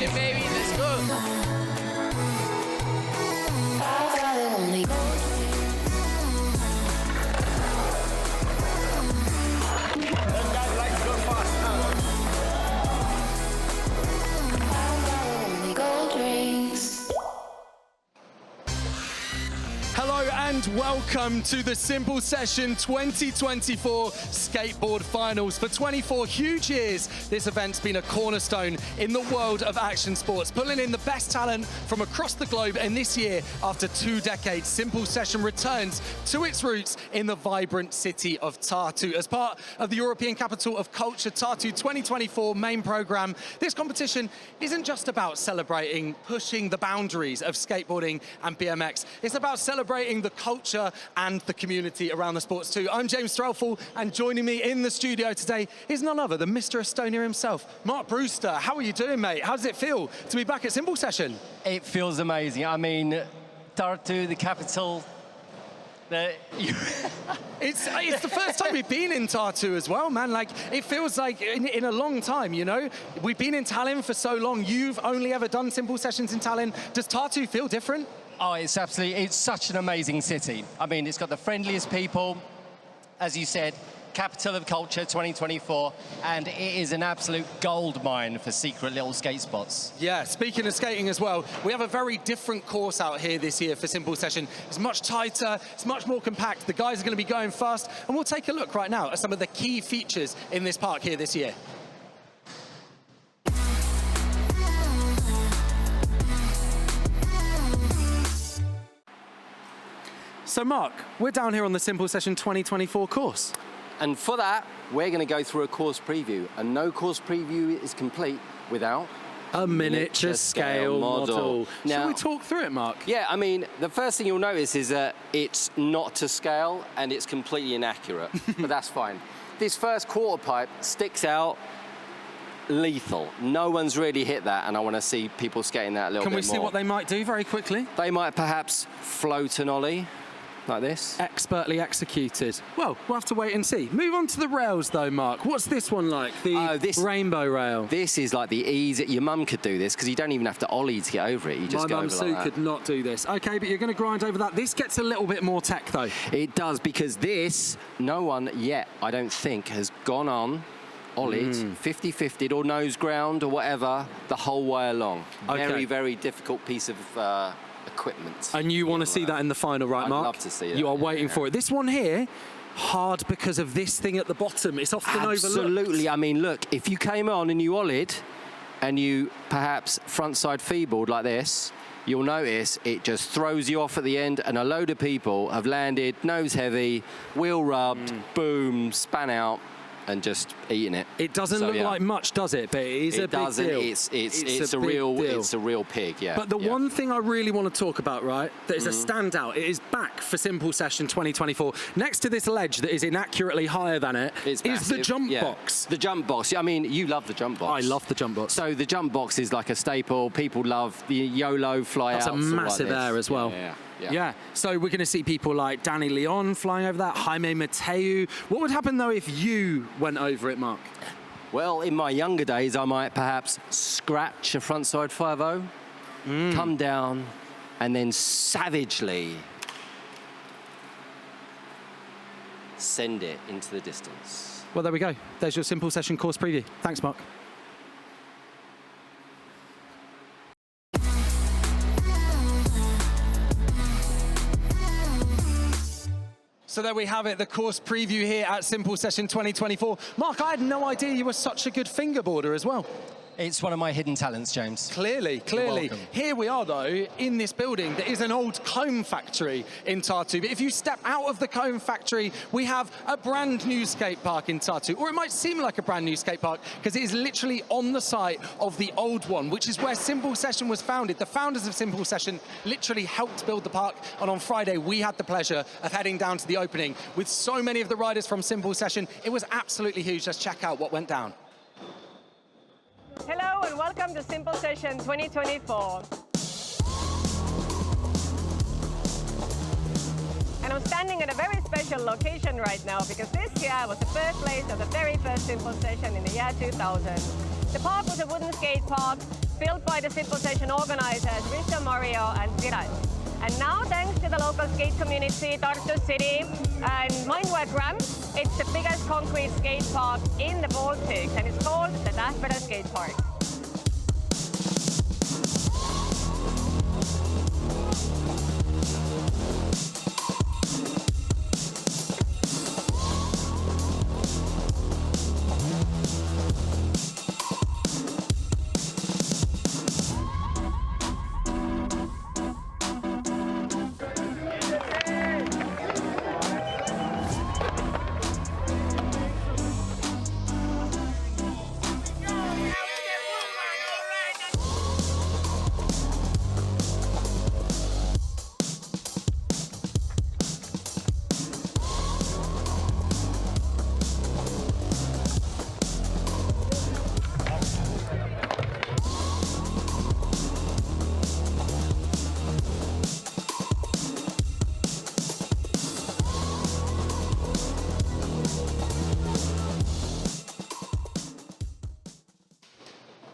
it, baby. Let's go. Hello and welcome to the Simple Session 2024 Skateboard Finals. For 24 huge years, this event's been a cornerstone in the world of action sports, pulling in the best talent from across the globe. And this year, after 2 decades, Simple Session returns to its roots in the vibrant city of Tartu. As part of the European Capital of Culture Tartu 2024 main program, this competition isn't just about celebrating, pushing the boundaries of skateboarding and BMX. It's about celebrating the culture and the community around the sports too. I'm James Threlfall, and joining me in the studio today is none other than Mr. Estonia himself, Mark Brewster. How are you doing, mate? How does it feel to be back at Simple Session? It feels amazing. I mean, Tartu, the capital, It's the first time we've been in Tartu as well, man. Like, it feels like in a long time, you know? We've been in Tallinn for so long. You've only ever done Simple Sessions in Tallinn. Does Tartu feel different? Oh, it's such an amazing city. I mean, it's got the friendliest people, as you said, Capital of Culture 2024, and it is an absolute gold mine for secret little skate spots. Yeah, speaking of skating as well, we have a very different course out here this year for Simple Session. It's much tighter, it's much more compact. The guys are going to be going fast, and we'll take a look right now at some of the key features in this park here this year. So Mark, we're down here on the Simple Session 2024 course. And for that, we're going to go through a course preview. And no course preview is complete without a miniature scale model. Now, shall we talk through it, Mark? Yeah, I mean, the first thing you'll notice is that it's not to scale and it's completely inaccurate, but that's fine. This first quarter pipe sticks out lethal. No one's really hit that, and I want to see people skating that a little bit more. Can we see what they might do very quickly? They might perhaps float an ollie. Like this. Expertly executed. Well, we'll have to wait and see. Move on to the rails though, Mark. What's this one like? The rainbow rail. This is like the easy. Your mum could do this because you don't even have to ollie to get over it. You just go over like that. My mum Sue could not do this. Okay, but you're going to grind over that. This gets a little bit more tech though. It does, because this, no one yet, I don't think, has gone on, ollied, 50-50'd or nose ground or whatever the whole way along. Okay. Very, very difficult piece of equipment. And you want to see that in the final, right, Mark? I'd love to see it. You are waiting for it. This one here, hard because of this thing at the bottom. It's often overlooked. Absolutely. I mean, look, if you came on and you ollied and you perhaps frontside feebled like this, you'll notice it just throws you off at the end, and a load of people have landed nose heavy, wheel rubbed, boom, span out, and just eating it. It doesn't look like much, does it? But it is a big deal. It's a real pig, yeah. But the one thing I really want to talk about, right, that is a standout, it is back for Simple Session 2024. Next to this ledge that is inaccurately higher than it is the jump box. The jump box. I mean, you love the jump box. I love the jump box. So the jump box is like a staple. People love the YOLO fly-outs. That's a massive air as well. Yeah. So we're going to see people like Danny Leon flying over that, Jaime Mateu. What would happen though if you went over it, Mark? Well, in my younger days, I might perhaps scratch a frontside 5-0, come down, and then savagely send it into the distance. Well, there we go. There's your Simple Session course preview. Thanks, Mark. So there we have it, the course preview here at Simple Session 2024. Mark, I had no idea you were such a good fingerboarder as well. It's one of my hidden talents, James. Clearly. Here we are, though, in this building. There is an old comb factory in Tartu. But if you step out of the comb factory, we have a brand new skate park in Tartu. Or it might seem like a brand new skate park because it is literally on the site of the old one, which is where Simple Session was founded. The founders of Simple Session literally helped build the park. And on Friday, we had the pleasure of heading down to the opening with so many of the riders from Simple Session. It was absolutely huge. Let's check out what went down. Hello and welcome to Simple Session 2024. And I'm standing at a very special location right now because this here was the birthplace of the very first Simple Session in the year 2000. The park was a wooden skate park built by the Simple Session organizers, Risto, Mario, and Siraj. And now, thanks to the local skate community, Tartu City, and Mindwork Ramp, it's the biggest concrete skate park in the Baltics, and it's called the Skateboard Skate Park.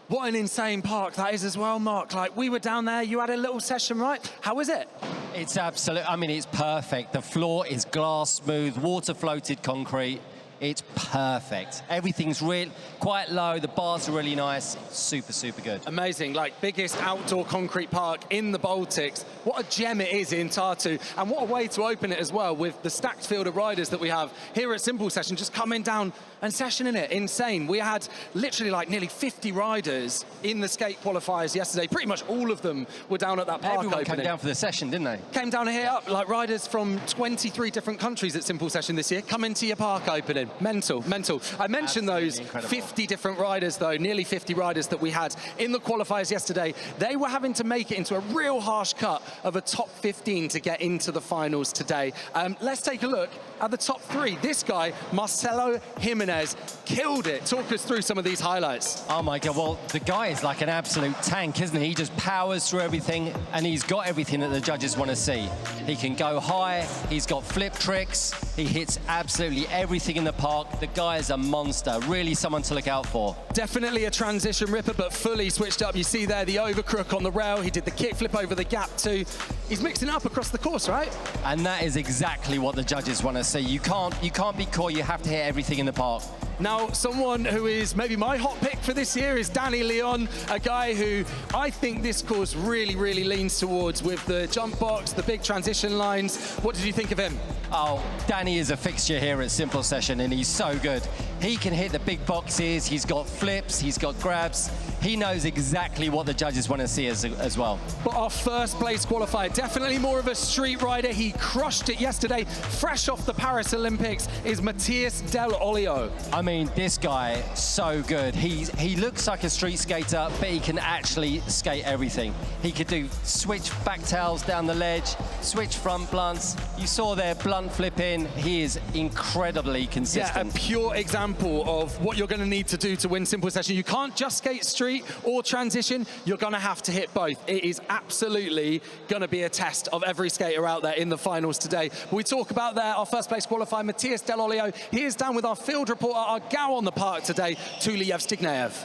What an insane park that is as well, Mark. Like, we were down there, you had a little session, right? How was it? It's absolute. I mean, it's perfect. The floor is glass smooth, water floated concrete. It's perfect. Everything's real, quite low. The bars are really nice. Super, super good. Amazing. Like, biggest outdoor concrete park in the Baltics. What a gem it is in Tartu. And what a way to open it as well with the stacked field of riders that we have here at Simple Session, just coming down and sessioning it. Insane. We had literally like nearly 50 riders in the skate qualifiers yesterday. Pretty much all of them were down at that park Everyone opening. came down for the session, didn't they? Came down here up, like riders from 23 different countries at Simple Session this year, come into your park opening. Mental, mental. I mentioned Absolutely those incredible. 50 different riders though, nearly 50 riders that we had in the qualifiers yesterday. They were having to make it into a real harsh cut of a top 15 to get into the finals today. Let's take a look at the top three. This guy, Marcelo Jimenez, killed it. Talk us through some of these highlights. Oh my God, well, the guy is like an absolute tank, isn't he? He just powers through everything, and he's got everything that the judges want to see. He can go high, he's got flip tricks, he hits absolutely everything in the park. The guy is a monster, really someone to look out for. Definitely a transition ripper, but fully switched up. You see there the overcrook on the rail. He did the kickflip over the gap too. He's mixing it up across the course, right? And that is exactly what the judges want to see. You can't be caught, you have to hit everything in the park. Now, someone who is maybe my hot pick for this year is Danny Leon, a guy who I think this course really, really leans towards with the jump box, the big transition lines. What did you think of him? Oh, Danny is a fixture here at Simple Session, and he's so good. He can hit the big boxes, he's got flips, he's got grabs. He knows exactly what the judges want to see as well. But our first place qualifier, definitely more of a street rider. He crushed it yesterday, fresh off the Paris Olympics, is Matthias Del Olio. I mean, this guy, so good. He looks like a street skater, but he can actually skate everything. He could do switch back tails down the ledge, switch front blunts. You saw there blunt flipping. He is incredibly consistent. Yeah, a pure example of what you're going to need to do to win Simple Session. You can't just skate street or transition. You're going to have to hit both. It is absolutely going to be a test of every skater out there in the finals today. But we talk about there, our first place qualifier, Matthias Del Olio. He is down with our field reporter, our gal on the park today, Tulia Yevstigneyev.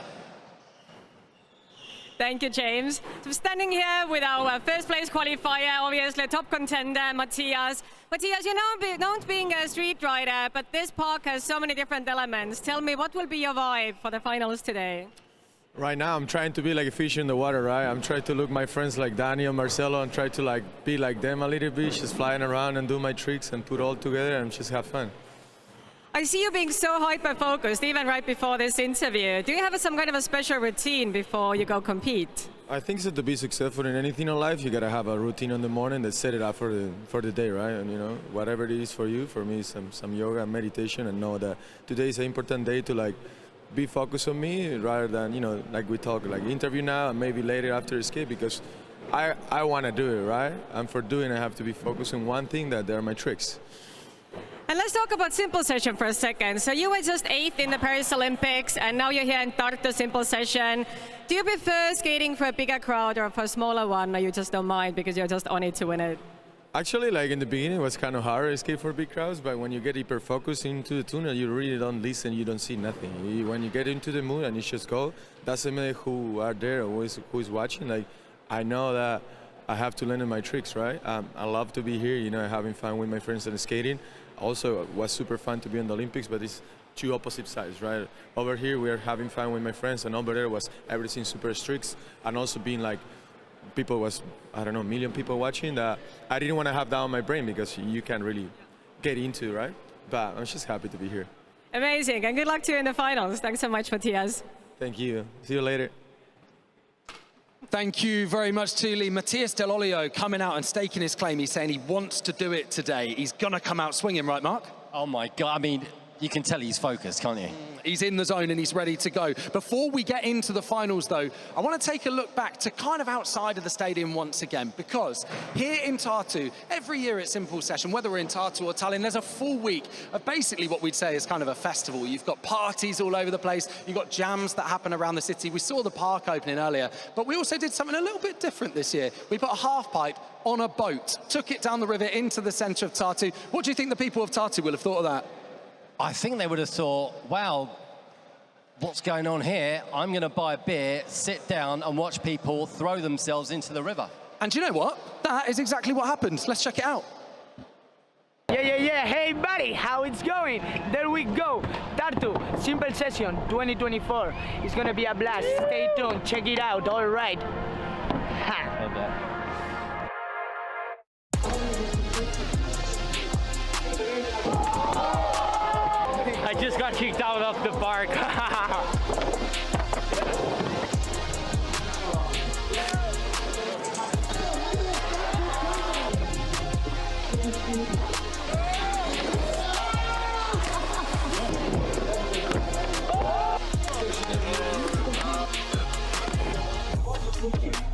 Thank you, James. So standing here with our first place qualifier, obviously top contender, Matthias. Matthias, you know, known being a street rider, but this park has so many different elements. Tell me, what will be your vibe for the finals today? Right now, I'm trying to be like a fish in the water, right? I'm trying to look my friends like Daniel, Marcelo, and try to like be like them a little bit, just flying around and do my tricks and put all together and just have fun. I see you being so hyper-focused, even right before this interview. Do you have some kind of a special routine before you go compete? I think so, to be successful in anything in life, you gotta have a routine in the morning that set it up for the day, right? And you know, whatever it is for you, for me, some yoga and meditation, and know that today is an important day to like be focused on me rather than, you know, like we talk, like interview now and maybe later after skate, because I want to do it, right? And for doing, I have to be focused on one thing, that they're my tricks. And let's talk about Simple Session for a second. So you were just 8th in the Paris Olympics, and now you're here in Tartu Simple Session. Do you prefer skating for a bigger crowd or for a smaller one, or you just don't mind because you're just on it to win it? Actually, like in the beginning, it was kind of hard to skate for big crowds, but when you get hyper focused into the tunnel, you really don't listen, you don't see nothing. When you get into the mood and you just go, doesn't matter who are there or who is watching. Like, I know that I have to learn my tricks, right? I love to be here, you know, having fun with my friends and skating. Also, it was super fun to be in the Olympics, but it's two opposite sides, right? Over here, we are having fun with my friends, and over there was everything super strict, and also being like, people was, I don't know, a million people watching that I didn't want to have that on my brain because you can't really get into, right? But I'm just happy to be here. Amazing, and good luck to you in the finals. Thanks so much, Matthias. Thank you. See you later. Thank you very much, Thule. Matthias Del Olio coming out and staking his claim. He's saying he wants to do it today. He's going to come out swinging, right, Mark? Oh, my God. I mean, you can tell he's focused, can't you? He's in the zone and he's ready to go. Before we get into the finals, though, I want to take a look back to kind of outside of the stadium once again, because here in Tartu, every year at Simple Session, whether we're in Tartu or Tallinn, there's a full week of basically what we'd say is kind of a festival. You've got parties all over the place. You've got jams that happen around the city. We saw the park opening earlier, but we also did something a little bit different this year. We put a half pipe on a boat, took it down the river into the center of Tartu. What do you think the people of Tartu will have thought of that? I think they would have thought, wow, what's going on here? I'm going to buy a beer, sit down and watch people throw themselves into the river. And do you know what? That is exactly what happened. Let's check it out. Yeah. Hey, buddy, how it's going? There we go. Tartu, Simple Session 2024. It's going to be a blast. Stay tuned. Check it out. All right. Ha. I just got kicked out of the park.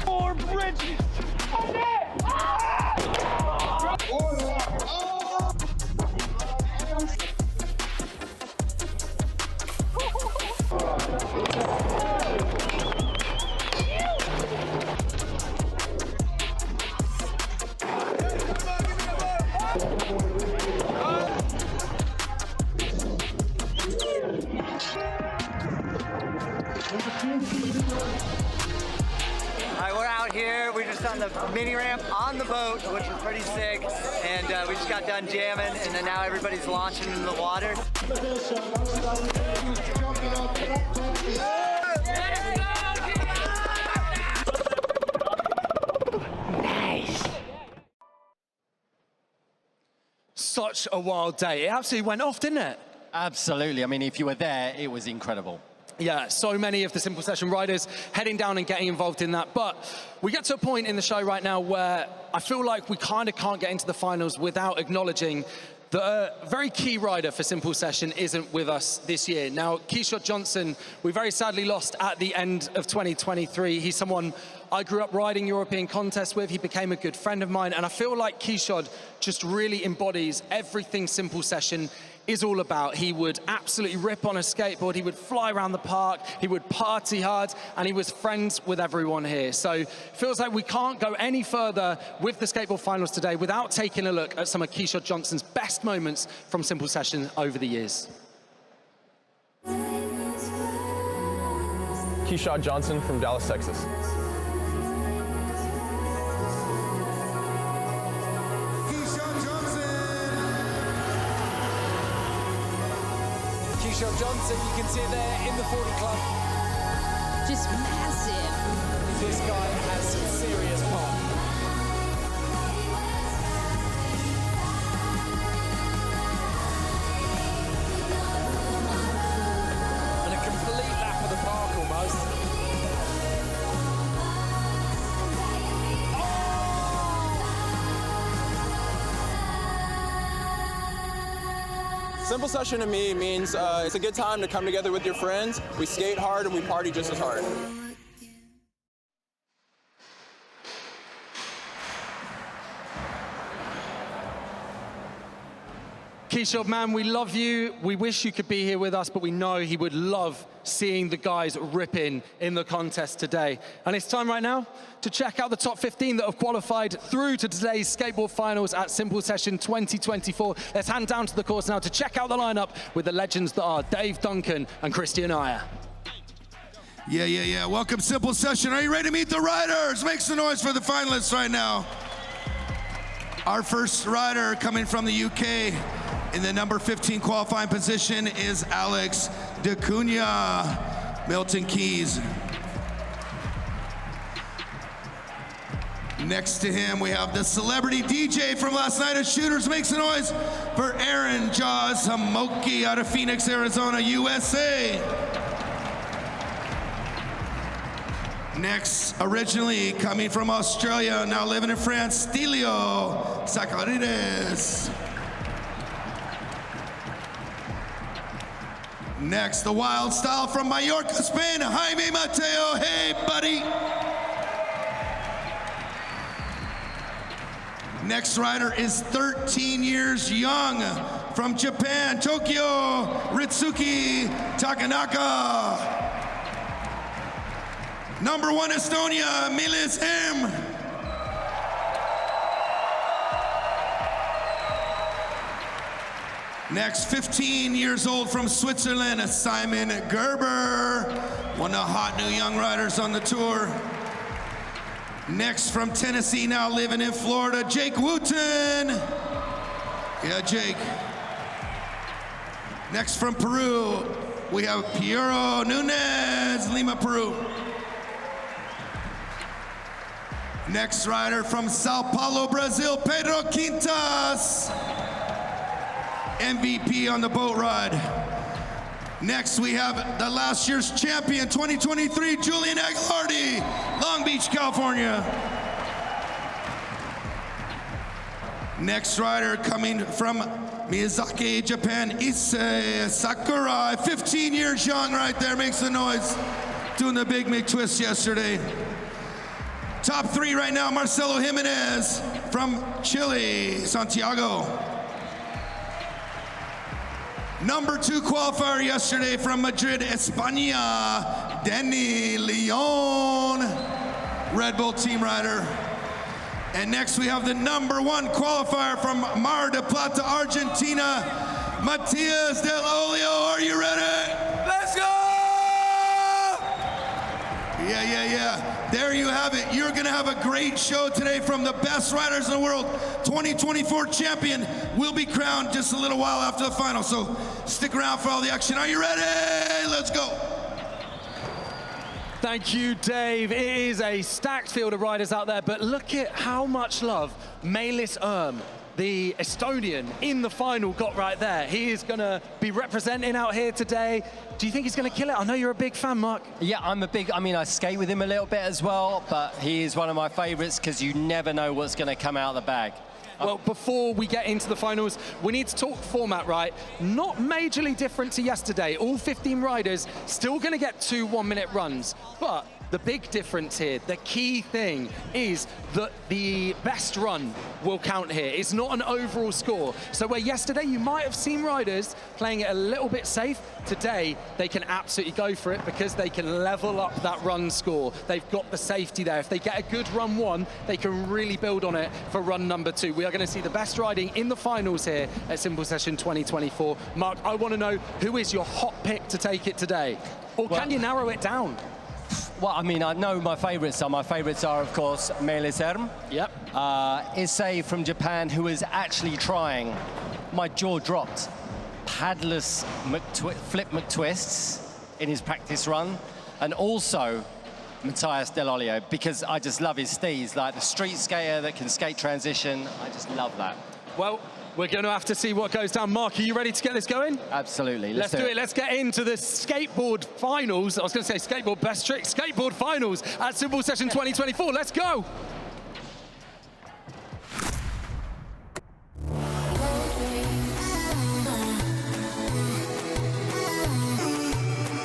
More bridges! Alright, we're out here. We're just on the mini ramp on the boat, which is pretty sick. And we just got done jamming, and then now everybody's launching into the water. Nice. Such a wild day. It absolutely went off, didn't it? Absolutely. I mean, if you were there, it was incredible. Yeah, so many of the Simple Session riders heading down and getting involved in that. But we get to a point in the show right now where I feel like we kind of can't get into the finals without acknowledging that a very key rider for Simple Session isn't with us this year. Now, Kishore Johnson, we very sadly lost at the end of 2023. He's someone I grew up riding European contests with. He became a good friend of mine. And I feel like Kishore just really embodies everything Simple Session is all about. He would absolutely rip on a skateboard, he would fly around the park, he would party hard, and he was friends with everyone here. So it feels like we can't go any further with the skateboard finals today without taking a look at some of Kishore Johnson's best moments from Simple Session over the years. Kishore Johnson from Dallas, Texas. Kishore Johnson, you can see it there in the 40 club. Just massive. This guy has some serious pop. And a complete lap of the park almost. Simple Session to me means it's a good time to come together with your friends. We skate hard and we party just as hard. Kishore, man, we love you. We wish you could be here with us, but we know he would love seeing the guys ripping in the contest today. And it's time right now to check out the top 15 that have qualified through to today's skateboard finals at Simple Session 2024. Let's hand down to the course now to check out the lineup with the legends that are Dave Duncan and Christian Ayer. Yeah. Welcome, Simple Session. Are you ready to meet the riders? Make some noise for the finalists right now. Our first rider coming from the UK in the number 15 qualifying position is Alex DeCunha, Milton Keyes. Next to him, we have the celebrity DJ from last night at Shooters. Make some noise for Aaron Jaws Hamoki out of Phoenix, Arizona, USA. Next, originally coming from Australia, now living in France, Stilio Sakarides. Next, the wild style from Mallorca, Spain, Jaime Mateo. Hey, buddy. Next rider is 13 years young from Japan, Tokyo, Ritsuki Takanaka. Number 1, Estonia, Milis M. Next, 15 years old from Switzerland, Simon Gerber, one of the hot new young riders on the tour. Next, from Tennessee, now living in Florida, Jake Wooten. Yeah, Jake. Next, from Peru, we have Piero Nunez, Lima, Peru. Next rider from Sao Paulo, Brazil, Pedro Quintas. MVP on the boat ride. Next, we have the last year's champion, 2023, Jeang-Agliardi, Long Beach, California. Next rider coming from Miyazaki, Japan, Issei Sakurai, 15 years young right there, makes the noise, doing the big McTwist yesterday. Top 3 right now, Marcelo Jimenez from Chile, Santiago. Number 2 qualifier yesterday from Madrid, España, Danny Leon, Red Bull team rider. And next we have the number 1 qualifier from Mar del Plata, Argentina, Matias Del Olio. Are you ready? Let's go! Yeah. There you have it. You're gonna have a great show today from the best riders in the world. 2024 champion will be crowned just a little while after the final, so stick around for all the action. Are you ready? Let's go. Thank you, Dave. It is a stacked field of riders out there, but look at how much love Meelis Erm, the Estonian, in the final got right there. He is gonna be representing out here today. Do you think he's gonna kill it? I know you're a big fan, Mark. Yeah, I skate with him a little bit as well, but he is one of my favorites because you never know what's gonna come out of the bag. Well, before we get into the finals, we need to talk format, right? Not majorly different to yesterday. All 15 riders still gonna get 2 one-minute runs, but the big difference here, the key thing is that the best run will count here. It's not an overall score. So where yesterday you might have seen riders playing it a little bit safe, today they can absolutely go for it because they can level up that run score. They've got the safety there. If they get a good run 1, they can really build on it for run number 2. We are going to see the best riding in the finals here at Simple Session 2024. Mark, I want to know, who is your hot pick to take it today? Or can you narrow it down? Well, I know my favorites are. My favorites are, of course, Meelis Erm. Yep. Issei from Japan, who is actually trying, my jaw dropped, padless flip McTwists in his practice run. And also Matias Del Olio, because I just love his steez, like the street skater that can skate transition. I just love that. Well, we're going to have to see what goes down. Mark, are you ready to get this going? Absolutely. Let's do it. Let's get into the skateboard finals. I was going to say skateboard best trick, skateboard finals at Simple Session 2024. Let's go.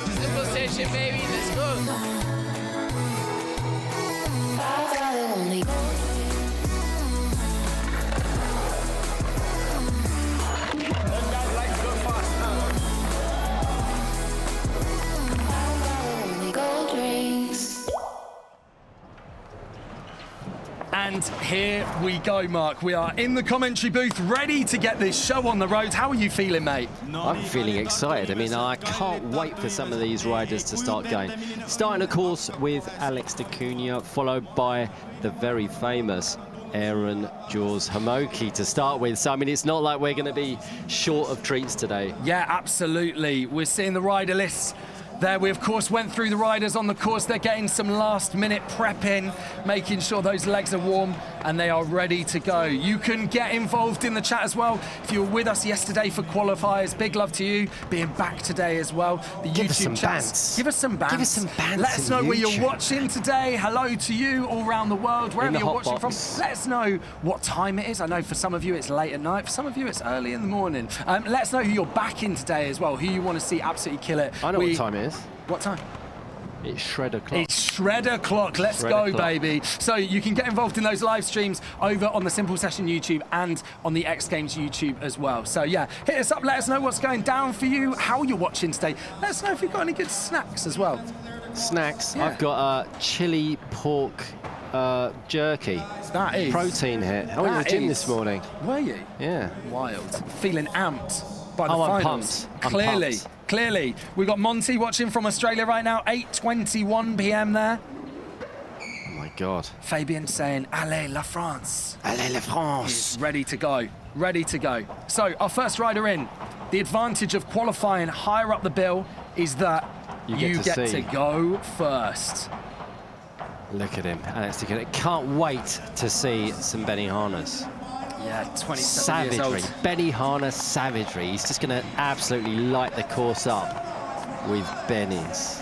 Simple Session, baby, let's go. And here we go, Mark. We are in the commentary booth, ready to get this show on the road. How are you feeling, mate? I'm feeling excited. I mean, I can't wait for some of these riders to start going. Starting, of course, with Alex da Cunha, followed by the very famous Aaron Jaws Homoki to start with. So, I mean, it's not like we're going to be short of treats today. Yeah, absolutely. We're seeing the rider lists there. We, of course, went through the riders on the course. They're getting some last-minute prep in, making sure those legs are warm and they are ready to go. You can get involved in the chat as well. If you were with us yesterday for qualifiers, big love to you. Being back today as well. The Give YouTube us some chats. bants. Give us some bants. Give us some bants. Let us know where you're YouTube. watching today. Hello to you all around the world, wherever the you're hot watching box. from. Let us know what time it is. I know for some of you it's late at night. For some of you it's early in the morning. Let us know who you're backing today as well, who you want to see absolutely kill it. I know what time it is. What time? It's shredder clock. It's shredder clock. Let's Shredder go, clock. baby. So you can get involved in those live streams over on the Simple Session YouTube and on the XGames YouTube as well. So yeah, hit us up. Let us know what's going down for you, how you're watching today. Let us know if you've got any good snacks as well. Snacks. Yeah. I've got chili pork jerky. That is Protein hit. I went to the gym this morning. Were you? Yeah. Wild. Feeling amped by the Oh, I'm finals. pumped. I'm Clearly. pumped. Clearly. We've got Monty watching from Australia right now, 8:21 p.m. there. Oh my God. Fabian saying, Allez la France. Allez la France. He's ready to go. Ready to go. So our first rider in. The advantage of qualifying higher up the bill is that you get to go first. Look at him, Alex da Cunha. Can't wait to see some Benny Harness. Yeah, 27 years old. Savagery. Benny Harness savagery. He's just going to absolutely light the course up with Benny's.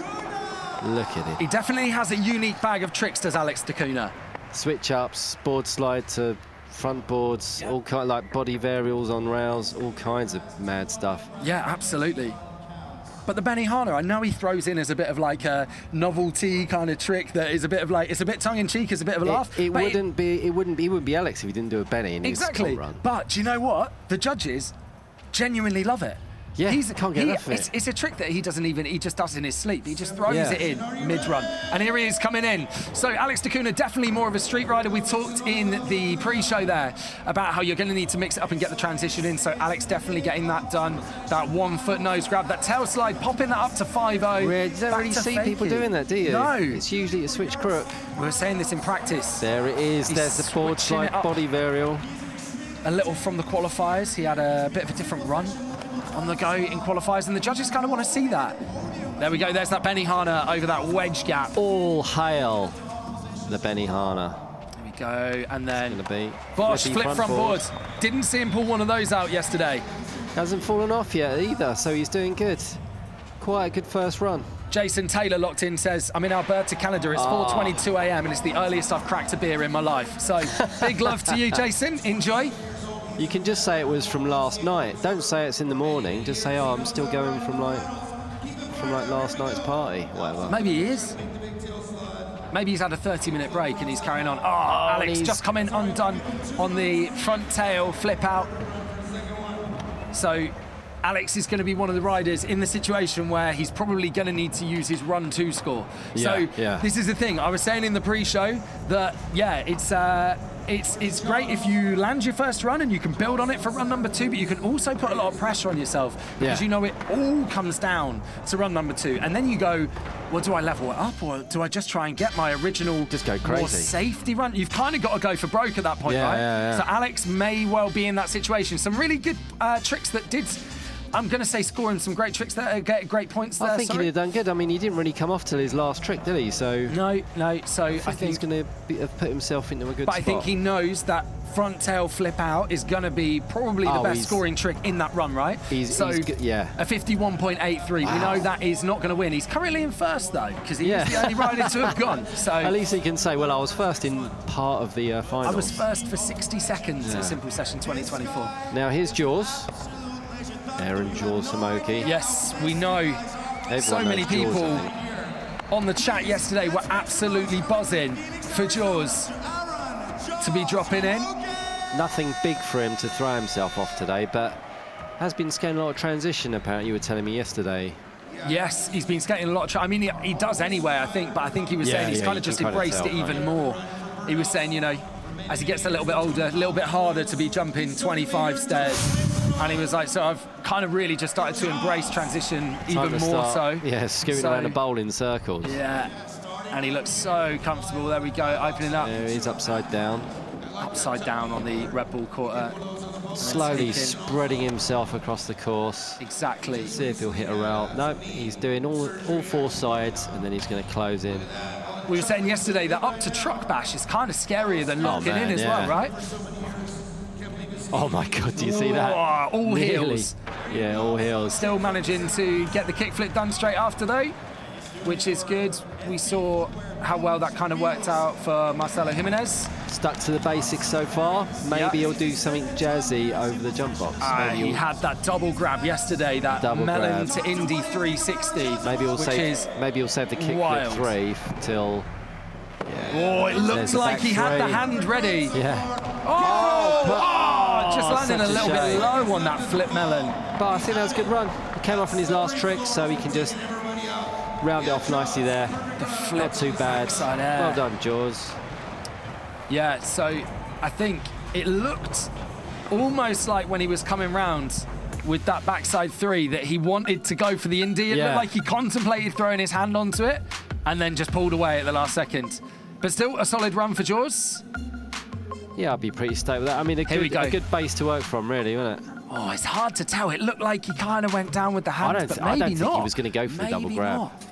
Look at it. He definitely has a unique bag of tricks, does Alex da Cunha. Switch ups, board slide to front boards, all kind like body varials on rails, all kinds of mad stuff. Yeah, absolutely. But the Benihana, I know he throws in as a bit of like a novelty kind of trick that is a bit of like, it's a bit tongue-in-cheek, it's a bit of a laugh. It wouldn't be Alex if he didn't do a Benny in his exactly. front run. But do you know what? The judges genuinely love it. Yeah, can't get enough of it. It's a trick that he just does in his sleep. He just throws Yeah. it in mid-run. And here he is coming in. So Alex da Cunha, definitely more of a street rider. We talked in the pre-show there about how you're going to need to mix it up and get the transition in. So Alex definitely getting that done. That 1 foot nose grab, that tail slide, popping that up to 5-0. You don't really see people doing that, do you? No. It's usually a switch crook. We were saying this in practice. There it is. He's There's the board switching slide it up. body varial. A little from the qualifiers. He had a bit of a different run on the go in qualifiers, and the judges kind of want to see that. There we go, there's that Benihana over that wedge gap. All hail the Benihana. There we go, and then Gonna be Bosch, flippy flip front boards. Didn't see him pull one of those out yesterday. Hasn't fallen off yet either, so he's doing good. Quite a good first run. Jason Taylor locked in says, I'm in Alberta, Canada. It's 4:22 a.m. and it's the earliest I've cracked a beer in my life. So big love to you, Jason. Enjoy. You can just say it was from last night. Don't say it's in the morning. Just say, oh, I'm still going from like last night's party, whatever. Maybe he is. Maybe he's had a 30-minute break and he's carrying on. Oh, Alex just coming undone on the front tail flip out. So Alex is going to be one of the riders in the situation where he's probably going to need to use his run 2 score. This is the thing. I was saying in the pre-show that, yeah, it's great if you land your first run and you can build on it for run number 2, but you can also put a lot of pressure on yourself because you know it all comes down to run number 2. And then you go, well, do I level it up or do I just try and get my original just go crazy more safety run? You've kind of got to go for broke at that point, right? Yeah. So Alex may well be in that situation. Some really good tricks that did... I'm going to say scoring some great tricks there, get great points there. I think he'd have done good. I mean, he didn't really come off till his last trick, did he? So no. So I think he's going to have put himself into a good spot. But I think he knows that front tail flip out is going to be probably the best scoring trick in that run, right? A 51.83. Wow. We know that is not going to win. He's currently in first though, because he is the only rider to have gone. So at least he can say, well, I was first in part of the finals. I was first for 60 seconds at Simple Session 2024. Now here's Jaws. Aaron Jaws Samoki. Yes, we know. Everyone so many knows people Jaws, on the chat yesterday were absolutely buzzing for Jaws to be dropping in. Nothing big for him to throw himself off today, but has been skating a lot of transition, apparently. You were telling me yesterday. Yes, he's been skating a lot of... I mean, he does anyway, I think, but I think he was saying he's kind of just embraced it even more. He was saying, you know, as he gets a little bit older, a little bit harder to be jumping 25 stairs. And he was like, so I've kind of really just started to embrace transition even more so. Yeah, scooting around a bowl in circles. Yeah, and he looks so comfortable. There we go, opening up. There he's upside down. Upside down on the Red Bull quarter. Slowly spreading himself across the course. Exactly. See if he'll hit a rail. No, he's doing all four sides, and then he's going to close in. We were saying yesterday that up to truck bash is kind of scarier than locking in as well, right? Oh my God, do you see that? All heels. Yeah, all heels. Still managing to get the kickflip done straight after though, which is good. We saw how well that kind of worked out for Marcelo Jimenez. Stuck to the basics so far. Maybe he'll do something jazzy over the jump box. He had that double grab yesterday, that melon to Indy 360. Maybe he'll save the kickflip 3 till. Yeah. Oh, it looks like he had the hand ready. Yeah. Just landing a little bit low on that flip melon. But I think that was a good run. He came off in his last trick, so he can just round it off nicely there. The flip, not too bad. Well done, Jaws. Yeah, so I think it looked almost like when he was coming round with that backside 3 that he wanted to go for the Indy. It looked like he contemplated throwing his hand onto it and then just pulled away at the last second. But still a solid run for Jaws. Yeah, I'd be pretty stoked with that. I mean, a good base to work from, really, wasn't it? Oh, it's hard to tell. It looked like he kind of went down with the hand, but maybe not. I don't think he was going to go for the double grab. Not.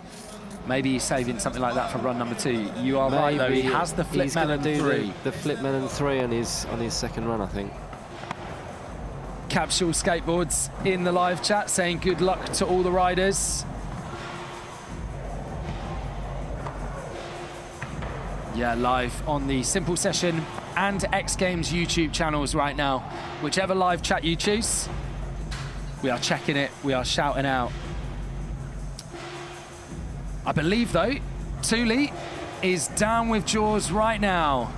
Maybe he's saving something like that for run number 2. You are right, though. He has the flip melon 3. The flip melon 3 on his second run, I think. Capsule Skateboards in the live chat saying good luck to all the riders. Yeah, live on the Simple Session and XGames YouTube channels right now. Whichever live chat you choose, we are checking it, we are shouting out. I believe, though, Thule is down with Jaws right now.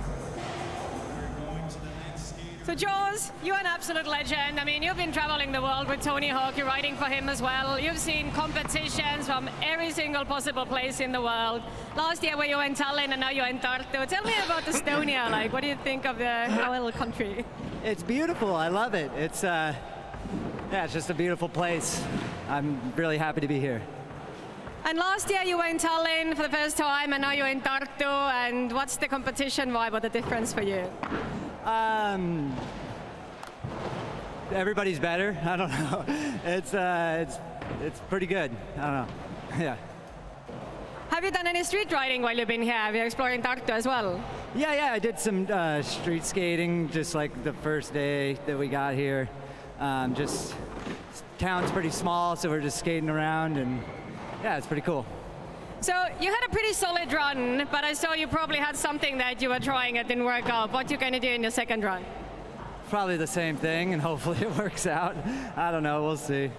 So Jaws, you're an absolute legend. I mean, you've been traveling the world with Tony Hawk, you're riding for him as well. You've seen competitions from every single possible place in the world. Last year you were in Tallinn and now you're in Tartu. Tell me about Estonia. Like, what do you think of our little country? It's beautiful, I love it. It's just a beautiful place. I'm really happy to be here. And last year you were in Tallinn for the first time and now you're in Tartu. And what's the competition vibe or the difference for you? Everybody's better. I don't know. It's pretty good. I don't know. Yeah. Have you done any street riding while you've been here? Have you exploring Tartu as well? Yeah. I did some street skating just like the first day that we got here. Just town's pretty small, so we're just skating around, and yeah, it's pretty cool. So you had a pretty solid run, but I saw you probably had something that you were trying that didn't work out. What are you going to do in your second run? Probably the same thing, and hopefully it works out. I don't know, we'll see.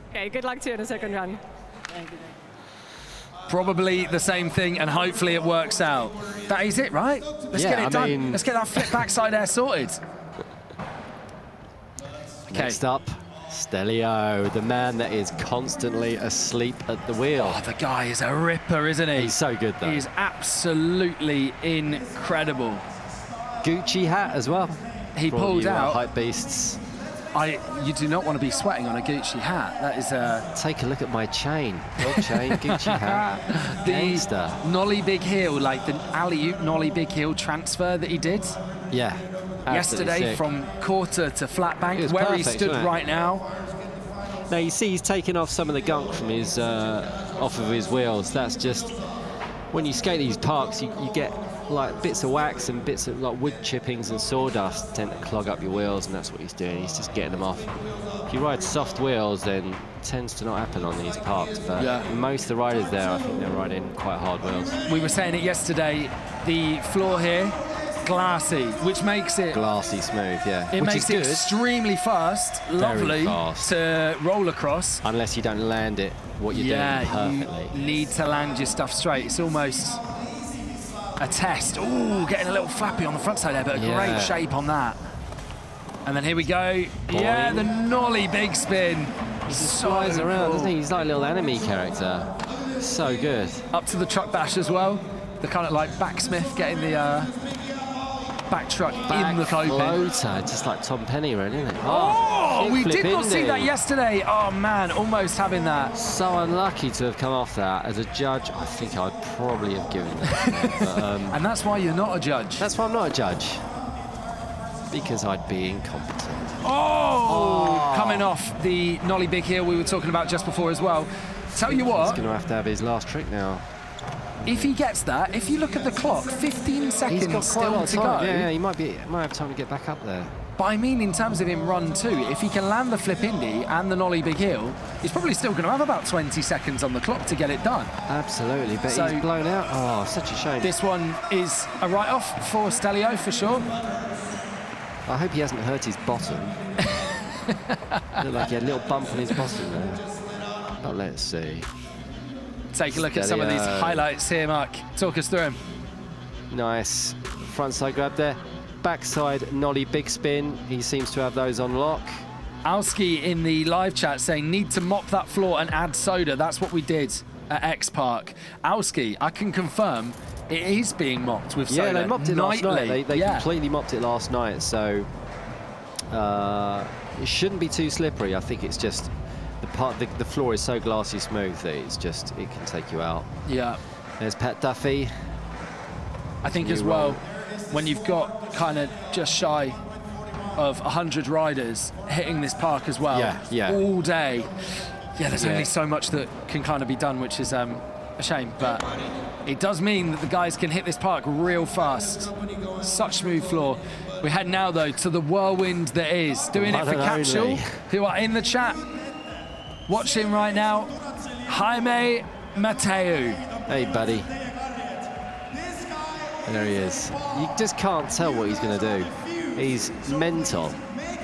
Okay, good luck to you in the second run. Thank you. Probably the same thing, and hopefully it works out. That is it, right? Let's get it done. Let's get that flip backside air sorted. Okay. Next up, Stelio, the man that is constantly asleep at the wheel. Oh, the guy is a ripper, isn't he? He's so good, though. He is absolutely incredible. Gucci hat as well. He pulled out. Hype beasts. You do not want to be sweating on a Gucci hat. That is a... Take a look at my chain. Your chain, Gucci hat. The nollie big heel, like the alley-oop nollie big heel transfer that he did. Yeah. Yesterday sick. From quarter to flat bank, where perfect, he stood right now. Now you see he's taken off some of the gunk from his off of his wheels. That's just when you skate these parks, you get like bits of wax and bits of like wood chippings and sawdust tend to clog up your wheels, and that's what he's doing. He's just getting them off. If you ride soft wheels, then it tends to not happen on these parks. But most of the riders there, I think they're riding quite hard wheels. We were saying it yesterday. The floor here, glassy, which makes it glassy smooth. Yeah, it makes it extremely fast, lovely to roll across. Unless you don't land it, what you're doing perfectly. You need to land your stuff straight. It's almost a test. Ooh, getting a little flappy on the front side there, but a great shape on that. And then here we go. Boing. Yeah, the nollie big spin. He just flies around, doesn't he? He's like a little enemy character. So good. Up to the truck bash as well. The kind of like backsmith getting the back truck in the coping. Floater, just like Tom Penny, really, isn't it? Oh, we did not see that yesterday. Oh man, almost having that. So unlucky to have come off that. As a judge, I think I'd probably have given that. But, and that's why you're not a judge. That's why I'm not a judge. Because I'd be incompetent. Oh, coming off the nollie big heel we were talking about just before as well. Tell you what. He's going to have his last trick now. If he gets that, if you look at the clock, 15 seconds He's got still to go. Yeah, he might have time to get back up there. But I mean, in terms of him run too, if he can land the flip Indy and the nollie big heel, he's probably still going to have about 20 seconds on the clock to get it done. Absolutely, but he's blown out. Oh, such a shame. This one is a write-off for Stelio, for sure. I hope he hasn't hurt his bottom. Looked like he had a little bump on his bottom there. But let's see. Take a look at some of these highlights here, Mark. Talk us through them. Nice. Front side grab there. Backside nollie big spin. He seems to have those on lock. Alski in the live chat saying, need to mop that floor and add soda. That's what we did at X Park. Alski, I can confirm it is being mopped with soda. Yeah, they mopped it last night. They yeah. completely mopped it last night, so it shouldn't be too slippery. I think it's just the floor is so glassy smooth that it can take you out. Yeah. There's Pat Duffy. I think as well, when you've got kind of just shy of 100 riders hitting this park as well, all day, there's only so much that can kind of be done, which is a shame, but it does mean that the guys can hit this park real fast. Such smooth floor. We head now, though, to the whirlwind that is. Doing it for Capsule, who are in the chat, watching right now, Jaime Mateu. Hey, buddy. There he is. You just can't tell what he's going to do. He's mental.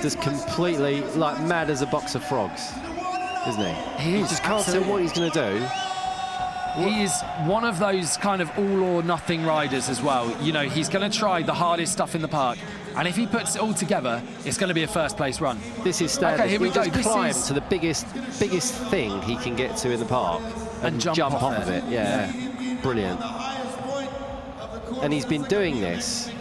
Just completely, like, mad as a box of frogs, isn't he? He is. You just can't tell what he's going to do. He is one of those kind of all or nothing riders as well. You know, he's going to try the hardest stuff in the park, and if he puts it all together, it's going to be a first place run. This is standard. Okay, here we go. Just climb to the biggest thing he can get to in the park and jump off of it. Yeah. Brilliant. And he's been doing this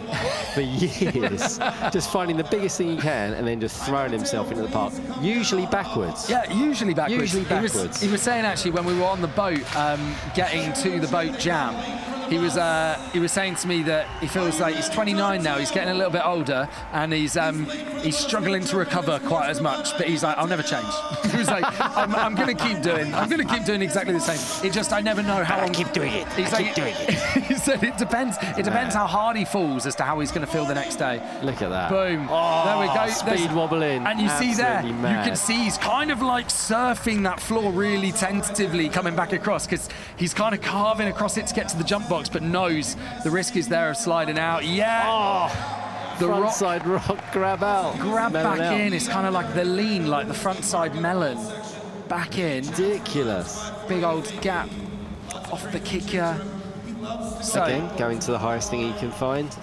for years, just finding the biggest thing he can and then just throwing himself into the park, usually backwards. Yeah, usually backwards. Usually backwards. He was saying, actually, when we were on the boat, getting to the boat jam, he was saying to me that he feels like he's 29 now, he's getting a little bit older, and he's struggling to recover quite as much, but he's like, I'll never change. He was like, I'm going to keep doing exactly the same. It just, I never know how I keep doing it. He said it depends how hard he falls as to how he's going to feel the next day. Look at that. Boom. Oh, there we go. Speed wobble in. And you see there, mad. you can see he's kind of like surfing that floor really tentatively coming back across, because he's kind of carving across it to get to the jump box, but knows the risk is there of sliding out. Yeah. Oh, the front side rock grab out. Grab back in. It's kind of like the lean, like the front side melon. Back in. Ridiculous. Big old gap off the kicker. So, again, going to the highest thing he can find,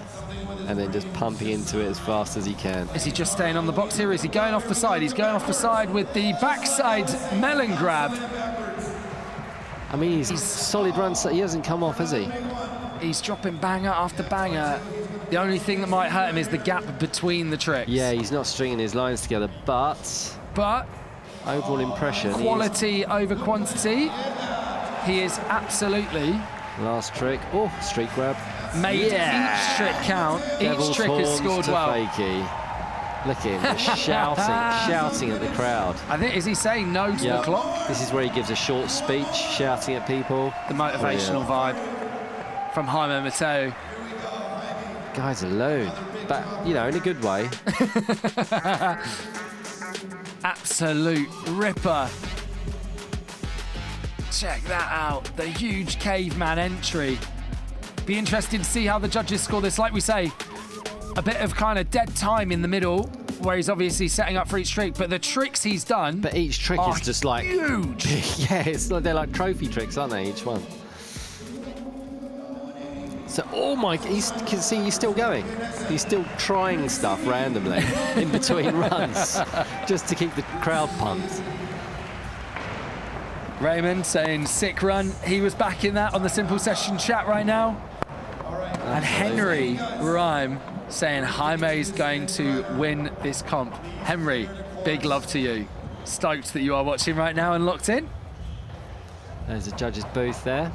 and then just pumping into it as fast as he can. Is he just staying on the box here? Is he going off the side? He's going off the side with the backside melon grab. I mean, he's solid run, so he hasn't come off, has he? He's dropping banger after banger. The only thing that might hurt him is the gap between the tricks. Yeah, he's not stringing his lines together, but overall impression. Quality over quantity. He is absolutely. Last trick. Oh, street grab. Made each trick count. Devil's each trick has scored well. Fakey. Look at him, just shouting at the crowd. I think, is he saying no to the clock? This is where he gives a short speech, shouting at people. The motivational vibe from Jaime Mateu. Guy's alone, but, you know, in a good way. Absolute ripper. Check that out, the huge caveman entry. Be interested to see how the judges score this. Like we say, a bit of kind of dead time in the middle, where he's obviously setting up for each trick, but the tricks he's done. But each trick is just like huge. Yeah, it's like they're like trophy tricks, aren't they? Each one. So, oh my, you can see he's still going. He's still trying stuff randomly in between runs, just to keep the crowd pumped. Raymond saying sick run. He was back in that on the Simple Session chat right now. And Henry Rhyme saying Jaime's going to win this comp. Henry, big love to you. Stoked that you are watching right now and locked in. There's a judge's booth there.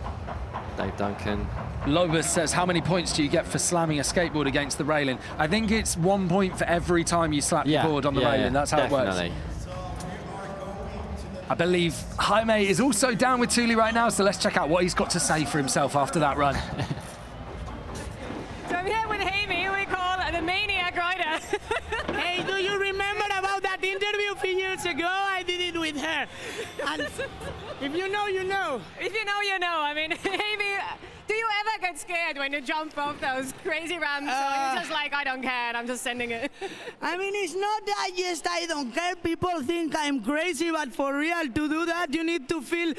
Dave Duncan. Lobus says, how many points do you get for slamming a skateboard against the railing? I think it's 1 point for every time you slap your board on the railing. That's how definitely. it works. I believe Jaime is also down with Thule right now, so let's check out what he's got to say for himself after that run. So I'm here with Jaime, we call the Maniac Rider. Hey, do you remember about that interview a few years ago? I did it with her. And if you know, you know. If you know, you know. I mean, Jaime, do you ever get scared when you jump off those crazy ramps? Or you're just like, I don't care, and I'm just sending it? I mean, it's not that just I don't care. People think I'm crazy, but for real, to do that, you need to feel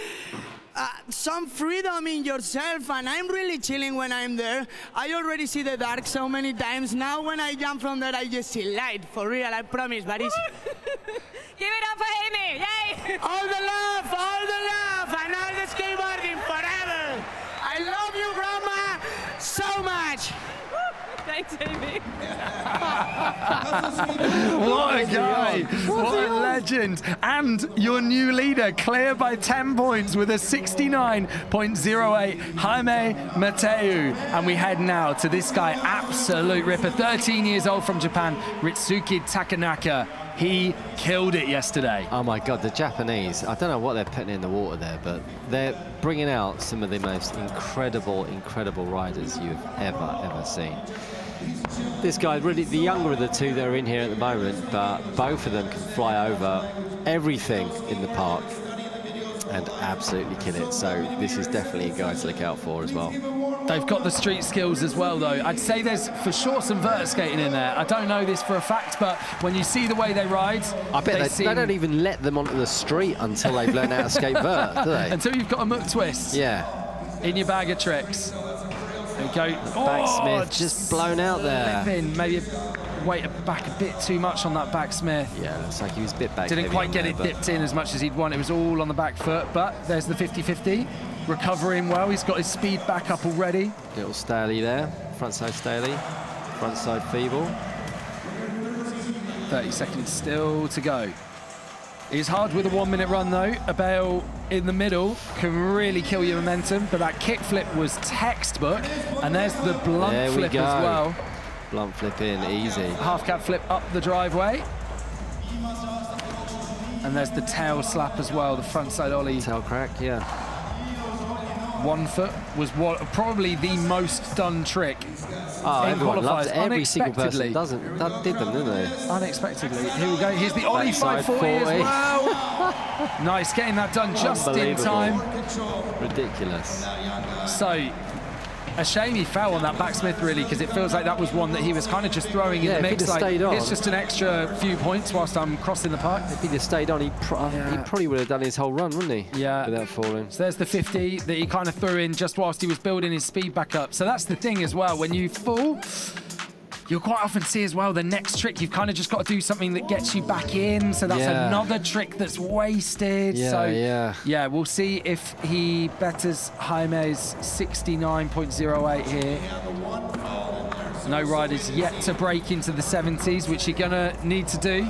some freedom in yourself, and I'm really chilling when I'm there. I already see the dark so many times. Now when I jump from there, I just see light, for real, I promise, but it's... Give it up for Jaime, yay! All the love, and all the skateboarding forever. I love you, Grandma, so much. Thanks, Jaime. What a guy! What a legend! And your new leader, clear by 10 points with a 69.08, Jaime Mateu. And we head now to this guy, absolute ripper, 13 years old from Japan, Ritsuki Takanaka. He killed it yesterday. Oh my God, the Japanese, I don't know what they're putting in the water there, but they're bringing out some of the most incredible riders you've ever seen. This guy, really the younger of the two that are in here at the moment, but both of them can fly over everything in the park and absolutely kill it. So this is definitely a guy to look out for as well. They've got the street skills as well, though. I'd say there's for sure some vert skating in there. I don't know this for a fact, but when you see the way they ride, I bet they don't even let them onto the street until they've learned how to skate vert, do they? Until you've got a muck twist. Yeah. In your bag of tricks. There we go. Backsmith just blown out there. Maybe weight back a bit too much on that backsmith. Yeah, looks like he was a bit back. Didn't quite get it dipped in as much as he'd want. It was all on the back foot, but there's the 50-50. Recovering well, he's got his speed back up already. Little Staley there, front side Staley, front side feeble. 30 seconds still to go. He's hard with a 1 minute run though. A bail in the middle can really kill your momentum, but that kick flip was textbook. And there's the blunt flip as well. Blunt flip in, easy. Half cab flip up the driveway. And there's the tail slap as well, the front side ollie. Tail crack, yeah. 1 foot was probably the most done trick. Oh, everyone loves it. Every single person did them, didn't they? Unexpectedly. Here we go. Here's the ollie 540 as well. Nice, getting that done just in time. Ridiculous. So, a shame he fell on that backsmith, really, because it feels like that was one that he was kind of just throwing in the mix. Like, it's just an extra few points whilst I'm crossing the park. If he'd have stayed on, he probably would have done his whole run, wouldn't he? Yeah. Without falling. So there's the 50 that he kind of threw in just whilst he was building his speed back up. So that's the thing as well. When you fall, you'll quite often see as well the next trick, you've kind of just got to do something that gets you back in. So that's another trick that's wasted. Yeah, we'll see if he betters Jaime's 69.08 here. No riders yet to break into the 70s, which you're gonna need to do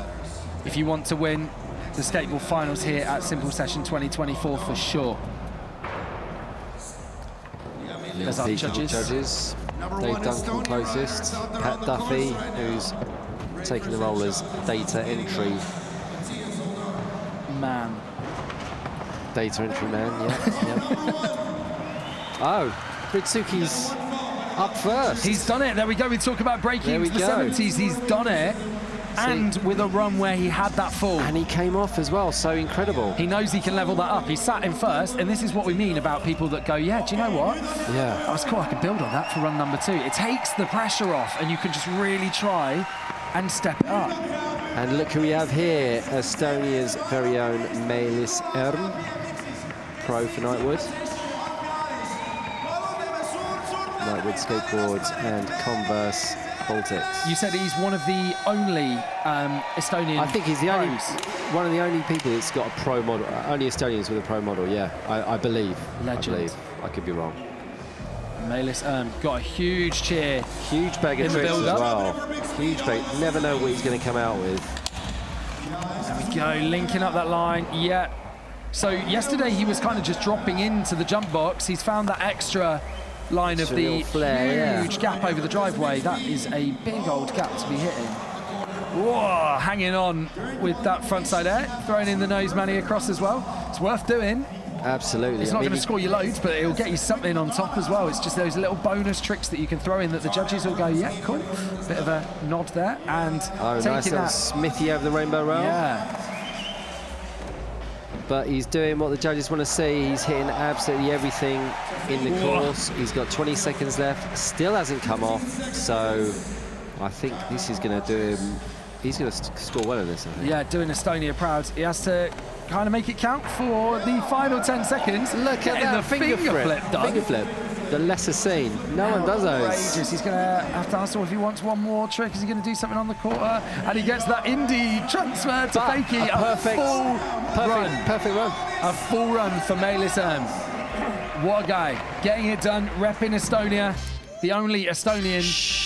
if you want to win the skateboard finals here at Simple Session 2024 for sure. There's our judges. Dave Duncan closest. Pat Duffy, who's taking the role as data entry man. Data entry man, Oh, Ritsuki's up first. He's done it. There we go. We talk about breaking into the 70s. He's done it. And with a run where he had that fall. And he came off as well, so incredible. He knows he can level that up. He sat in first, and this is what we mean about people that go, yeah, do you know what? Yeah. That was cool, I could build on that for run number 2. It takes the pressure off, and you can just really try and step it up. And look who we have here, Estonia's very own Meelis Erm, pro for Nightwood. Nightwood Skateboards and Converse Baltics. You said he's one of the only Estonian. I think he's the only one of the only people that's got a pro model. Only Estonians with a pro model. Yeah, I believe. Legend. I could be wrong. Melis got a huge cheer. Huge bag of tricks as well. Huge bag. Never know what he's going to come out with. There we go, linking up that line. Yeah. So yesterday he was kind of just dropping into the jump box. He's found that extra line of the huge gap over the driveway. That is a big old gap to be hitting. Whoa, hanging on with that frontside air, throwing in the nose manny across as well. It's worth doing. Absolutely. It's not going to score you loads, but it'll get you something on top as well. It's just those little bonus tricks that you can throw in that the judges will go, yeah, cool. Bit of a nod there. And nice little Smithy over the rainbow roll. Yeah. But he's doing what the judges want to see. He's hitting absolutely everything in the course. He's got 20 seconds left. Still hasn't come off. So I think this is going to do him. He's going to score well in this, I think. Yeah, doing Estonia proud. He has to kind of make it count for the final 10 seconds. Look at that the finger flip done. Finger flip. The lesser seen. No one does those. Outrageous. He's going to have to hustle if he wants one more trick. Is he going to do something on the quarter? And he gets that indie transfer to Fakey. Perfect run. A full run for Melis Erm. What a guy. Getting it done, repping Estonia. The only Estonian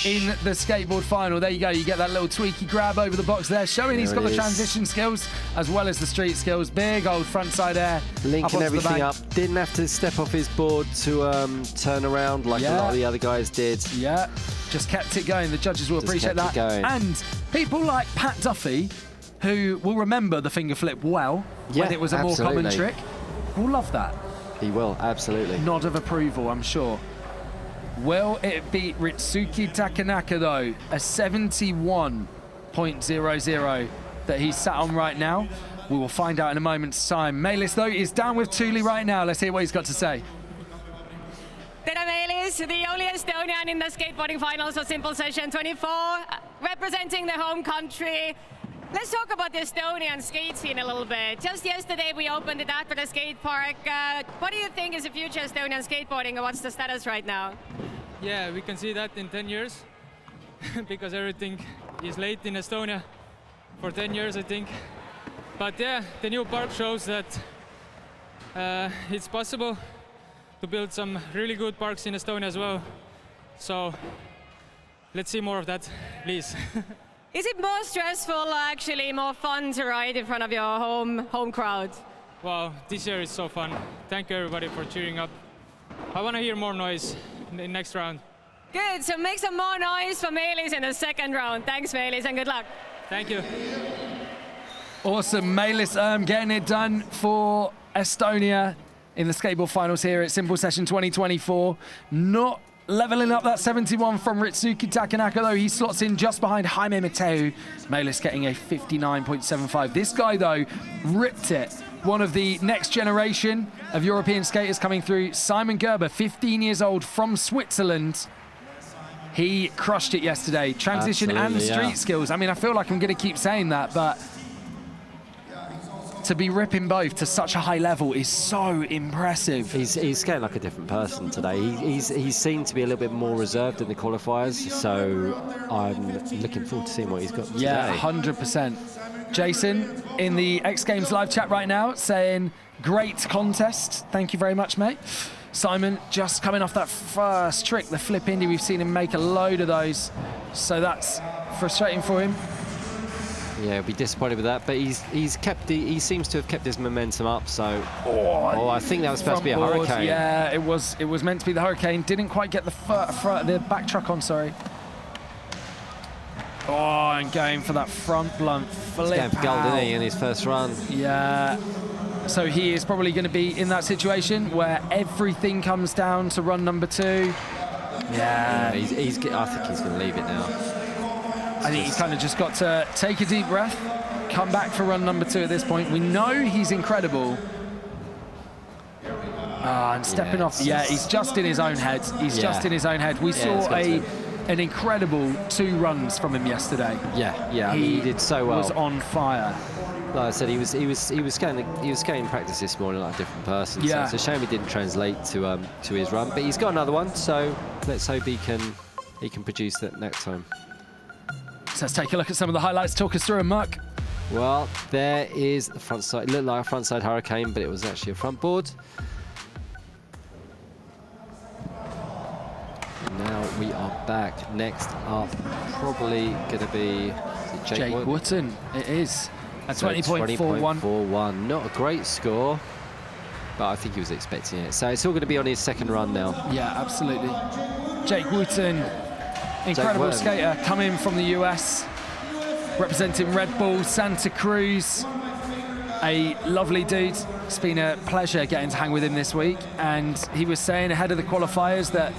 in the skateboard final. There you go. You get that little tweaky grab over the box there, showing he's got the transition skills as well as the street skills. Big old frontside air. Linking everything up. Didn't have to step off his board to turn around like a lot of the other guys did. Yeah, just kept it going. The judges will appreciate that. And people like Pat Duffy, who will remember the finger flip well when it was a more common trick, will love that. He will, absolutely. Nod of approval, I'm sure. Will it beat Ritsuki Takanaka, though? A 71.00 that he's sat on right now. We will find out in a moment's time. Melis, though, is down with Thule right now. Let's hear what he's got to say. Tere Melis, the only Estonian in the skateboarding finals of Simple Session 24, representing the home country. Let's talk about the Estonian skate scene a little bit. Just yesterday we opened it up at the skate park. What do you think is the future Estonian skateboarding, and what's the status right now? Yeah, we can see that in 10 years because everything is late in Estonia for 10 years, I think. But yeah, the new park shows that it's possible to build some really good parks in Estonia as well. So let's see more of that, please. Is it more stressful, actually more fun to ride in front of your home crowd? Wow, this year is so fun. Thank you everybody for cheering up. I want to hear more noise in the next round. Good, so make some more noise for Melis in the second round. Thanks, Melis, and good luck. Thank you. Awesome, Melis getting it done for Estonia in the skateboard finals here at Simple Session 2024. Not leveling up that 71 from Ritsuki Takanaka, though. He slots in just behind Jaime Mateu. Melis getting a 59.75. This guy, though, ripped it. One of the next generation of European skaters coming through. Simon Gerber, 15 years old, from Switzerland. He crushed it yesterday. Transition and street skills. I mean, I feel like I'm going to keep saying that, but to be ripping both to such a high level is so impressive. He's skating like a different person today. He's seen to be a little bit more reserved in the qualifiers, so I'm looking forward to seeing what he's got today. Yeah, 100%. Jason in the X Games live chat right now saying, great contest. Thank you very much, mate. Simon just coming off that first trick, the flip indie. We've seen him make a load of those, so that's frustrating for him. Yeah, he'll be disappointed with that, but he seems to have kept his momentum up. So, I think that was supposed to be a hurricane. Yeah, it was meant to be the hurricane. Didn't quite get the back truck on. Sorry. Oh, and going for that front blunt flip. He's going for gold, isn't he, in his first run? Yeah. So he is probably going to be in that situation where everything comes down to run number 2. Yeah. I think he's going to leave it now. I think he's kind of just got to take a deep breath, come back for run number 2 at this point. We know he's incredible. And stepping off. Yeah, he's just in his own head. He's just in his own head. We saw an incredible 2 runs from him yesterday. Yeah. He did so well. He was on fire. Like I said, he was skating practice this morning like a different person. Yeah. So it's a shame he didn't translate to his run, but he's got another one. So let's hope he can produce that next time. So let's take a look at some of the highlights. Talk us through them, Mark. Well, there is the front side. It looked like a front side hurricane, but it was actually a front board. we are back. Next up, probably going to be Jake Wooten. It is. At So 20.41. 20.41. Not a great score, but I think he was expecting it. So it's all going to be on his second run now. Yeah, absolutely. Jake Wooten, incredible skater, coming from the US, representing Red Bull Santa Cruz. A lovely dude. It's been a pleasure getting to hang with him this week, and he was saying ahead of the qualifiers that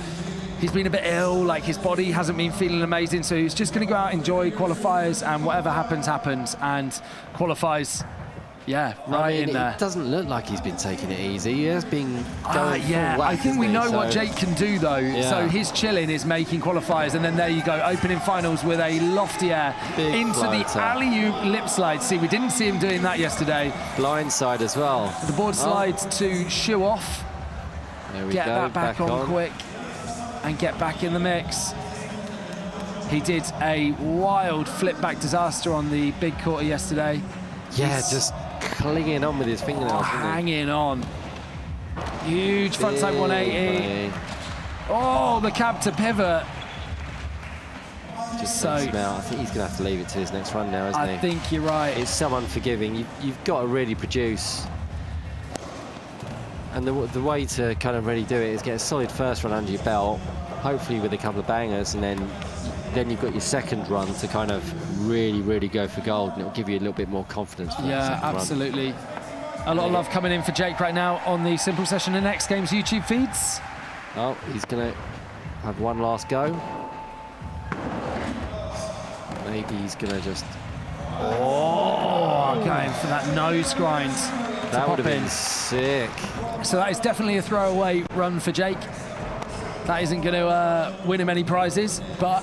he's been a bit ill, like his body hasn't been feeling amazing, so he's just going to go out, enjoy qualifiers, and whatever happens, happens, and qualifies, yeah, right in there. It doesn't look like he's been taking it easy. He has been going yeah, full whack, I think we know what so Jake can do, though. Yeah. So his chilling is making qualifiers, and then there you go, opening finals with a lofty air Big into the floater. alley-oop lip slide. See, we didn't see him doing that yesterday. Blindside as well. The board slides to shoe off. There we Get go, that back on quick and get back in the mix. He did a wild flip back disaster on the big quarter yesterday. Yeah, just clinging on with his fingernails. Hanging on. Huge frontside 180. Oh, the cab to pivot. Just so, I think he's going to have to leave it to his next run now, isn't he? I think you're right. It's so unforgiving. You've got to really produce. And the way to kind of really do it is get a solid first run under your belt, hopefully with a couple of bangers, and then you've got your second run to kind of really go for gold, and it'll give you a little bit more confidence for that second absolutely. run. A lot of love coming in for Jake right now on the Simple Session and XGames YouTube feeds. Oh, he's going to have one last go. Maybe he's going to just... Oh, going for that nose grind. That would have been sick. So that is definitely a throwaway run for Jake. That isn't going to win him any prizes, but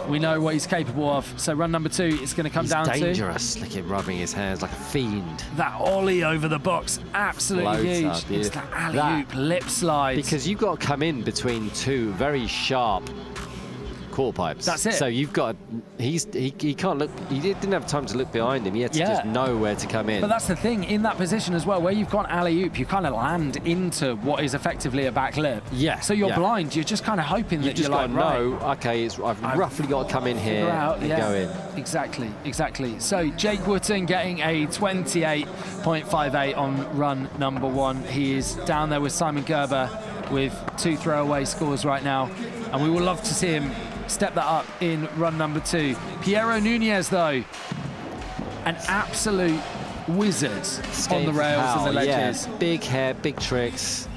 we know what he's capable of. So run number 2 is going to come down to... He's dangerous, look at him rubbing his hands like a fiend. That ollie over the box, absolutely huge. It's the alley-oop lip slide. Because you've got to come in between two very sharp quarter pipes. That's it. So you've got... He can't look... He didn't have time to look behind him. He had to just know where to come in. But that's the thing, in that position as well, where you've got alley-oop, you kind of land into what is effectively a back lip. Yeah. So you're blind, you're just kind of hoping that you're like, know, okay, I've roughly got to come in here and go in. Exactly. So Jake Wooten getting a 28.58 on run number 1. He is down there with Simon Gerber with 2 throwaway scores right now. And we will love to see him step that up in run number 2. Piero Nunez, though, an absolute wizard on the rails and the ledges. Yeah, big hair, big tricks.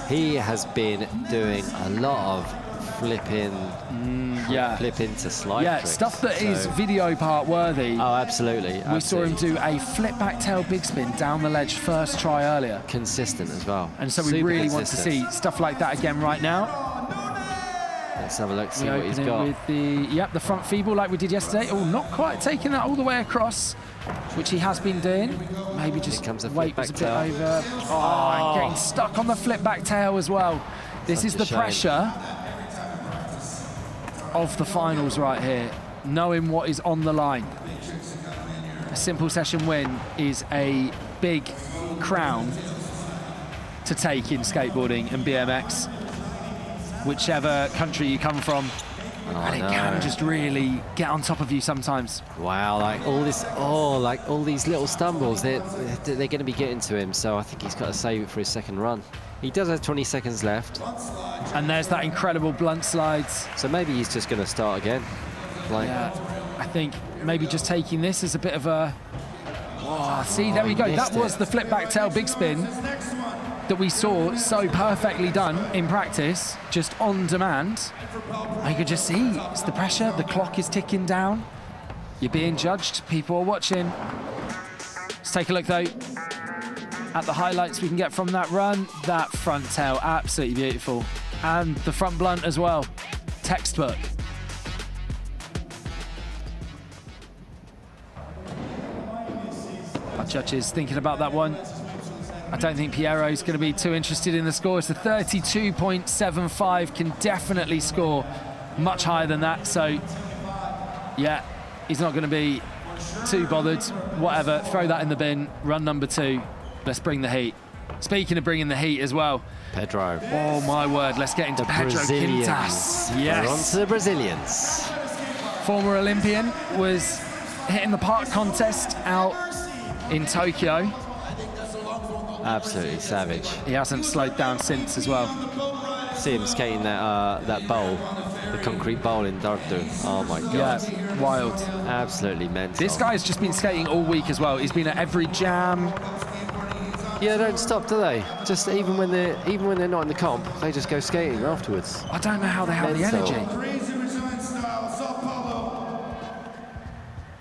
He has been doing a lot of flipping flip into slide tricks. Stuff that is video part worthy. Oh, absolutely. We saw him do a flip back tail big spin down the ledge first try earlier. Consistent as well. And so we really want to see stuff like that again right now. Let's have a look, see what he's got. With the front feeble like we did yesterday. Oh, not quite taking that all the way across, which he has been doing. Maybe just weight was a bit over. Oh, and getting stuck on the flip back tail as well. This is the pressure of the finals right here, knowing what is on the line. A Simple Session win is a big crown to take in skateboarding and BMX. Whichever country you come from, and it can just really get on top of you sometimes. Wow, like all these little stumbles, they're going to be getting to him, so I think he's got to save it for his second run. He does have 20 seconds left. And there's that incredible blunt slides. So maybe he's just going to start again. I think maybe just taking this as a bit of a... Oh, see, there we go. That was the flip back tail big spin that we saw so perfectly done in practice, just on demand. And you could just see, it's the pressure, the clock is ticking down. You're being judged, people are watching. Let's take a look though at the highlights we can get from that run. That front tail, absolutely beautiful. And the front blunt as well, textbook. Our judges thinking about that one. I don't think Piero's going to be too interested in the score. It's a 32.75, can definitely score much higher than that. So, yeah, he's not going to be too bothered. Whatever, throw that in the bin. Run number 2. Let's bring the heat. Speaking of bringing the heat as well. Pedro. Oh my word, let's get into Pedro Quintas. Yes. We're on to the Brazilians. Former Olympian, was hitting the park contest out in Tokyo. Absolutely savage. He hasn't slowed down since as well. See him skating that bowl, the concrete bowl in Tartu. Oh my God. Yeah, wild. Absolutely mental. This guy's just been skating all week as well. He's been at every jam. Yeah, they don't stop, do they? Just even when they're not in the comp, they just go skating afterwards. I don't know how they have the energy.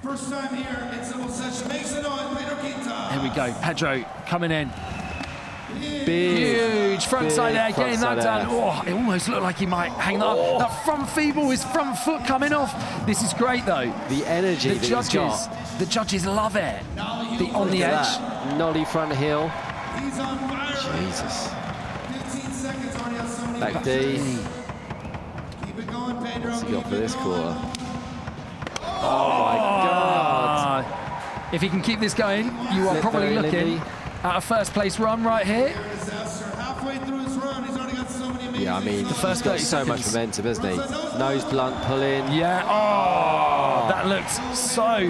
First time here in simple session. Make some noise, Pedro Quintas. Here we go, Pedro coming in. Big, huge frontside air, getting that done. Oh, it almost looked like he might hang that up. That front feeble, his front foot coming off. This is great though. The energy the judges love it. The on the edge. That. Nollie front heel. He's on fire. Jesus. 15 seconds already on so many Back D. Keep it going, Pedro. What's he got for this quarter? Oh my God. If he can keep this going, you are probably looking at a first place run right here. Halfway through his run, he's already got so many. Yeah, I mean, the first he's got 30 so much seconds. momentum, hasn't he? Nose blunt pull in. Yeah. Oh, that looks so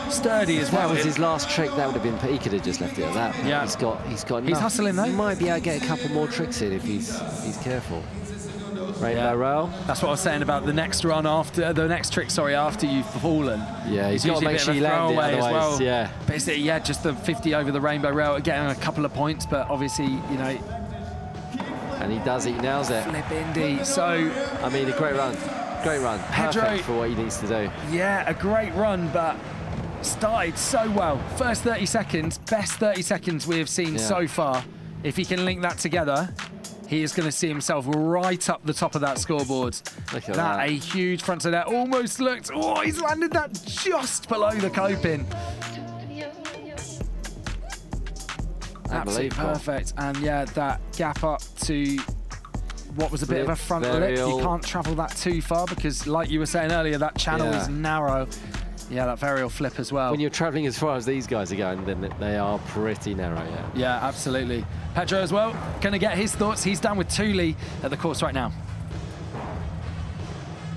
sturdy as well. That was his last trick. That would have been. He could have just left it at that. Yeah. He's got. He's hustling though. He might be able to get a couple more tricks in if he's careful. Rainbow roll. That's what I was saying about the next run after the next trick. Sorry, after you've fallen. Yeah, he's got to make sure you land it. Otherwise, yeah. But it's, yeah, just the 50 over the rainbow rail, getting a couple of points. But obviously, you know. And he does it. He nails it. Flip Indy. So. I mean, a great run. Great run. Pedro, perfect for what he needs to do. Yeah, a great run, but started so well. First 30 seconds, best 30 seconds we have seen so far. If he can link that together, he is going to see himself right up the top of that scoreboard. Look at that. A huge front to that. Almost looked, oh, he's landed that just below the coping. Absolutely perfect. And yeah, that gap up to what was a bit of a front lip. You can't travel that too far because, like you were saying earlier, that channel is narrow. Yeah, that varial flip as well. When you're traveling as far as these guys are going, then they are pretty narrow, yeah. Yeah, absolutely. Pedro as well, going to get his thoughts. He's down with Thule at the course right now.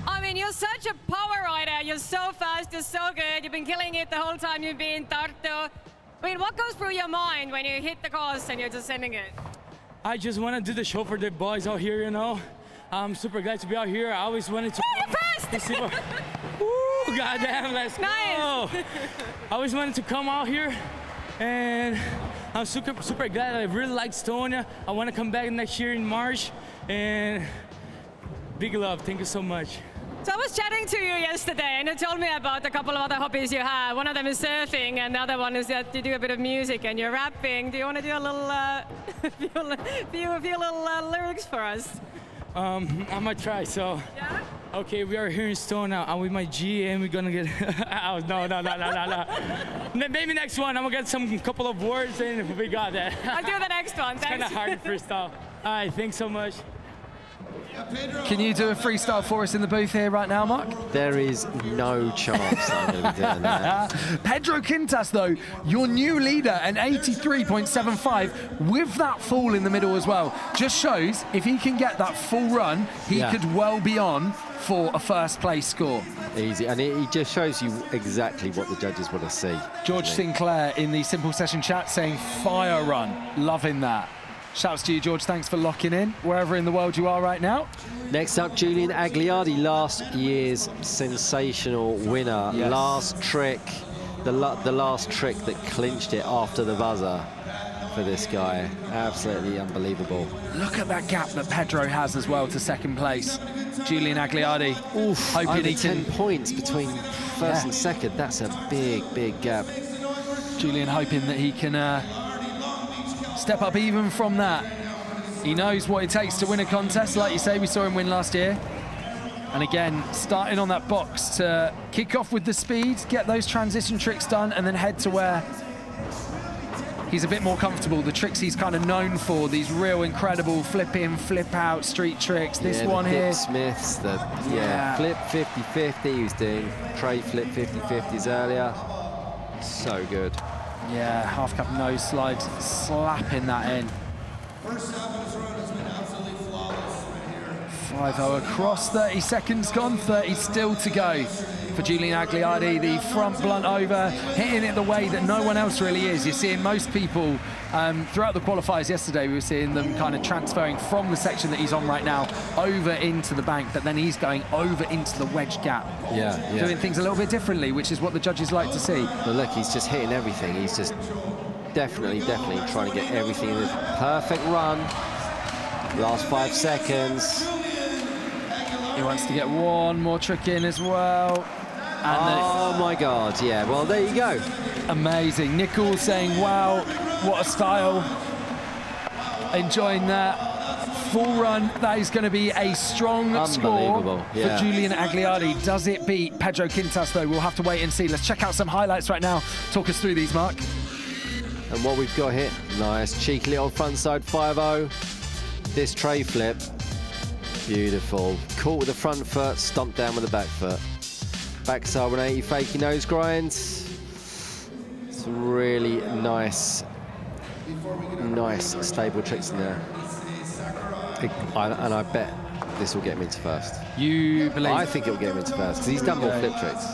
I mean, you're such a power rider. You're so fast, you're so good. You've been killing it the whole time you've been in Tartu. I mean, what goes through your mind when you hit the course and you're just sending it? I just want to do the show for the boys out here, you know. I'm super glad to be out here. I always wanted to... Oh, you're fast! Woo, goddamn, let's go! I always wanted to come out here, and I'm super glad. I really like Estonia. I want to come back next year in March, and big love. Thank you so much. So I was chatting to you yesterday, and you told me about a couple of other hobbies you have. One of them is surfing, and the other one is that you do a bit of music and you're rapping. Do you want to do a little, few little lyrics for us? I might try. So, okay, we are here in Estonia. I'm with my G, and we're gonna get. Oh, no. Maybe next one. I'm gonna get some couple of words, and we got that. I'll do the next one. It's kind of hard freestyle. All right, thanks so much. Can you do a freestyle for us in the booth here right now, Mark? There is no chance I'm going to be doing that. Pedro Quintas, though, your new leader, an 83.75 with that fall in the middle as well. Just shows if he can get that full run, he could well be on for a first place score. Easy, and it just shows you exactly what the judges want to see. George Sinclair in the Simple Session chat saying fire run, loving that. Shouts to you, George. Thanks for locking in, wherever in the world you are right now. Next up, Jeang-Agliardi, last year's sensational winner. Yes. Last trick, the last trick that clinched it after the buzzer for this guy. Absolutely unbelievable. Look at that gap that Pedro has as well to second place. Jeang-Agliardi. Oof, hoping over he 10 points between first and second. That's a big gap. Julian hoping that he can step up even from that. He knows what it takes to win a contest. Like you say, we saw him win last year. And again, starting on that box to kick off with the speed, get those transition tricks done, and then head to where he's a bit more comfortable. The tricks he's kind of known for, these real incredible flip in, flip out street tricks. This one here. Smiths, flip 50-50. He was doing tray flip 50-50s earlier. So good. Yeah, half cab nose slide, slapping that in. First half of this run has been absolutely flawless right here. 5-0 across, 30 seconds gone, 30 still to go for Jeang-Agliardi. The front blunt over, hitting it the way that no one else really is. You're seeing most people throughout the qualifiers yesterday, we were seeing them kind of transferring from the section that he's on right now over into the bank, but then he's going over into the wedge gap. Yeah. Doing things a little bit differently, which is what the judges like to see. But look, he's just hitting everything. He's just definitely trying to get everything in this perfect run. Last 5 seconds. He wants to get one more trick in as well. And oh my God, yeah, well, there you go. Amazing. Nichols saying, wow, what a style. Enjoying that. Full run, that is going to be a strong score for Jeang-Agliardi. Does it beat Pedro Quintas, though? We'll have to wait and see. Let's check out some highlights right now. Talk us through these, Mark. And what we've got here, nice, cheeky little frontside 5-0. This tray flip, beautiful. Caught with the front foot, stomped down with the back foot. Backside 180, fakey nose grinds. It's really nice stable tricks in there. And I bet this will get him into first. You believe? I think it will get him into first, because he's done more flip tricks.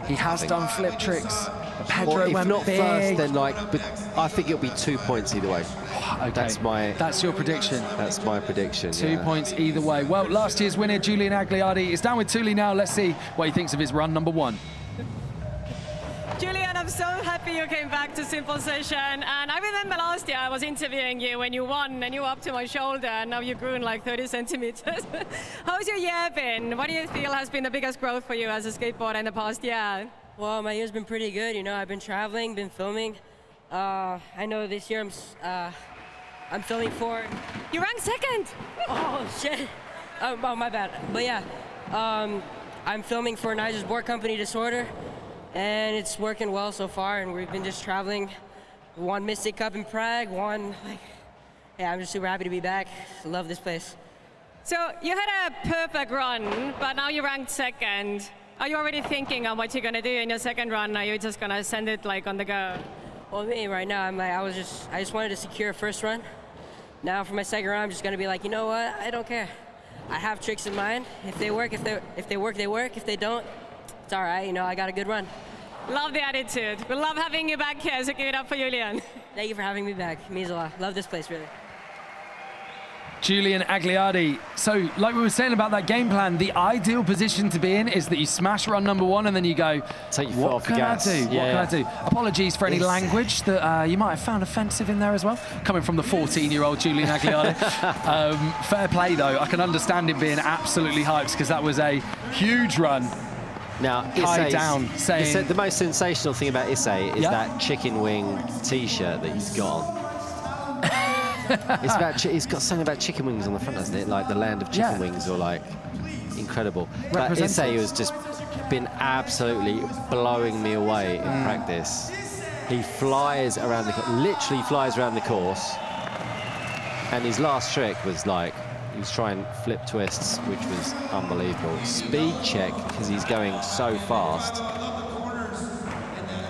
He has done flip tricks. Pedro if went not big. first, then but I think it'll be 2 points either way. Okay. That's your prediction. That's my prediction. 2 points either way. Well, last year's winner, Jeang-Agliardi, is down with Thule now. Let's see what he thinks of his run number 1. Julian, I'm so happy you came back to Simple Session. And I remember last year I was interviewing you when you won and you were up to my shoulder and now you grew in like 30 centimeters. How's your year been? What do you feel has been the biggest growth for you as a skateboarder in the past year? Well, my year's been pretty good. You know, I've been traveling, been filming. I know this year I'm filming for... You ranked second! Oh, shit. Oh, my bad. But yeah, I'm filming for Nigel's board company, Disorder. And it's working well so far, and we've been just traveling. One Mystic Cup in Prague, yeah, I'm just super happy to be back. I love this place. So you had a perfect run, but now you ranked second. Are you already thinking on what you're gonna do in your second run, or are you just gonna send it like on the go? Well, me right now, I just wanted to secure a first run. Now for my second run, I'm just gonna be like, you know what? I don't care. I have tricks in mind. If they work, if they work, they work. If they don't, it's all right. You know, I got a good run. Love the attitude. We love having you back here, so give it up for Julian. Thank you for having me back. It means a lot. Love this place, really. Jeang-Agliardi. So, like we were saying about that game plan, the ideal position to be in is that you smash run number 1 and then you go, take your foot off the gas. What can I do? Apologies for any language that you might have found offensive in there as well, coming from the 14-year-old Jeang-Agliardi. Fair play, though. I can understand him being absolutely hyped because that was a huge run. Now, saying the most sensational thing about Issei is that chicken wing T-shirt that he's got on. He's got something about chicken wings on the front, hasn't it? Like the land of chicken wings, or like incredible. But Issei has just been absolutely blowing me away in practice. He flies around literally flies around the course. And his last trick was like, he was trying flip twists, which was unbelievable. Speed check, because he's going so fast.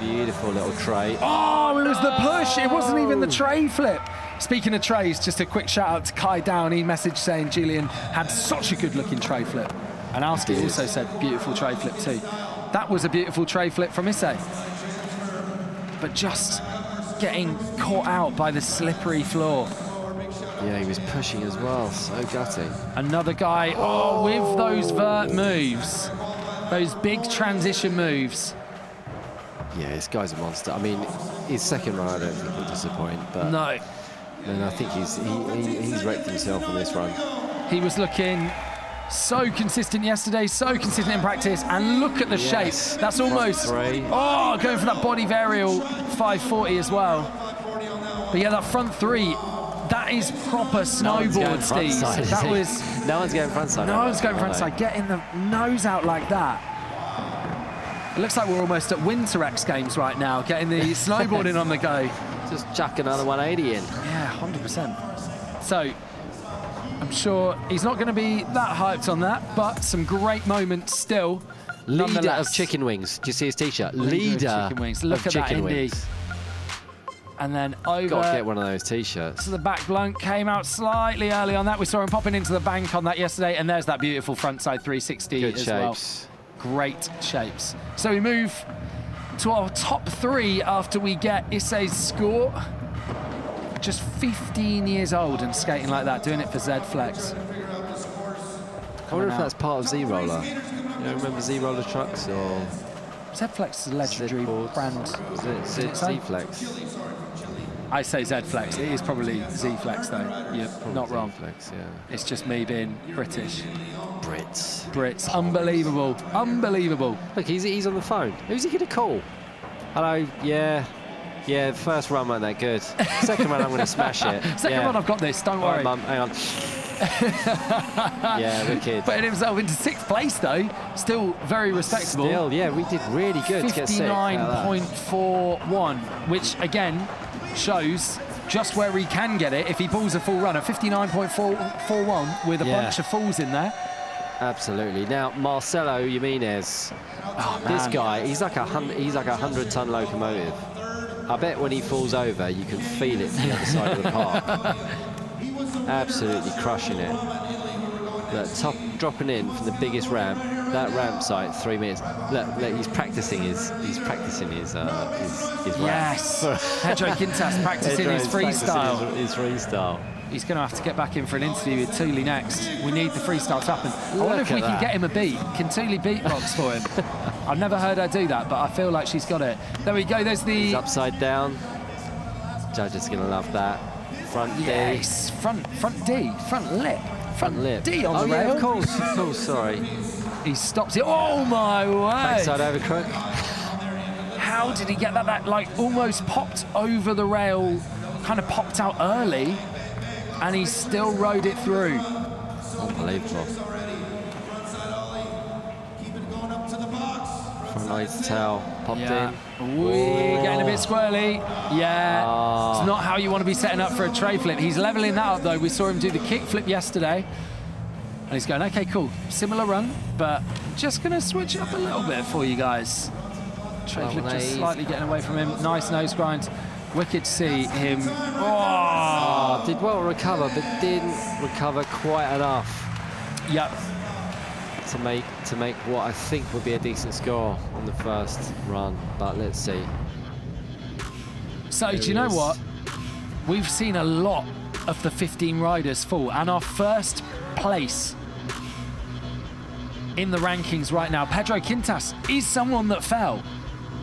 Beautiful little tray. Oh, it was the push. It wasn't even the tray flip. Speaking of trays, just a quick shout out to Kai Down. He messaged saying Julian had such a good looking tray flip. And Alski also said beautiful tray flip too. That was a beautiful tray flip from Issei. But just getting caught out by the slippery floor. Yeah, he was pushing as well, so gutting. Another guy, with those vert moves, those big transition moves. Yeah, this guy's a monster. I mean, his second run, I don't think will disappoint, but no. And I think he's wrecked himself on this run. He was looking so consistent yesterday, so consistent in practice, and look at the shape. That's almost, going for that body varial 540 as well. But yeah, that front 3, that is proper snowboard, Steve. That was... No one's going frontside. No one's going frontside. Getting the nose out like that. It looks like we're almost at Winter X Games right now, getting the snowboarding on the go. Just chuck another 180 in. Yeah, 100%. So, I'm sure he's not going to be that hyped on that, but some great moments still. Leader of chicken wings. Do you see his T-shirt? Leader of chicken wings. Look at that indie. And then over. Got to get one of those T-shirts. So the back blunt came out slightly early on that. We saw him popping into the bank on that yesterday, and there's that beautiful frontside 360 Good as shapes. well. Great shapes. So we move to our top 3 after we get Issei's score. Just 15 years old and skating like that, doing it for Z Flex. I wonder if that's part of Z-Roller. You know, remember Z-Roller trucks or? Z Flex is a legendary brand. Is it Z-Flex? I say Z Flex. It is probably Z Flex though. You're not wrong. Z-Flex, yeah. It's just me being British. Brits. Unbelievable. Unbelievable. Look, he's on the phone. Who's he going to call? Hello. Yeah. Yeah, the first run wasn't that good. Second run, I'm going to smash it. Second run, I've got this. Don't worry. Mum, hang on. Yeah, wicked. Putting himself into 6th place though. Still very respectable. Still, yeah, we did really good to get 59.41, which again shows just where he can get it if he pulls a full run at 59.41 with a bunch of falls in there. Absolutely. Now, Marcelo Jimenez, this guy, he's like a 100-ton locomotive. I bet when he falls over, you can feel it from the other side of the park. Absolutely crushing it. Look, dropping in from the biggest ramp. That ramp site, 3 minutes. Look, he's practicing his ramp. Yes. Pedro Quintas practicing his freestyle. His freestyle. He's going to have to get back in for an interview with Thule next. We need the freestyle to happen. I wonder if we can get him a beat. Can Thule beatbox for him? I've never heard her do that, but I feel like she's got it. There we go. There's the... He's upside down. Judges are going to love that. Front D. Yes, front D, front lip. Front lip. D on the rail. Yeah, of course, sorry. He stops it. Oh, my word. Backside over crook. How did he get that? That, like, almost popped over the rail, kind of popped out early, and he still rode it through. Unbelievable. Front lights tail popped in. We're getting a bit squirrely. Yeah, it's not how you want to be setting up for a tray flip. He's leveling that up though. We saw him do the kick flip yesterday. And he's going, okay, cool. Similar run, but just going to switch it up a little bit for you guys. Tray flip just slightly getting away from him. Nice nose grind. Wicked to see him. Oh! Did well recover, but didn't recover quite enough. Yep. To make what I think would be a decent score on the first run, but let's see. So, do you know what? We've seen a lot of the 15 riders fall, and our first place in the rankings right now, Pedro Quintas, is someone that fell.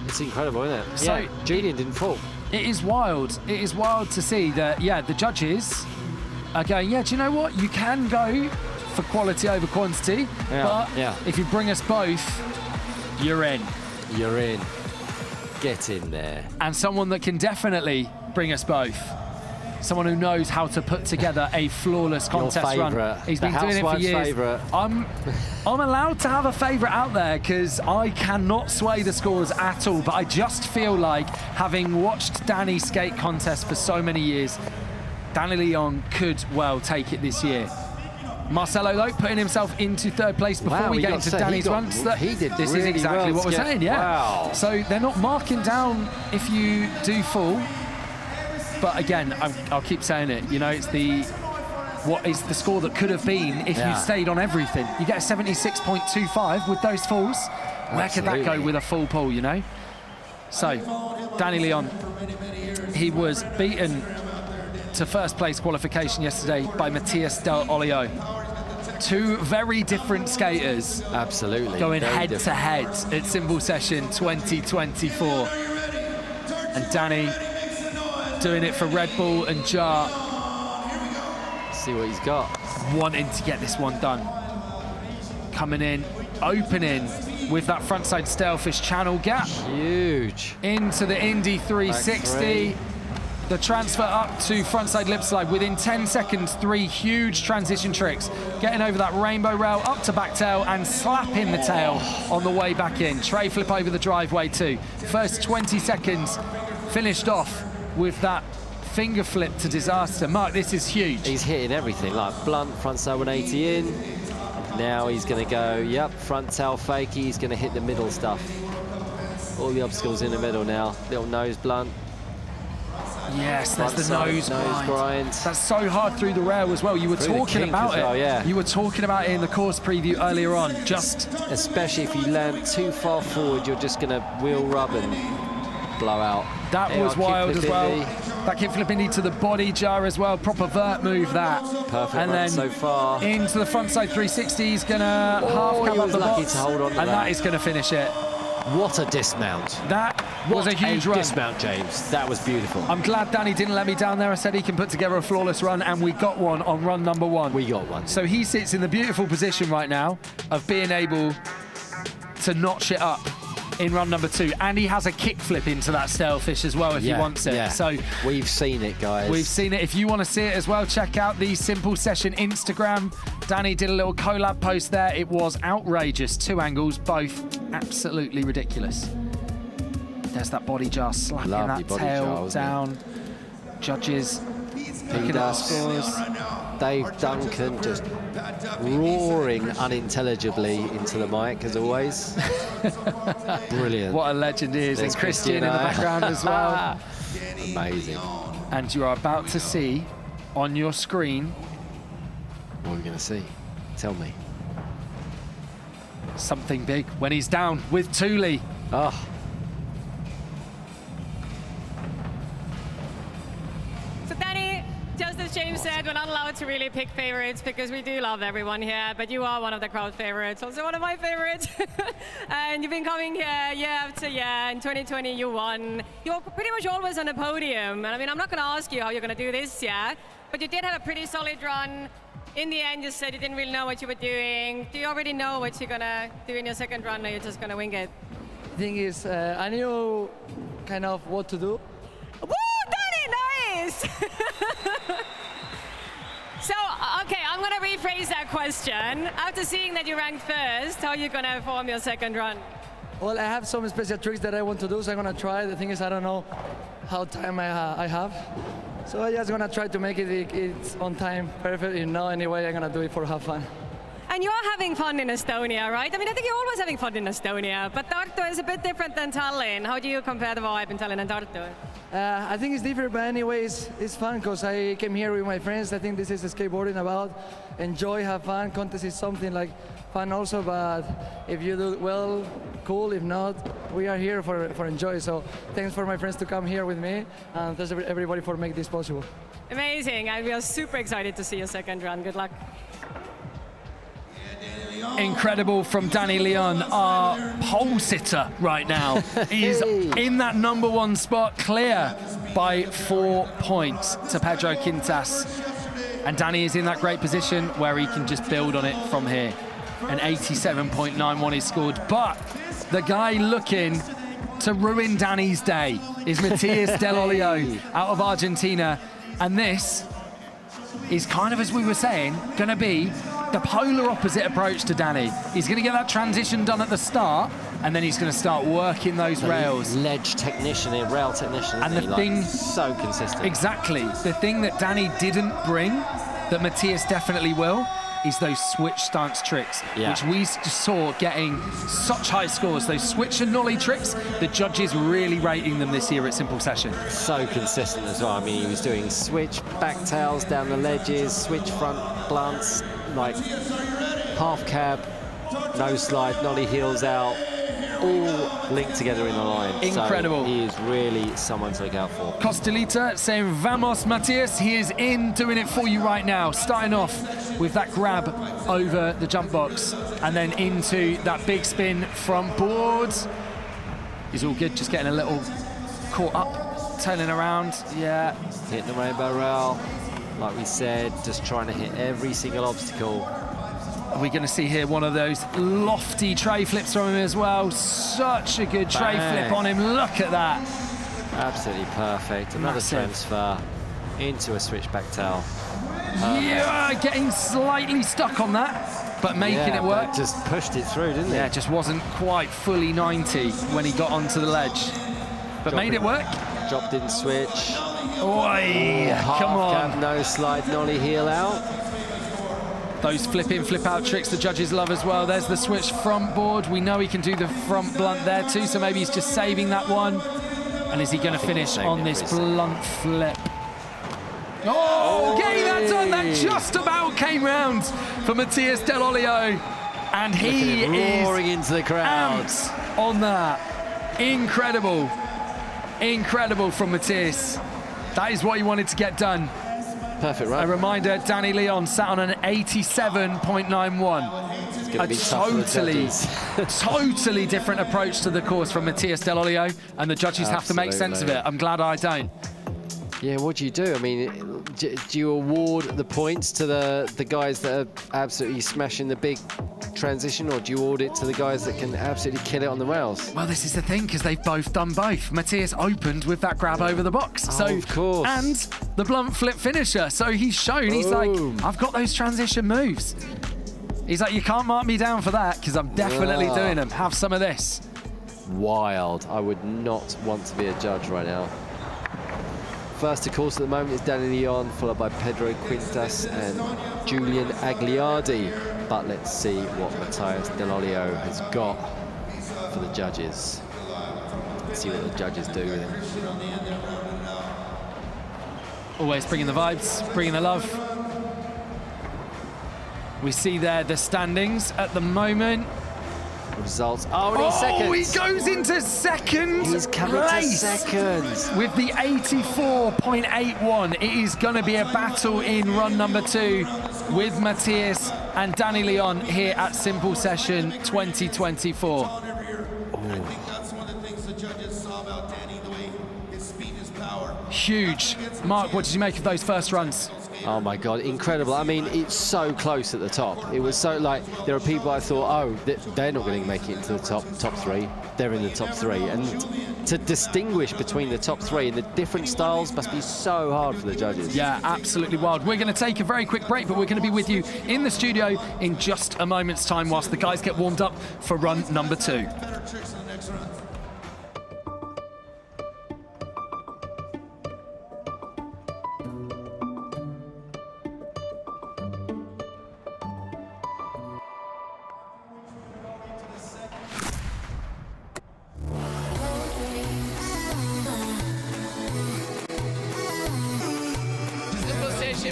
It's incredible, isn't it? So yeah, Julian didn't fall. It is wild. It is wild to see that, yeah, the judges are going, yeah, do you know what? You can go for quality over quantity, but if you bring us both, you're in. You're in. Get in there. And someone that can definitely bring us both. Someone who knows how to put together a flawless contest run. He's been doing it for years. Favorite. I'm allowed to have a favorite out there because I cannot sway the scores at all, but I just feel like, having watched Danny skate contests for so many years, Danny Leon could well take it this year. Marcelo, though, putting himself into 3rd place before we get into Danny's runs. This is exactly what we're saying, yeah. Wow. So they're not marking down if you do fall. But again, I'll keep saying it, you know, it's what is the score that could have been if you stayed on everything. You get a 76.25 with those falls. Where could that go with a full pull, you know? So, Danny Leon, he was beaten to 1st place qualification yesterday by Matthias Del Olio. 2 very different skaters. Absolutely. Going head to head at Symbol Session 2024. And Danny doing it for Red Bull and Jar. See what he's got. Wanting to get this one done. Coming in, opening with that frontside Stalefish channel gap. Huge. Into the Indy 360. The transfer up to frontside lip slide within 10 seconds, 3 huge transition tricks. Getting over that rainbow rail, up to back tail and slapping the tail on the way back in. Tray flip over the driveway too. First 20 seconds finished off with that finger flip to disaster. Mark, this is huge. He's hitting everything, like blunt, frontside 180 in. Now he's going to go, yep, front tail fakie. He's going to hit the middle stuff. All the obstacles in the middle now. Little nose blunt. Yes, there's the Front nose side, grind. That's so hard through the rail as well. You were talking about it. You were talking about it in the course preview earlier on. Just especially if you land too far forward, you're just going to wheel rub and blow out. That was wild as well. That kickflip indie to the body jar as well. Proper vert move that. Perfect and run then so far. Into the front side 360. He's going to half cab up the lucky box. to hold on to and that is going to finish it. What a dismount. That was a huge run. Dismount, James. That was beautiful. I'm glad Danny didn't let me down there. I said he can put together a flawless run, and we got one on run number 1. We got one. So he sits in the beautiful position right now of being able to notch it up in run number 2, and he has a kickflip into that stalefish as well if he wants it. So we've seen it, guys. We've seen it. If you want to see it as well, check out the Simple Session Instagram. Danny did a little collab post there. It was outrageous. 2 angles, both absolutely ridiculous. There's that body jar slapping that tail down. Judges picking up scores. Dave Duncan just roaring unintelligibly into the mic as always. Brilliant. What a legend he is. And Christian in the background as well. Amazing. And you are about to see on your screen. What are we going to see? Tell me. Something big when he's down with Thule. Oh. So Danny, just as James said, we're not allowed to really pick favorites because we do love everyone here, but you are one of the crowd favorites, also one of my favorites. And you've been coming here year after year. In 2020 you won. You're pretty much always on the podium. And I mean, I'm not going to ask you how you're going to do this year, but you did have a pretty solid run. In the end, you said you didn't really know what you were doing. Do you already know what you're going to do in your second run, or you're just going to wing it? The thing is, I knew kind of what to do. Woo, Danny, nice! So, okay, I'm going to rephrase that question. After seeing that you ranked first, how are you going to form your second run? Well, I have some special tricks that I want to do, so I'm going to try. The thing is, I don't know how time I have. So I'm just going to try to make it's on time, perfect. You know, anyway, I'm going to do it for have fun. And you're having fun in Estonia, right? I mean, I think you're always having fun in Estonia, but Tartu is a bit different than Tallinn. How do you compare the vibe in Tallinn and Tartu? I think it's different, but anyways, it's fun because I came here with my friends. I think this is skateboarding about enjoy, have fun. Contest is something like fun also, but if you do well, cool. If not, we are here for enjoy. So thanks for my friends to come here with me, and thanks everybody for making this possible. Amazing, and we are super excited to see your second run. Good luck. Incredible from Danny Leon, our pole sitter right now. He's in that number 1 spot, clear by 4 points to Pedro Quintas. And Danny is in that great position where he can just build on it from here. An 87.91 is scored, but the guy looking to ruin Danny's day is Matias Del Olio out of Argentina. And this is kind of, as we were saying, going to be the polar opposite approach to Danny. He's going to get that transition done at the start, and then he's going to start working those rails. Ledge technician, a rail technician, and the thing, so consistent. Exactly. The thing that Danny didn't bring, that Matias definitely will, is those switch stance tricks, which we saw getting such high scores. Those switch and nollie tricks, the judges really rating them this year at Simple Session. So consistent as well. I mean, he was doing switch back tails down the ledges, switch front blunts, like half cab, nose slide, nollie heels out, all linked together in the line. Incredible. So he is really someone to look out for. Costelita saying, "Vamos, Matias." He is in, doing it for you right now. Starting off with that grab over the jump box and then into that big spin from boards. He's all good, just getting a little caught up, turning around. Yeah. Hitting the rainbow rail, like we said, just trying to hit every single obstacle. Are we going to see here one of those lofty tray flips from him as well? Such a good tray flip on him. Look at that. Absolutely perfect. Another transfer into a switchback tail. Yeah, getting slightly stuck on that, but making it work. But just pushed it through, didn't it? Yeah, just wasn't quite fully 90 when he got onto the ledge, but made it work. Dropped in switch. Oi, come on. Half cab, no slide, nollie heel out. Those flip in, flip out tricks the judges love as well. There's the switch front board. We know he can do the front blunt there too, so maybe he's just saving that one. And is he going to finish on this blunt flip? Oh, getting that done. That just about came round for Matías Del Olio. And he is roaring into the crowd on that. Incredible. Incredible from Matías. That is what he wanted to get done. Perfect, right? A reminder, Danny Leon sat on an 87.91. A totally different approach to the course from Matías Del Olio, and the judges have to make sense of it. I'm glad I don't. Yeah, what do you do? I mean, do you award the points to the guys that are absolutely smashing the big transition, or do you award it to the guys that can absolutely kill it on the rails? Well, this is the thing, because they've both done both. Matías opened with that grab over the box. Of course. And the blunt flip finisher. So he's shown, he's like, I've got those transition moves. He's like, you can't mark me down for that, because I'm definitely doing them. Have some of this. Wild. I would not want to be a judge right now. First to course at the moment is Danny Leon, followed by Pedro Quintas and Jeang-Agliardi. But let's see what Matías Del Olio has got for the judges. Let's see what the judges do with him. Always bringing the vibes, bringing the love. We see there the standings at the moment. Results. Oh, seconds. He goes into second He's coming place to second. with the 84.81. It is going to be a battle in run number 2 with Matías and Danny Leon here at Simple Session 2024. Huge. Mark, what did you make of those first runs? Oh my God, incredible. I mean, it's so close at the top. It was so, like, there are people I thought, oh, they're not going to make it into the top 3. They're in the top 3. And to distinguish between the top 3 and the different styles must be so hard for the judges. Yeah, absolutely wild. We're going to take a very quick break, but we're going to be with you in the studio in just a moment's time whilst the guys get warmed up for run number 2.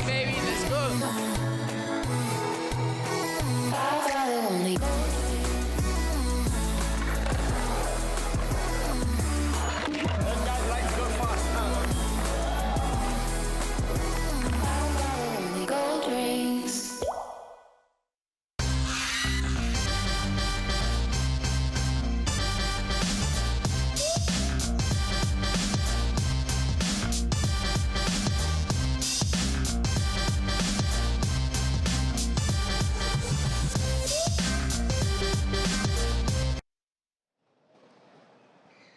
Baby, let's go.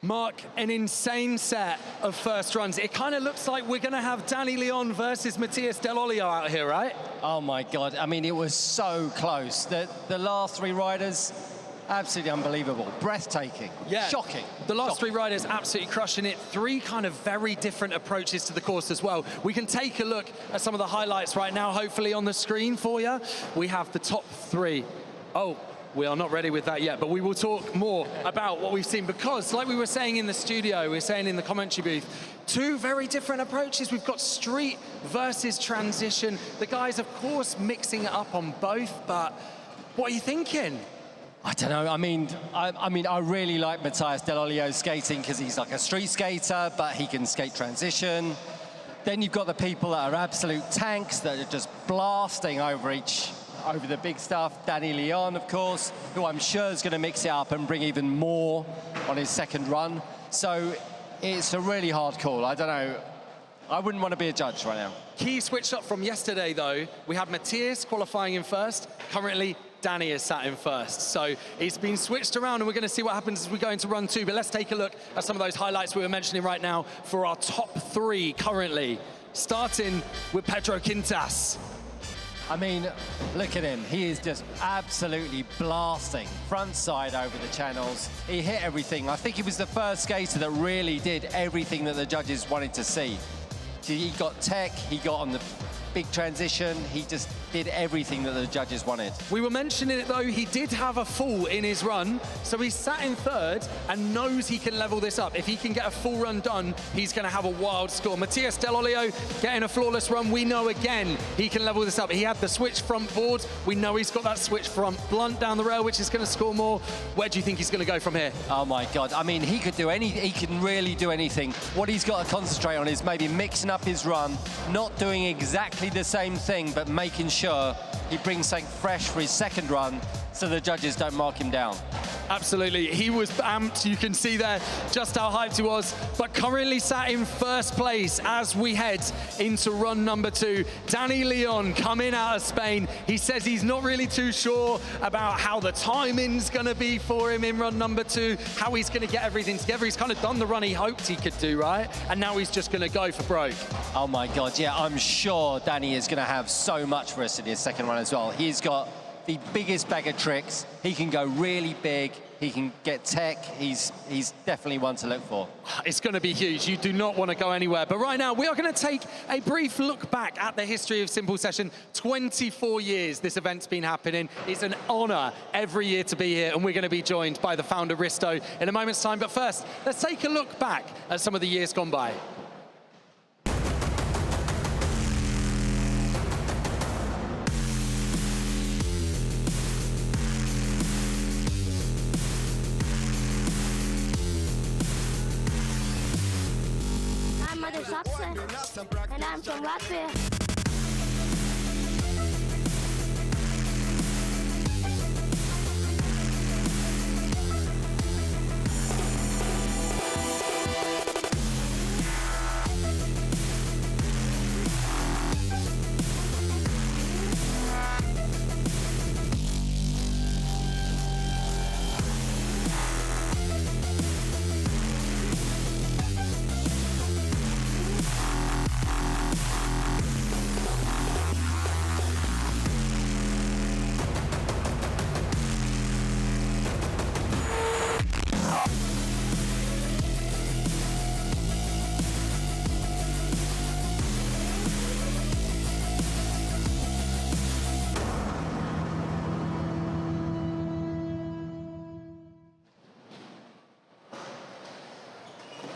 Mark, an insane set of first runs. It kind of looks like we're going to have Danny Leon versus Matías Del Olio out here, right? Oh my God, I mean, it was so close. The last 3 riders, absolutely unbelievable, breathtaking, shocking. The last 3 riders absolutely crushing it. 3 kind of very different approaches to the course as well. We can take a look at some of the highlights right now, hopefully on the screen for you. We have the top 3. Oh, we are not ready with that yet, but we will talk more about what we've seen, because like we were saying in the studio, we were saying in the commentary booth, 2 very different approaches. We've got street versus transition. The guys, of course, mixing it up on both, but what are you thinking? I don't know. I mean, I really like Matías Del Olio's skating because he's like a street skater, but he can skate transition. Then you've got the people that are absolute tanks that are just blasting over the big stuff. Danny Leon, of course, who I'm sure is going to mix it up and bring even more on his second run. So it's a really hard call. I don't know. I wouldn't want to be a judge right now. Key switch up from yesterday, though. We have Matías qualifying in first. Currently, Danny is sat in first. So it's been switched around, and we're going to see what happens as we go into run 2. But let's take a look at some of those highlights we were mentioning right now for our top 3 currently. Starting with Pedro Quintas. I mean, look at him. He is just absolutely blasting front side over the channels. He hit everything. I think he was the first skater that really did everything that the judges wanted to see. He got tech, he got on the big transition. He just did everything that the judges wanted. We were mentioning it though, he did have a fall in his run, so he's sat in third and knows he can level this up. If he can get a full run done, he's going to have a wild score. Matthias Del Olio getting a flawless run. We know again he can level this up. He had the switch front board. We know he's got that switch front blunt down the rail, which is going to score more. Where do you think he's going to go from here? Oh my God, I mean, he could do anything. He can really do anything. What he's got to concentrate on is maybe mixing up his run, not doing exactly the same thing, but making sure he brings something fresh for his second run so the judges don't mark him down. Absolutely, he was amped. You can see there just how hyped he was, but currently sat in first place as we head into run number 2. Danny Leon coming out of Spain. He says he's not really too sure about how the timing's gonna be for him in run number 2, how he's gonna get everything together. He's kind of done the run he hoped he could do, right? And now he's just gonna go for broke. Oh my God, yeah, I'm sure Danny is gonna have so much for us in his second run as well. He's got the biggest bag of tricks. He can go really big. He can get tech. He's definitely one to look for. It's going to be huge. You do not want to go anywhere. But right now, we are going to take a brief look back at the history of Simple Session. 24 years this event's been happening. It's an honor every year to be here, and we're going to be joined by the founder, Risto, in a moment's time. But first, let's take a look back at some of the years gone by. And I'm from Latvia.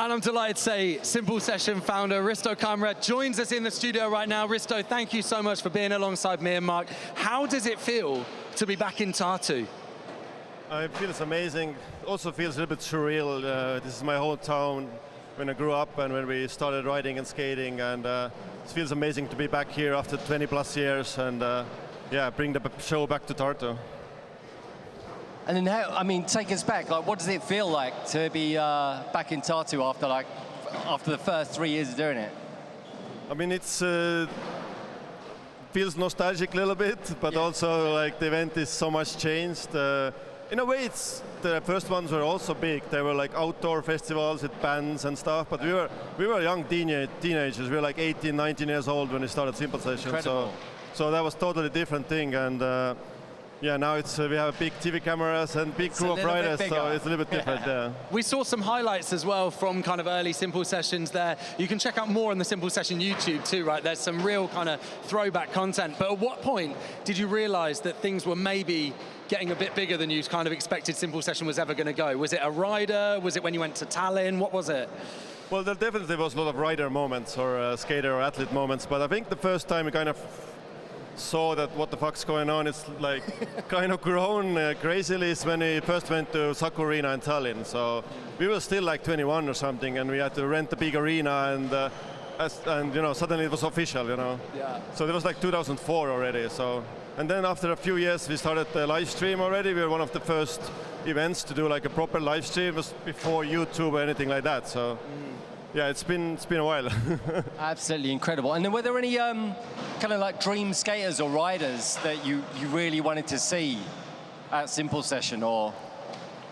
And I'm delighted to say Simple Session founder Risto Kamrat joins us in the studio right now. Risto, thank you so much for being alongside me and Mark. How does it feel to be back in Tartu? It feels amazing. Also feels a little bit surreal. This is my hometown when I grew up and when we started riding and skating, and it feels amazing to be back here after 20 plus years and yeah, bring the show back to Tartu. And then how, I mean, take us back, like what does it feel like to be back in Tartu after the first 3 years of doing it? I mean, it's feels nostalgic a little bit, but also like the event is so much changed. In a way, the first ones were also big. They were like outdoor festivals with bands and stuff, but we were young teenagers. We were like 18, 19 years old when we started Simple Session. So that was totally different thing. And yeah, now it's we have big TV cameras and big crew of riders, so it's a little bit different. Yeah. We saw some highlights as well from kind of early Simple Sessions there. You can check out more on the Simple Session YouTube too, right? There's some real kind of throwback content. But at what point did you realize that things were maybe getting a bit bigger than you kind of expected Simple Session was ever going to go? Was it a rider? Was it when you went to Tallinn? What was it? Well, there definitely was a lot of rider moments or skater or athlete moments, but I think the first time we kind of saw that what the fuck's going on, it's like kind of grown crazily is when we first went to Saku Arena in Tallinn. So we were still like 21 or something, and we had to rent a big arena, and you know, suddenly it was official, you know. Yeah. So it was like 2004 already. So, and then after a few years we started the live stream already. We were one of the first events to do like a proper live stream. It was before YouTube or anything like that. So. Yeah, it's been a while. Absolutely incredible. And then were there any kind of like dream skaters or riders that you really wanted to see at Simple Session, or?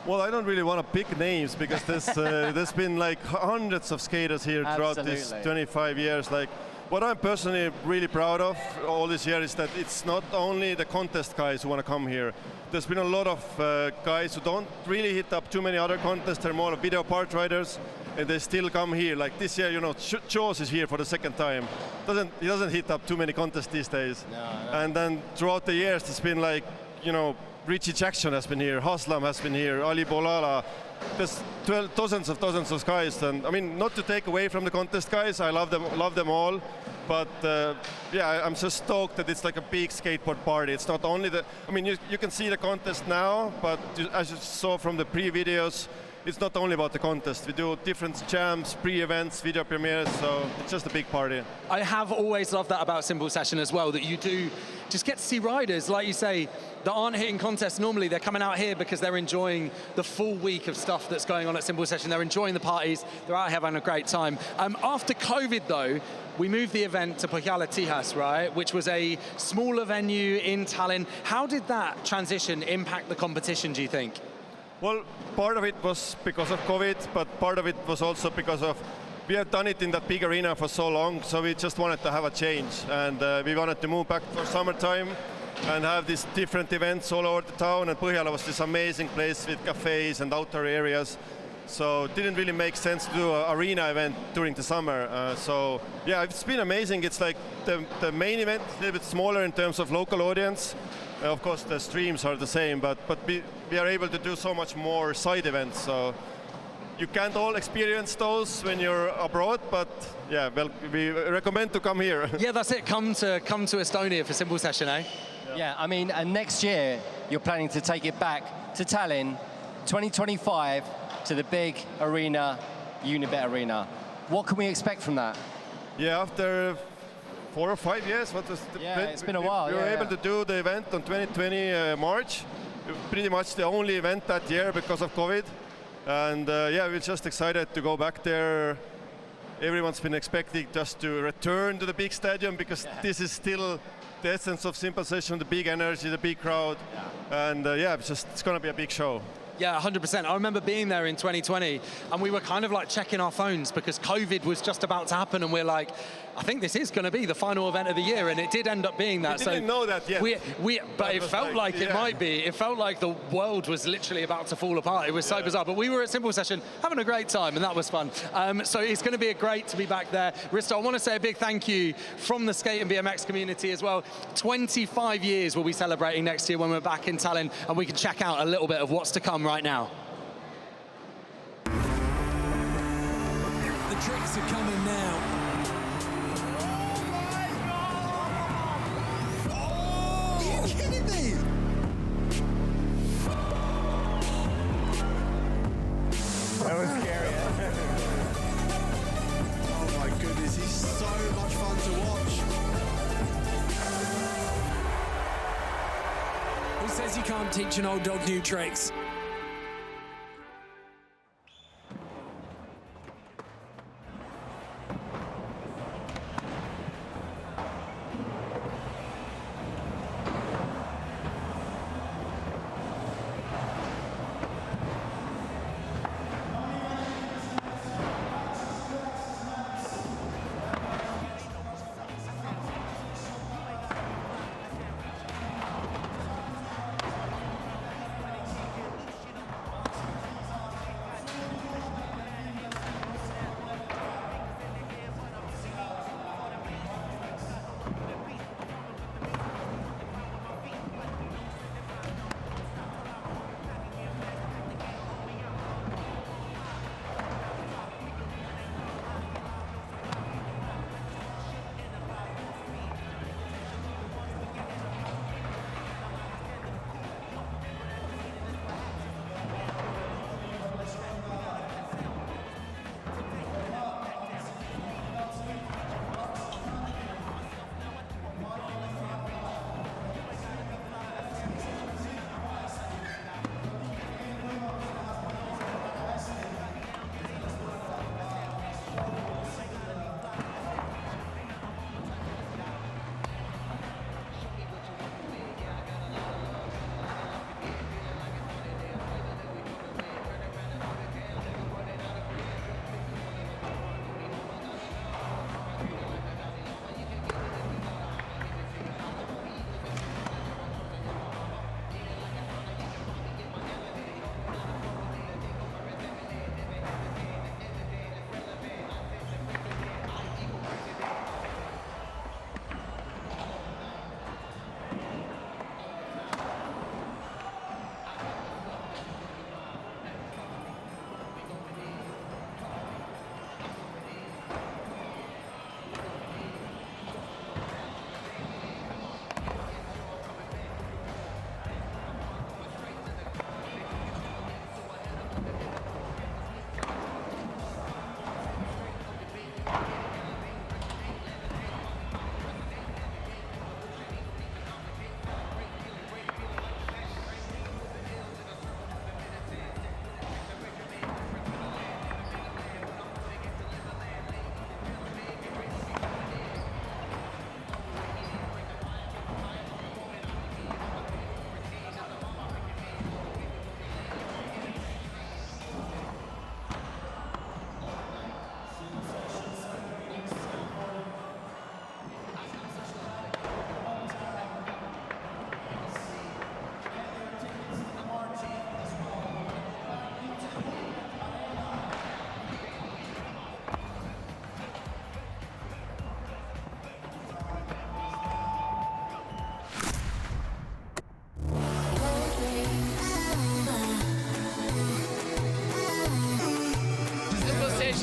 Well, I don't really want to pick names because there's been like hundreds of skaters here throughout these 25 years. Like, what I'm personally really proud of all this year is that it's not only the contest guys who want to come here. There's been a lot of guys who don't really hit up too many other contests. They're more video part riders. and they still come here. Like this year, you know, Jaws is here for the second time. He doesn't hit up too many contests these days. No. And then throughout the years, it's been like, you know, Richie Jackson has been here, Haslam has been here, Ali Bolala. There's dozens of guys, and I mean, not to take away from the contest guys, I love them all, but yeah, I'm just stoked that it's like a big skateboard party. It's not only I mean, you can see the contest now, but as you saw from the pre-videos, it's not only about the contest. We do different jams, pre-events, video premieres, so it's just a big party. I have always loved that about Simple Session as well, that you do just get to see riders, like you say, that aren't hitting contests normally. They're coming out here because they're enjoying the full week of stuff that's going on at Simple Session. They're enjoying the parties. They're out having a great time. After COVID, though, we moved the event to Pohjola Tihas, right, which was a smaller venue in Tallinn. How did that transition impact the competition, do you think? Well, part of it was because of COVID, but part of it was also because of we have done it in that big arena for so long, so we just wanted to have a change, and we wanted to move back for summertime and have these different events all over the town, and Pohjola was this amazing place with cafes and outdoor areas, so it didn't really make sense to do an arena event during the summer. So yeah, it's been amazing. It's like the main event, a little bit smaller in terms of local audience. Of course, the streams are the same, but we are able to do so much more side events. So you can't all experience those when you're abroad, but yeah, well, we recommend to come here. Yeah, that's it. Come to Estonia for Simple Session, eh? Yeah, I mean, and next year you're planning to take it back to Tallinn, 2025, to the big arena, Unibet Arena. What can we expect from that? Yeah, after 4 or 5 years, it's been a while. We were able to do the event on 2020 March. Pretty much the only event that year because of COVID. And yeah, we're just excited to go back there. Everyone's been expecting just to return to the big stadium because this is still the essence of Simple Session, the big energy, the big crowd. Yeah. And yeah, it's going to be a big show. Yeah, 100%. I remember being there in 2020 and we were kind of like checking our phones because COVID was just about to happen, and we're like, I think this is going to be the final event of the year, and it did end up being that. We didn't know that yet. But it felt like it might be. It felt like the world was literally about to fall apart. It was so bizarre. But we were at Simple Session having a great time, and that was fun. So it's going to be great to be back there. Risto, I want to say a big thank you from the skate and BMX community as well. 25 years we'll be celebrating next year when we're back in Tallinn, and we can check out a little bit of what's to come right now. The tricks are coming now. Are you kidding me? That was scary. Oh my goodness, he's so much fun to watch. Who says you can't teach an old dog new tricks?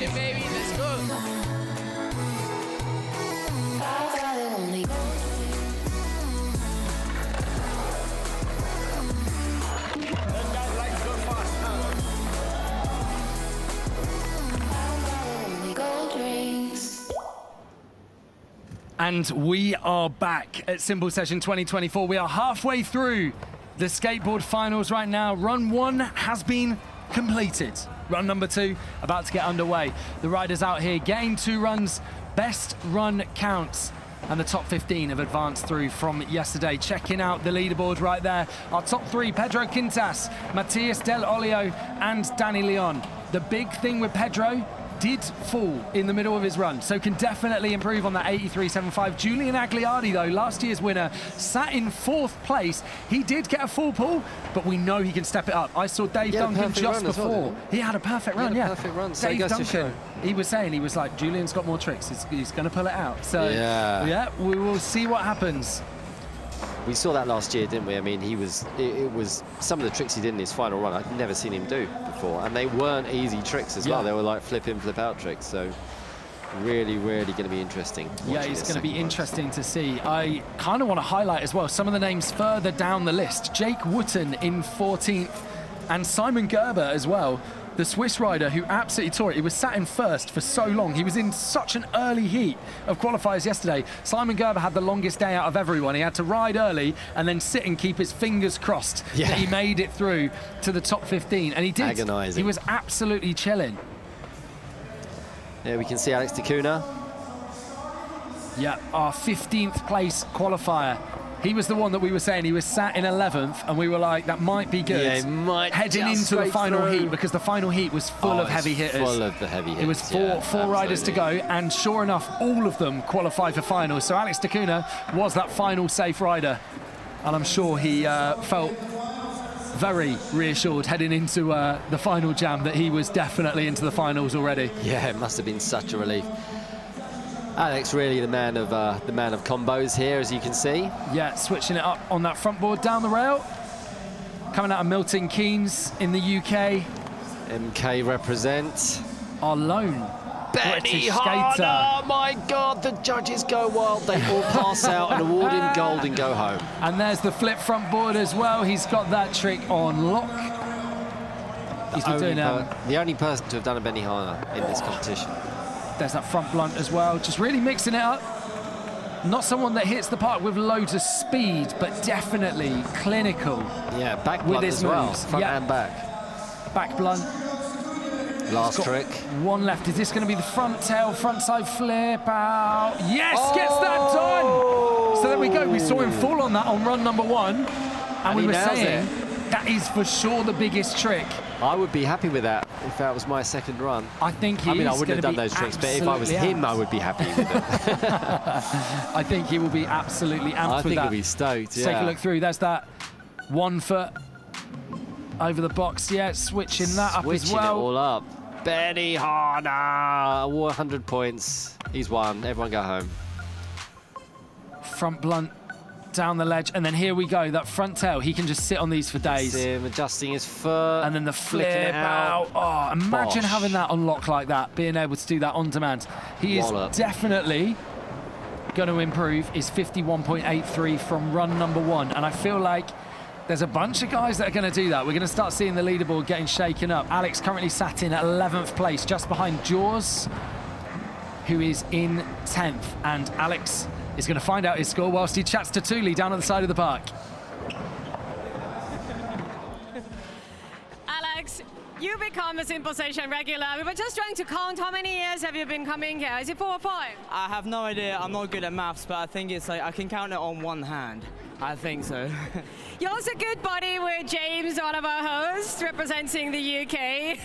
Yeah, baby, let's go. And we are back at Simple Session 2024. We are halfway through the skateboard finals right now. Run 1 has been completed. Run number 2 about to get underway. The riders out here getting 2 runs, best run counts, and the top 15 have advanced through from yesterday. Checking out the leaderboard right there. Our top 3, Pedro Quintas, Matias Del Olio, and Danny Leon. The big thing with Pedro, did fall in the middle of his run, so can definitely improve on that 83.75. Jeang-Agliardi, though, last year's winner, sat in 4th place. He did get a full pull, but we know he can step it up. I saw Dave Duncan just before. He had a perfect run, yeah. Perfect run. So Dave Duncan, he was saying, he was like, Julian's got more tricks. He's going to pull it out. So, yeah, we will see what happens. We saw that last year, didn't we? I mean, it was some of the tricks he did in his final run I'd never seen him do before, and they weren't easy tricks as well. They were like flip in, flip out tricks. So really, really going to be interesting. Yeah, it's going to be interesting to see. I kind of want to highlight as well some of the names further down the list. Jake Wooten in 14th, and Simon Gerber as well. The Swiss rider who absolutely tore it. He was sat in 1st for so long. He was in such an early heat of qualifiers yesterday. Simon Gerber had the longest day out of everyone. He had to ride early and then sit and keep his fingers crossed that he made it through to the top 15. And he did. Agonising. He was absolutely chilling. Yeah, we can see Alex D'Cunha. Yeah, our 15th place qualifier. He was the one that we were saying he was sat in 11th, and we were like, that might be good. Yeah, he might heading into the final heat, because the final heat was full of heavy hitters. Full of the heavy hitters. It was four riders to go, and sure enough, all of them qualified for finals. So Alex D'Cunha was that final safe rider, and I'm sure he felt very reassured heading into the final jam that he was definitely into the finals already. Yeah, it must have been such a relief. Alex really the man of combos here, as you can see. Yeah, switching it up on that front board down the rail. Coming out of Milton Keynes in the UK. MK represent. Our lone British skater. Oh my God, the judges go wild. They all pass out and award him gold and go home. And there's the flip front board as well. He's got that trick on lock. He's been doing the only person to have done a Benihana in this competition. There's that front blunt as well, just really mixing it up. Not someone that hits the park with loads of speed, but definitely clinical. Yeah, back with blunt his as well, moves. front and back. Back blunt. Last trick. One left. Is this going to be the front tail, front side flip out? Yes, gets that done. So there we go. We saw him fall on that on run number 1, and we were saying that is for sure the biggest trick. I would be happy with that if that was my second run. I think he I wouldn't have done those tricks, but if I was him, I would be happy with it. I think he will be absolutely amped with that. I think he'll be stoked, Take a look through. There's that 1 foot over the box. Yeah, switching that up as well. Switching it all up. Benihana, 100 points. He's won. Everyone go home. Front blunt down the ledge, and then here we go, that front tail. He can just sit on these for days. See him adjusting his foot. And then the flip out. Oh, imagine having that on lock like that, being able to do that on demand. He is definitely going to improve his 51.83 from run number 1, and I feel like there's a bunch of guys that are going to do that. We're going to start seeing the leaderboard getting shaken up. Alex currently sat in at 11th place, just behind Jaws, who is in 10th, and Alex is going to find out his score whilst he chats to Thule down at the side of the park. Alex, you become a Simple Session regular. We were just trying to count how many years have you been coming here. Is it 4 or 5? I have no idea. I'm not good at maths, but I think it's like I can count it on one hand. I think so. You're also good buddy with James, one of our hosts, representing the UK.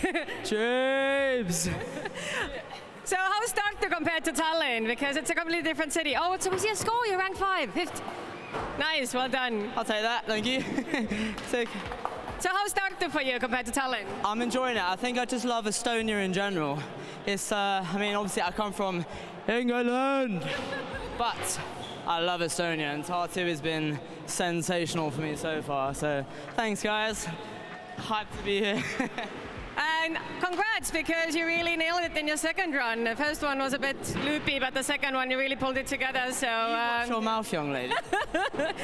James! So how's Tartu compared to Tallinn? Because it's a completely different city. Oh, what's your score? You're ranked 5. 50. Nice, well done. I'll take that, thank you. Sick. So how's Tartu for you compared to Tallinn? I'm enjoying it. I think I just love Estonia in general. It's, I mean, obviously I come from England, but I love Estonia, and Tartu has been sensational for me so far. So thanks, guys. Hyped to be here. And congrats, because you really nailed it in your second run. The first one was a bit loopy, but the second one you really pulled it together. So watch your mouth, young lady.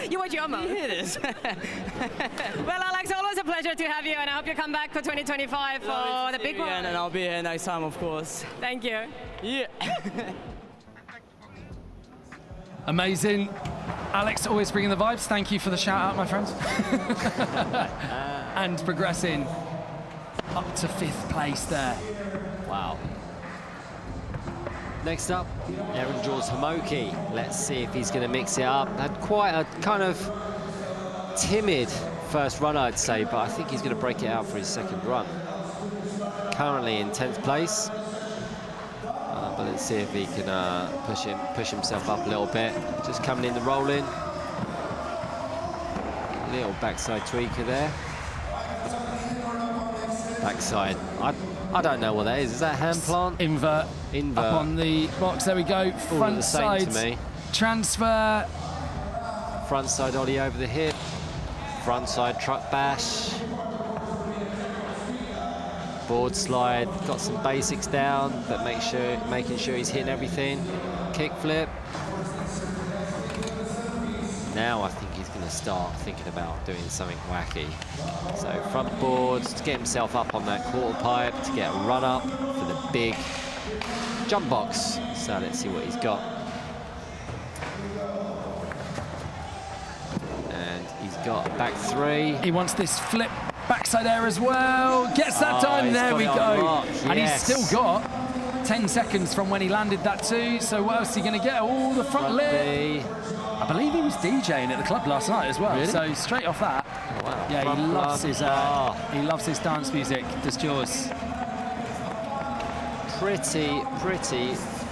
You watch your mouth. You hear this? Well, Alex, always a pleasure to have you, and I hope you come back for 2025 for the big one. And I'll be here next time, of course. Thank you. Yeah. Amazing. Alex, always bringing the vibes. Thank you for the shout out, my friends. And progressing up to 5th place there. Wow. Next up, Aaron Jaws Homoki. Let's see if he's going to mix it up. Had quite a kind of timid first run, I'd say, but I think he's going to break it out for his second run. Currently in 10th place. But let's see if he can push himself up a little bit. Just coming in the rolling. Little backside tweaker there. Backside. I don't know what that is. Is that hand plant? Invert. Invert. Up on the box. There we go. Front side to me. Transfer. Front side ollie over the hip. Front side truck bash. Board slide. Got some basics down, but making sure he's hitting everything. Kick flip. Now I think he's going to start thinking about doing something wacky. So front board to get himself up on that quarter pipe to get a run up for the big jump box. So let's see what he's got. And he's got a back 3. He wants this flip backside air as well. Gets that done. There we go. And he's still got 10 seconds from when he landed that 2. So what else is he going to get? Oh, the front lip. I believe he was DJing at the club last night as well. Really? So straight off that. Oh, wow. Yeah, he loves his dance music. Does Jaws. Pretty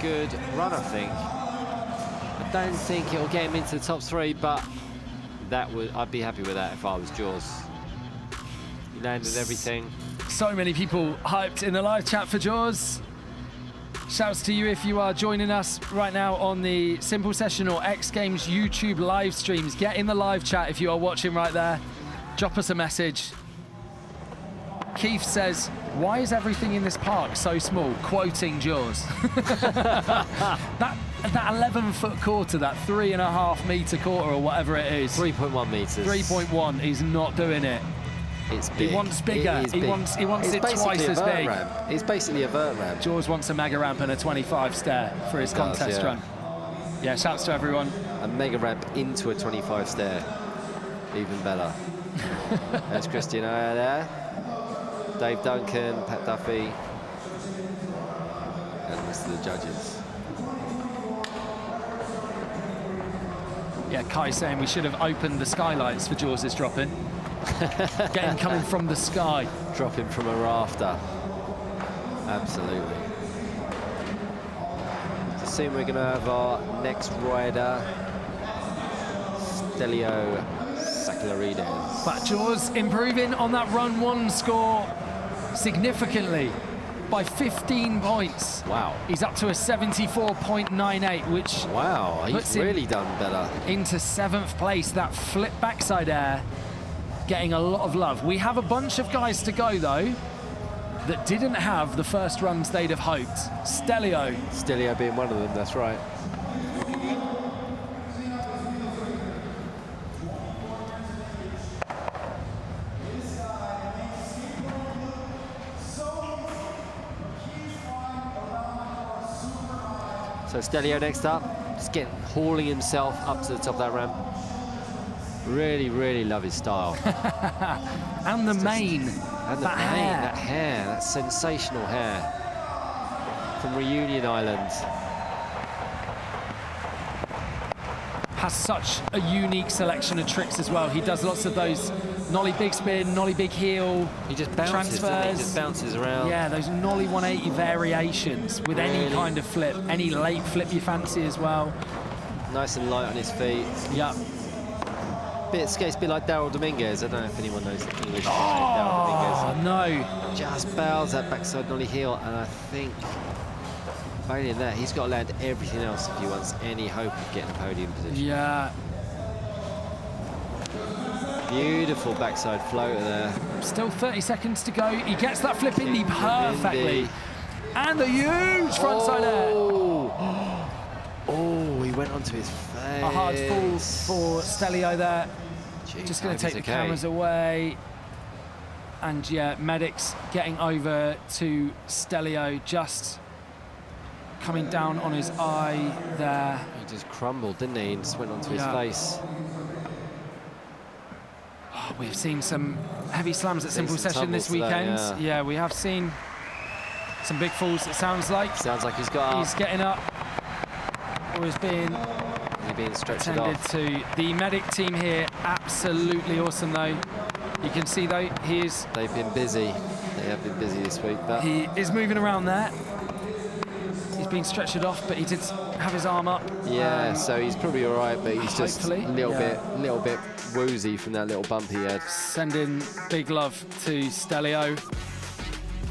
good run, I think. I don't think it'll get him into the top 3, but I'd be happy with that if I was Jaws. He landed everything. So many people hyped in the live chat for Jaws. Shouts to you if you are joining us right now on the Simple Session or XGames YouTube live streams. Get in the live chat if you are watching right there. Drop us a message. Keith says, why is everything in this park so small? Quoting Jaws. that 11-foot quarter, that 3.5 metre quarter or whatever it is. 3.1 metres. 3.1, he's not doing it. It's big. He wants bigger. He wants it twice as big. Ramp. It's basically a vert ramp. Jaws wants a mega ramp and a 25 stair for his contest run. Yeah, shouts to everyone. A mega ramp into a 25 stair. Even better. There's Christian there. Dave Duncan, Pat Duffy. And the rest of the judges. Yeah, Kai saying we should have opened the skylights for Jaws' drop-in. Get him coming from the sky. Dropping from a rafter. Absolutely. So soon we're going to have our next rider, Stelio Saklarides. But Jaws improving on that run 1 score significantly by 15 points. Wow. He's up to a 74.98, which he's really done better. Into 7th place. That flip backside air getting a lot of love. We have a bunch of guys to go though that didn't have the first runs they'd have hoped. Stelio being one of them, that's right. So Stelio next up, just hauling himself up to the top of that ramp. Really love his style. And the mane. And that hair, that sensational hair from Reunion Island. Has such a unique selection of tricks as well. He does lots of those nollie big spin, nollie big heel. He just bounces, transfers. He just bounces around. Yeah, those nollie 180 variations with any kind of flip, any late flip you fancy as well. Nice and light on his feet. Yeah. It's a bit like Daryl Dominguez. I don't know if anyone knows English. Daryl Dominguez. No. Just bows that backside nollie heel, and I think failing that, he's got to land everything else if he wants any hope of getting a podium position. Yeah. Beautiful backside floater there. Still 30 seconds to go. He gets that flip in perfectly. And the huge frontside air. Oh, he went onto his face. A hard fall for Stelio there. Just going to take the cameras away. And yeah, medics getting over to Stelio, just coming down on his eye there. He just crumbled, didn't he? And just went onto his face. Oh, we've seen some heavy slams at Simple Session this weekend. Yeah, we have seen some big falls, it sounds like. Sounds like he's got up. He's getting up. Or he's being stretched attended off. to. The medic team here, absolutely awesome though. You can see though, they've been busy. They have been busy this week. But he is moving around there. He's been stretched off, but he did have his arm up. Yeah, so he's probably all right, but he's just a little bit woozy from that little bump he had. Sending big love to Stelio.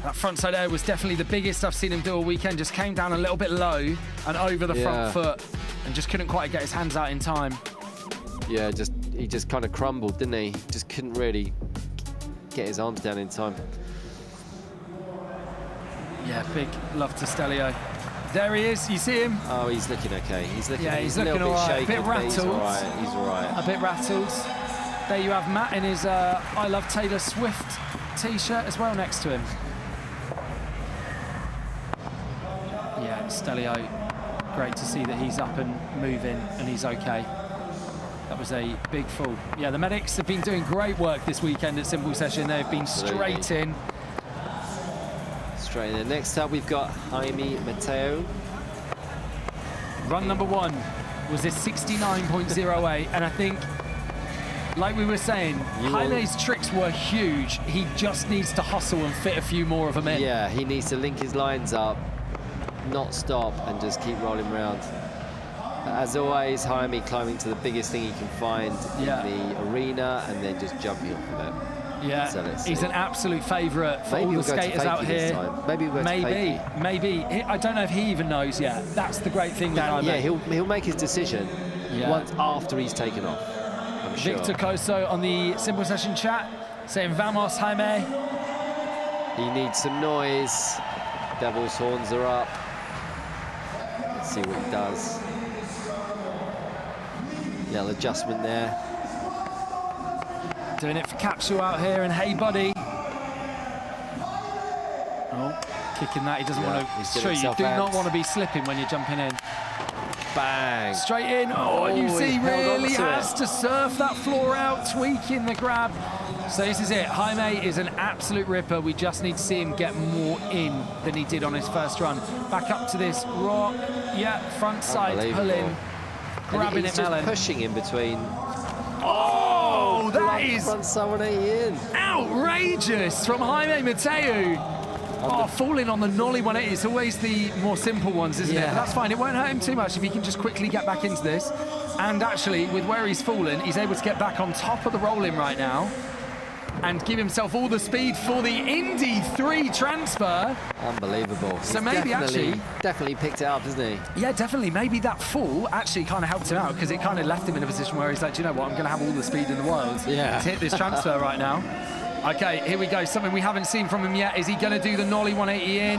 That frontside air was definitely the biggest I've seen him do all weekend. Just came down a little bit low and over the front foot and just couldn't quite get his hands out in time. Yeah, he just kind of crumbled, didn't he? Just couldn't really get his arms down in time. Yeah, big love to Stelio. There he is, you see him? Oh, he's looking okay. He's looking he's looking all right. A bit rattled. He's all right. He's all right. A bit rattled. There you have Matt in his I Love Taylor Swift t-shirt as well next to him. Yeah, Stelio, great to see that he's up and moving and he's okay. That was a big fall. Yeah, the medics have been doing great work this weekend at Simple Session. They've been straight in. Straight in. Next up, we've got Jaime Mateo. Run number 1 was a 69.08, and I think, like we were saying, Jaime's tricks were huge. He just needs to hustle and fit a few more of them in. Yeah, he needs to link his lines up, not stop, and just keep rolling around. As always, Jaime climbing to the biggest thing he can find in the arena and then just jumping off of it. Yeah, so he's an absolute favourite for all the skaters out here. Maybe we'll maybe. I don't know if he even knows yet. That's the great thing with Jaime. Yeah, he'll make his decision once after he's taken off, I'm sure. Victor Coso on the Simple Session chat saying, "Vamos, Jaime." He needs some noise. Devil's horns are up. Let's see what he does. Little adjustment there. Doing it for Capsule out here, and hey buddy. Oh, kicking that, he doesn't want to. Sure, you do not want to be slipping when you're jumping in. Bang. Straight in, and you see really has to surf that floor out, tweaking the grab. So this is it, Jaime is an absolute ripper. We just need to see him get more in than he did on his first run. Back up to this rock, front side pull in. Grabbing it, Melon. Pushing in between. Oh, that is front 780 in. Outrageous from Jaime Mateo. Oh, falling on the nollie 180. It's always the more simple ones, isn't it? But that's fine. It won't hurt him too much if he can just quickly get back into this. And actually, with where he's fallen, he's able to get back on top of the roll-in right now and give himself all the speed for the Indy 3 transfer. Unbelievable. So maybe definitely picked it up, isn't he? Yeah, definitely. Maybe that fall actually kind of helped him out because it kind of left him in a position where he's like, do you know what, I'm going to have all the speed in the world to hit this transfer right now. Okay, here we go. Something we haven't seen from him yet. Is he going to do the nollie 180 in?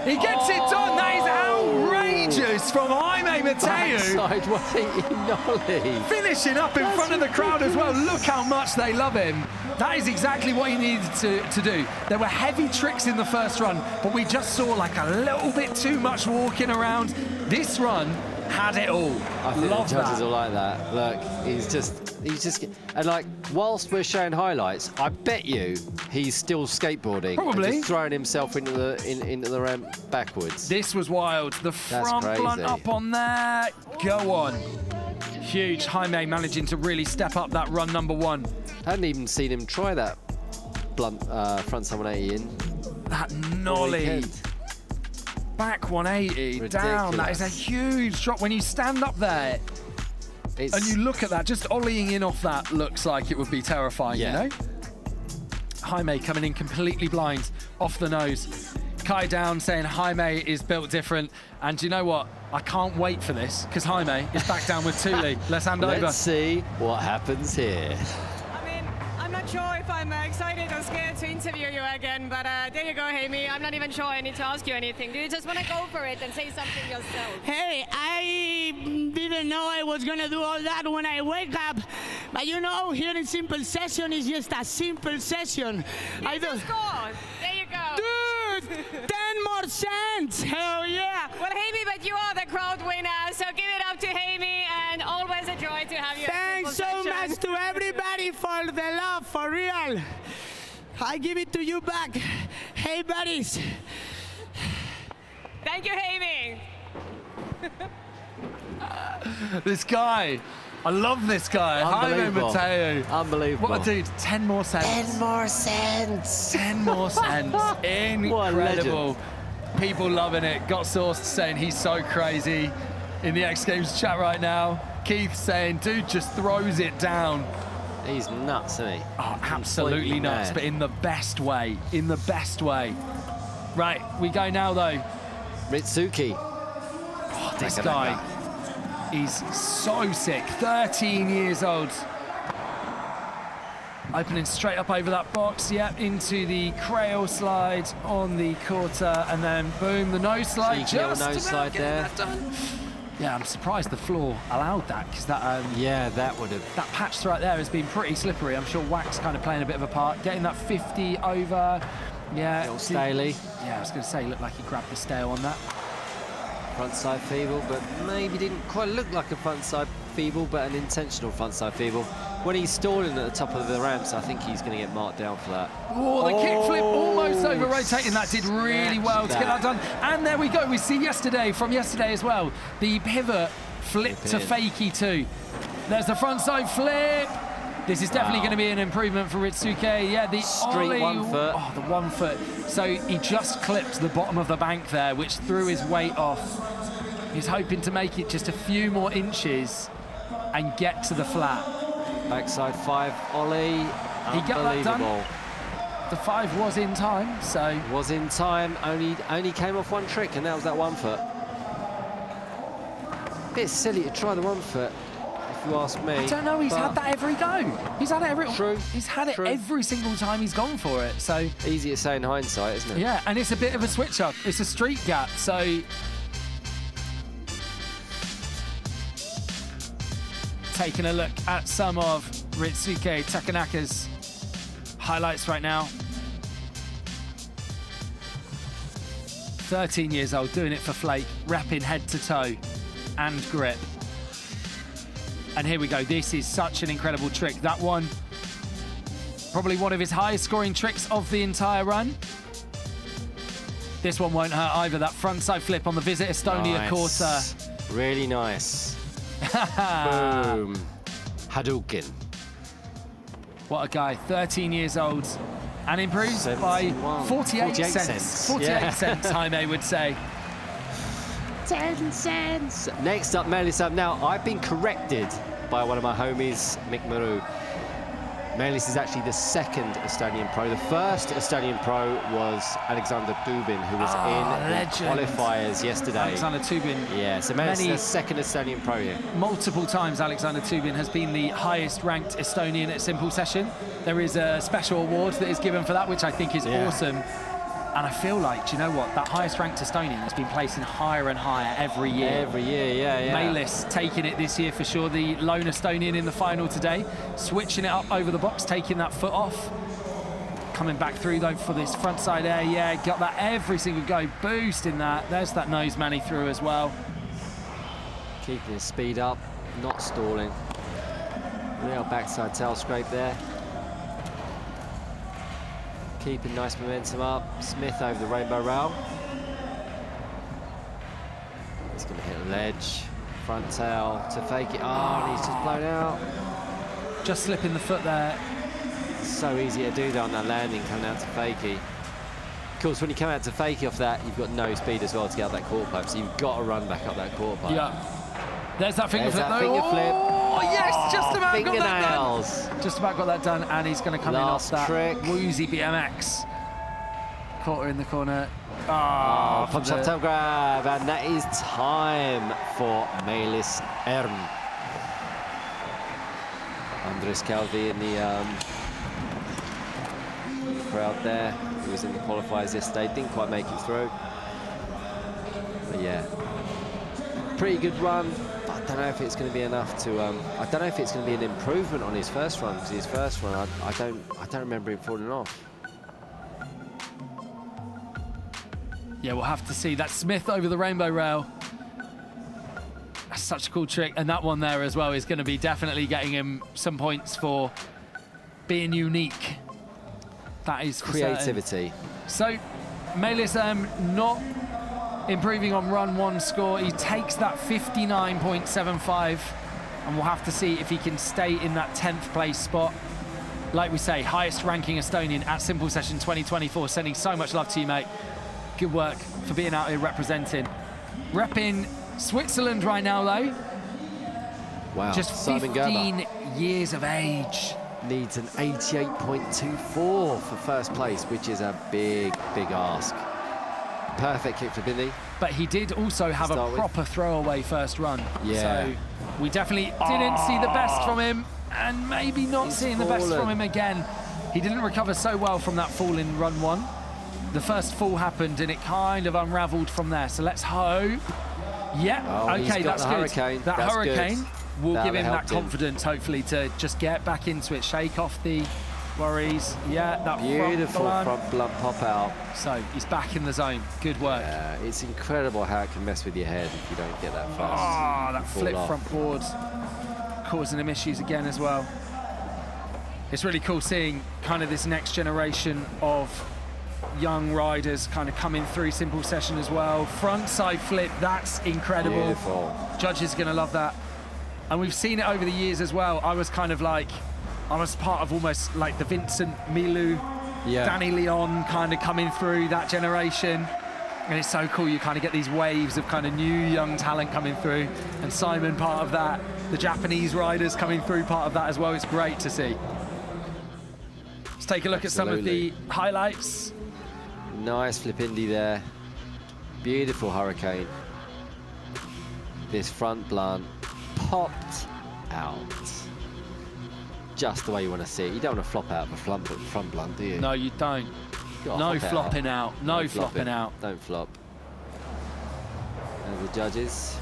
He gets it done. That is outrageous from Jaime Mateo. Backside 180 nollie. Finishing up in front of the crowd as well. Look how much they love him. That is exactly what he needed to do. There were heavy tricks in the first run, but we just saw like a little bit too much walking around. This run had it all. I think the judges are like that. Look, he's just, and like, whilst we're showing highlights, I bet you he's still skateboarding. Probably. And just throwing himself into the ramp backwards. This was wild. The front blunt up on there. Go on. Huge. Jaime managing to really step up that run number 1. I hadn't even seen him try that blunt front 780 in. That nollie. Back 180 Ridiculous. Down. That is a huge drop. When you stand up there and you look at that, just ollieing in off that looks like it would be terrifying, you know? Jaime coming in completely blind, off the nose. Kai down saying Jaime is built different. And you know what? I can't wait for this because Jaime is back down with Thule. Let's hand over. Let's see what happens here. not sure if I'm excited or scared to interview you again, but there you go, Amy. I'm not even sure I need to ask you anything. Do you just want to go for it and say something yourself? Hey, I didn't know I was gonna do all that when I wake up, but you know, here in Simple Session is just a simple session. I do. Score. There you go. Dude, 10 more cents. Hell yeah. Well, Amy, but you are the crowd winner, so give it up to Amy, and always a joy to have you. Thanks so much to everybody for the love, for real. I give it to you back. Hey, buddies. Thank you, Amy. This guy. I love this guy. Jaime Mateo. Unbelievable. What a dude. 10 more cents. 10 more cents. 10 more cents. Incredible. People loving it. Got Sourced saying he's so crazy in the X Games chat right now. Keith saying, dude just throws it down. He's nuts, isn't he? Oh, absolutely nuts, but in the best way. In the best way. Right, we go now though. Ritsuki. Oh, this guy. He's so sick. 13 years old. Opening straight up over that box. Yep, into the crail slide on the quarter, and then boom, the nose slide. Cheeky little nose slide there. Yeah, I'm surprised the floor allowed that, because that yeah, that would have. That patch right there has been pretty slippery. I'm sure wax kind of playing a bit of a part. Getting that 50 over. Yeah. Little Staley. Yeah, I was going to say, looked like he grabbed the stale on that. Frontside feeble, but maybe didn't quite look like a frontside feeble, but an intentional frontside feeble. When he's stalling at the top of the ramps, I think he's going to get marked down for that. Oh, the kickflip almost over rotating. That did really well to get that done. And there we go. We see from yesterday as well, the pivot flip to fakie too. There's the frontside flip. This is definitely going to be an improvement for Ritsuke. Yeah, the straight ollie, 1 foot. Oh, the 1 foot. So he just clipped the bottom of the bank there, which threw his weight off. He's hoping to make it just a few more inches and get to the flat. Backside 5 ollie. He got that done. The 5 was in time, so. Was in time, only came off 1 trick, and that was that 1 foot. Bit silly to try the 1 foot. If you ask me. I don't know, he's had that every go. He's had it every True. He's had it every single time he's gone for it. So easy to say in hindsight, isn't it? Yeah, and it's a bit of a switch up. It's a street gap, so taking a look at some of Ritsuke Takanaka's highlights right now. 13 years old, doing it for Flake, wrapping head to toe and grip. And here we go. This is such an incredible trick. That one, probably one of his highest scoring tricks of the entire run. This one won't hurt either. That frontside flip on the Visit Estonia quarter. Really nice. Boom. Hadouken. What a guy. 13 years old and improves by 48 cents. 48 cents, Jaime would say. 10 cents. Next up, Melis up. Now, I've been corrected by one of my homies, Mick Maru. Melis is actually the second Estonian pro. The first Estonian pro was Alexander Dubin, who was in the qualifiers yesterday. Alexander Dubin. Yeah, so Melis is the second Estonian pro here. Multiple times Alexander Dubin has been the highest ranked Estonian at Simple Session. There is a special award that is given for that, which I think is awesome. And I feel like, do you know what? That highest ranked Estonian has been placing higher and higher every year. Every year, yeah. Melis taking it this year for sure. The lone Estonian in the final today. Switching it up over the box, taking that foot off. Coming back through though for this front side air. Yeah, got that every single go. Boosting that. There's that nose manny through as well. Keeping his speed up, not stalling. Real backside tail scrape there. Keeping nice momentum up. Smith over the rainbow rail. He's going to hit a ledge. Front tail to fake it. Oh, and he's just blown out. Just slipping the foot there. So easy to do that on that landing coming out to fakie. Of course, when you come out to fakie off that, you've got no speed as well to get out that quarter pipe, so you've got to run back up that quarter pipe. Yeah. There's that finger flip. Finger flip. Oh, yes, just about got that fingernails. done. Just about got that done, and he's going to come Last in off that trick. woozy BMX. Quarter in the corner. Oh, punch up tail grab, and that is time for Melis Erm. Andres Calvi in the crowd there. He was in the qualifiers yesterday, didn't quite make it through. But yeah, pretty good run. But I don't know if it's going to be enough to. I don't know if it's going to be an improvement on his first run, because his first run, I don't remember him falling off. Yeah, we'll have to see. That's Smith over the rainbow rail. That's such a cool trick. And that one there as well is going to be definitely getting him some points for being unique. That is creativity. So, Melis not improving on run one score. He takes that 59.75, and we'll have to see if he can stay in that 10th place spot. Like we say, highest ranking Estonian at Simple Session 2024. Sending so much love to you, mate. Good work for being out here representing. Repping Switzerland right now, though. Wow. Just Simon 15 years of age. Needs an 88.24 for first place, which is a big, big ask. Perfect kick for Bindi. But he did also have a proper throwaway first run. Yeah. So we definitely didn't see the best from him, and maybe not seeing the best from him again. He didn't recover so well from that fall in run one. The first fall happened and it kind of unraveled from there. So let's hope. Yeah, okay, that's good. That hurricane will give him that confidence, hopefully, to just get back into it, shake off the worries. Yeah, that beautiful front blunt pop out. So he's back in the zone. Good work. Yeah, it's incredible how it can mess with your head if you don't get that fast. Ah, that flip front board causing him issues again as well. It's really cool seeing kind of this next generation of young riders kind of coming through Simple Session as well. Front side flip, that's incredible. Beautiful. Judges are going to love that. And we've seen it over the years as well. I was kind of like, I was part of almost like the Vincent Milu, Danny Leon kind of coming through that generation. And it's so cool, you kind of get these waves of kind of new young talent coming through. And Simon part of that, the Japanese riders coming through part of that as well. It's great to see. Let's take a look at some of the highlights. Nice flip indie there. Beautiful hurricane. This front blunt popped out. Just the way you want to see it. You don't want to flop out of a front blunt, do you? No, you don't. No flopping out. No flopping out. Don't flop. And the judges.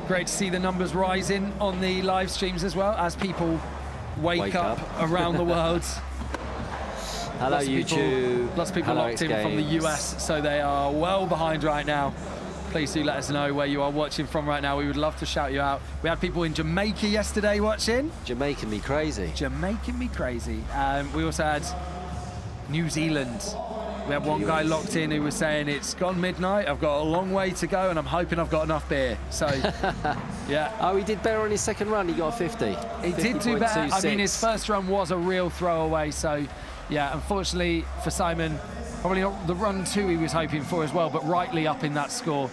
Great to see the numbers rising on the live streams as well as people wake up around the world. Hello, YouTube. Lots of people locked in from the US, so they are well behind right now. Please do let us know where you are watching from right now. We would love to shout you out. We had people in Jamaica yesterday watching. Jamaican me crazy. Jamaican me crazy. We also had New Zealand. We had one guy locked in who was saying, it's gone midnight, I've got a long way to go, and I'm hoping I've got enough beer. So, yeah. Oh, he did better on his second run. He got a 50. He did do better. I mean, his first run was a real throwaway, so... Yeah, unfortunately for Simon, probably not the run two he was hoping for as well, but rightly up in that score.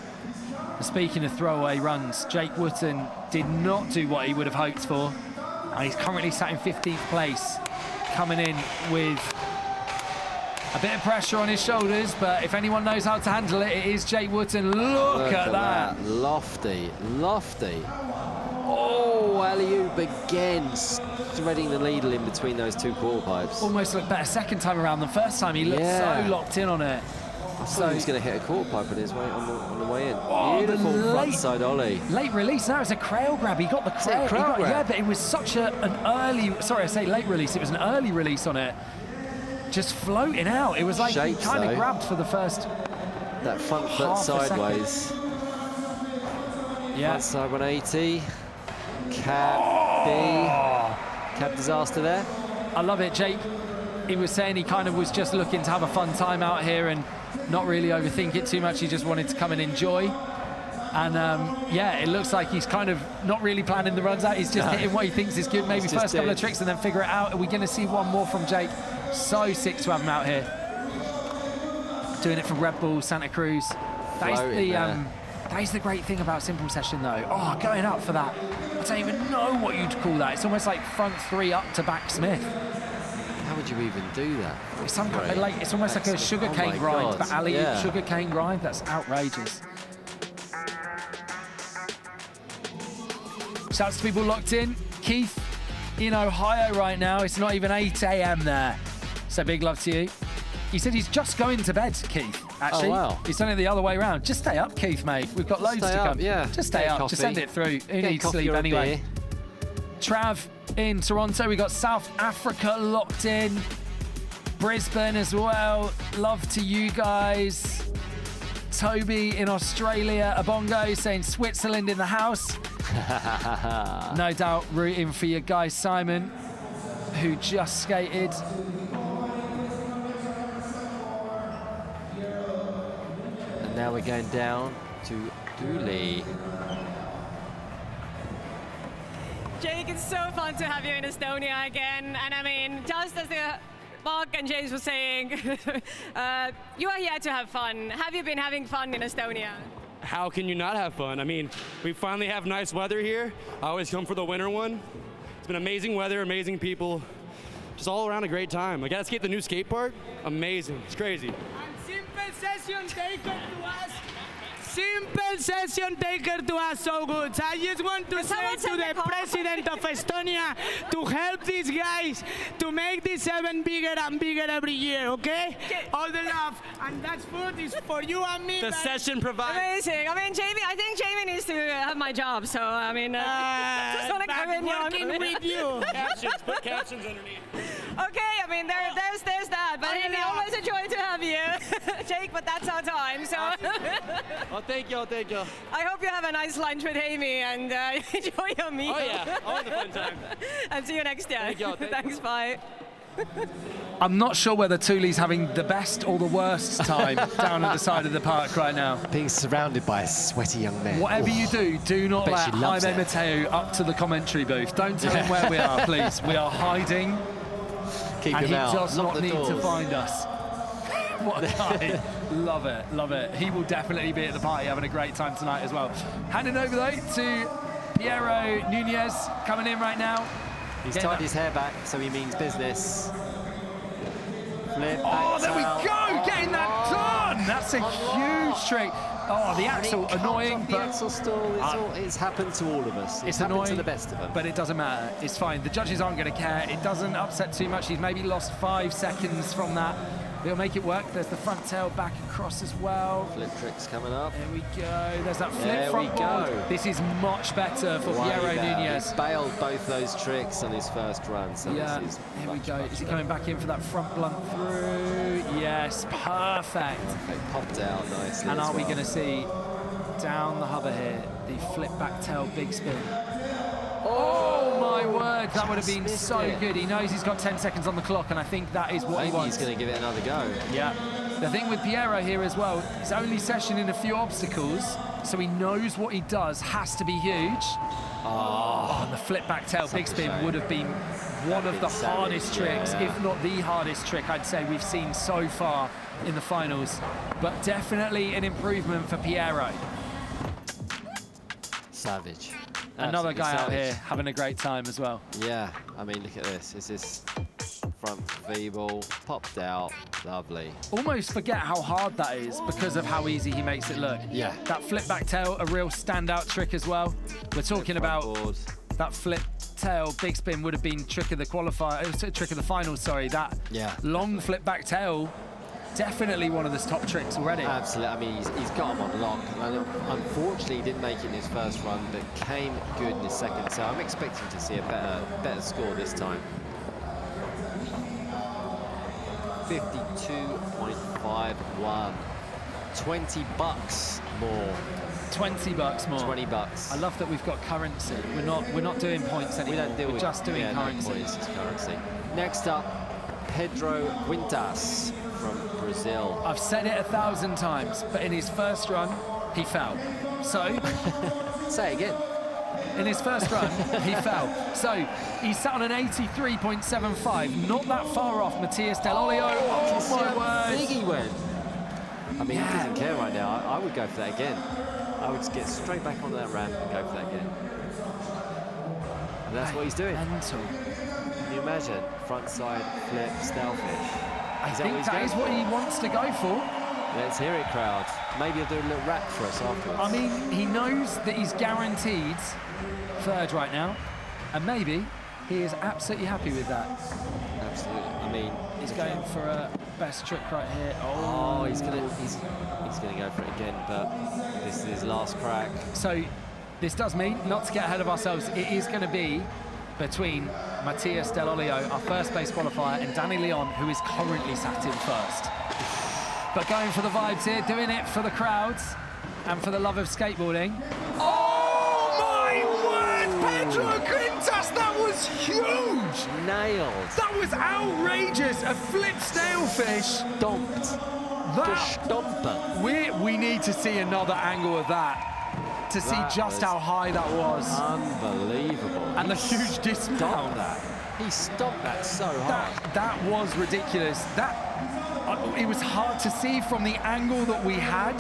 And speaking of throwaway runs, Jake Wooten did not do what he would have hoped for, and he's currently sat in 15th place, coming in with a bit of pressure on his shoulders, but if anyone knows how to handle it, it is Jake Wooten. Look at that. Lofty, lofty. Oh, alley-oop again, threading the needle in between those two quarter pipes. Almost looked better second time around than first time. He looked so locked in on it. I thought he was going to hit a quarter pipe on his way on the way in. Beautiful front side ollie. Late release. Now it's a crail grab. He got the crail. Grab. Yeah, but it was such an early. Sorry, I say late release. It was an early release on it. Just floating out. It was like he kind of grabbed for the first. That front foot sideways. Yeah. Front side 180. Cab B. Cab disaster there. I love it, Jake. He was saying he kind of was just looking to have a fun time out here and not really overthink it too much. He just wanted to come and enjoy. And yeah, it looks like he's kind of not really planning the runs out. He's just hitting what he thinks is good. Maybe first couple of tricks and then figure it out. Are we going to see one more from Jake? So sick to have him out here. Doing it from Red Bull, Santa Cruz. That is the great thing about Simple Session though. Oh, going up for that. I don't even know what you'd call that. It's almost like front three up to back Smith. How would you even do that? It's some kind of like, it's almost like a sugarcane grind, but alley-oop sugarcane grind. That's outrageous. Shouts to people locked in. Keith, in Ohio right now. It's not even 8 a.m. there. So big love to you. He said he's just going to bed, Keith, actually. Oh, wow. He's done it the other way around. Just stay up, Keith, mate. We've got loads to come. Yeah. Just stay up. Just send it through. Who needs sleep anyway? Trav in Toronto. We got South Africa locked in. Brisbane as well. Love to you guys. Toby in Australia. Abongo saying Switzerland in the house. No doubt rooting for your guy Simon, who just skated. And now we're going down to Dooley. Jake, it's so fun to have you in Estonia again. And I mean, just as Mark and James were saying, you are here to have fun. Have you been having fun in Estonia? How can you not have fun? I mean, we finally have nice weather here. I always come for the winter one. It's been amazing weather, amazing people, just all around a great time. I got to skate the new skate park. Amazing. It's crazy. And simple session taker to us. Simple session taker to us so good. I just want to say to the president of Estonia to help these guys to make this event bigger and bigger every year, okay? All the love. And that food is for you and me. The session provides. Amazing. I mean, Jamie, I think Jamie needs to have my job. So, I mean, just want to come in working with you. Captions, put captions underneath. Okay, I mean, there's that. But I mean, always a joy to have you, Jake, but that's our time. So. Oh, thank you, thank you. I hope you have a nice lunch with Amy and enjoy your meal. Oh, yeah. Always a fun time. And see you next year. Thank you. Thanks, bye. I'm not sure whether Thule's having the best or the worst time down at the side of the park right now. Being surrounded by sweaty young men. Whatever you do not Bet let she loves Jaime it. Mateo up to the commentary booth. Don't tell him where we are, please. We are hiding. Keep and him he out. does Lock not the need to doors. find us. What a guy. Love it, love it. He will definitely be at the party having a great time tonight as well. Handing over though to Piero Nunez coming in right now. He's tied his hair back, so he means business. Flip Oh, back there we tail. go, getting that done. That's a huge trick. Oh, the axle, annoying, The but axle stall, it's happened to all of us. It's happened annoying to the best of them. but it doesn't matter. It's fine. The judges aren't going to care. It doesn't upset too much. He's maybe lost 5 seconds from that. They'll make it work. There's the front tail back across as well. Flip tricks coming up. There we go. There's that flip There front we board. go. This is much better for Way Piero better. Nunez. He bailed both those tricks on his first run, so Yeah, this is here we much, go. much Is he better. coming back in for that front blunt through? Yes, perfect. Okay, popped out nicely. And as are we well. going to see down the hover here the flip back tail big spin? Oh my word, that would have been Just so missed it. good. He knows he's got 10 seconds on the clock, and I think that is what he Maybe wants. he's going to give it another go. Yeah. The thing with Piero here as well, his only session in a few obstacles, so he knows what he does has to be huge. Oh, and the flip back tail big spin shame. would have been one of the savage, hardest tricks, yeah. if not the hardest trick I'd say we've seen so far in the finals. But definitely an improvement for Piero. Savage. Another Absolutely guy out savage. here having a great time as well. Yeah, I mean, look at this. Is this front feeble, popped out, lovely. Almost forget how hard that is because of how easy he makes it look. Yeah. That flip back tail, a real standout trick as well. We're talking about Board. that flip tail big spin would have been trick of the qualifier, it was a trick of the final, sorry. That Yeah. long flip back tail, definitely one of the top tricks already. Absolutely. I mean, he's got him on lock. And unfortunately, he didn't make it in his first run, but came good in his second. So I'm expecting to see a better score this time. 52.51. $20 more. $20 more. 20 bucks. I love that we've got currency. We're not doing points We anymore. don't deal We're with just doing no currency. points, it's currency. Next up, Pedro Quintas from Brazil. I've said it 1,000 times, but in his first run, he fell. So, say it again. In his first run, he fell. So, he sat on an 83.75, not that far off Matthias Del Olio. Oh my word. Big he went. I mean, he doesn't care right now. I would go for that again. I would just get straight back onto that ramp and go for that again. And that's what he's doing. Mental. Can you imagine? Front side flip, stalefish. I think that is what he wants to go for. Let's hear it, crowd. Maybe he'll do a little rap for us afterwards. I mean, he knows that he's guaranteed third right now, and maybe He is absolutely happy with that. Absolutely. I mean, he's going for a best trick right here. Oh, he's gonna go for it again, but this is his last crack. So this does mean, not to get ahead of ourselves, it is going to be between Matthias Del Olio, our first base qualifier, and Danny Leon, who is currently sat in first. But going for the vibes here, doing it for the crowds and for the love of skateboarding. Oh my word, Pedro Quintas, that was huge! Nailed. That was outrageous, a flip snailfish. Stomped. That, stomper. We need to see another angle of that to see just how high that was. Unbelievable. And the huge dismount. He stopped that so hard. That was ridiculous. It was hard to see from the angle that we had.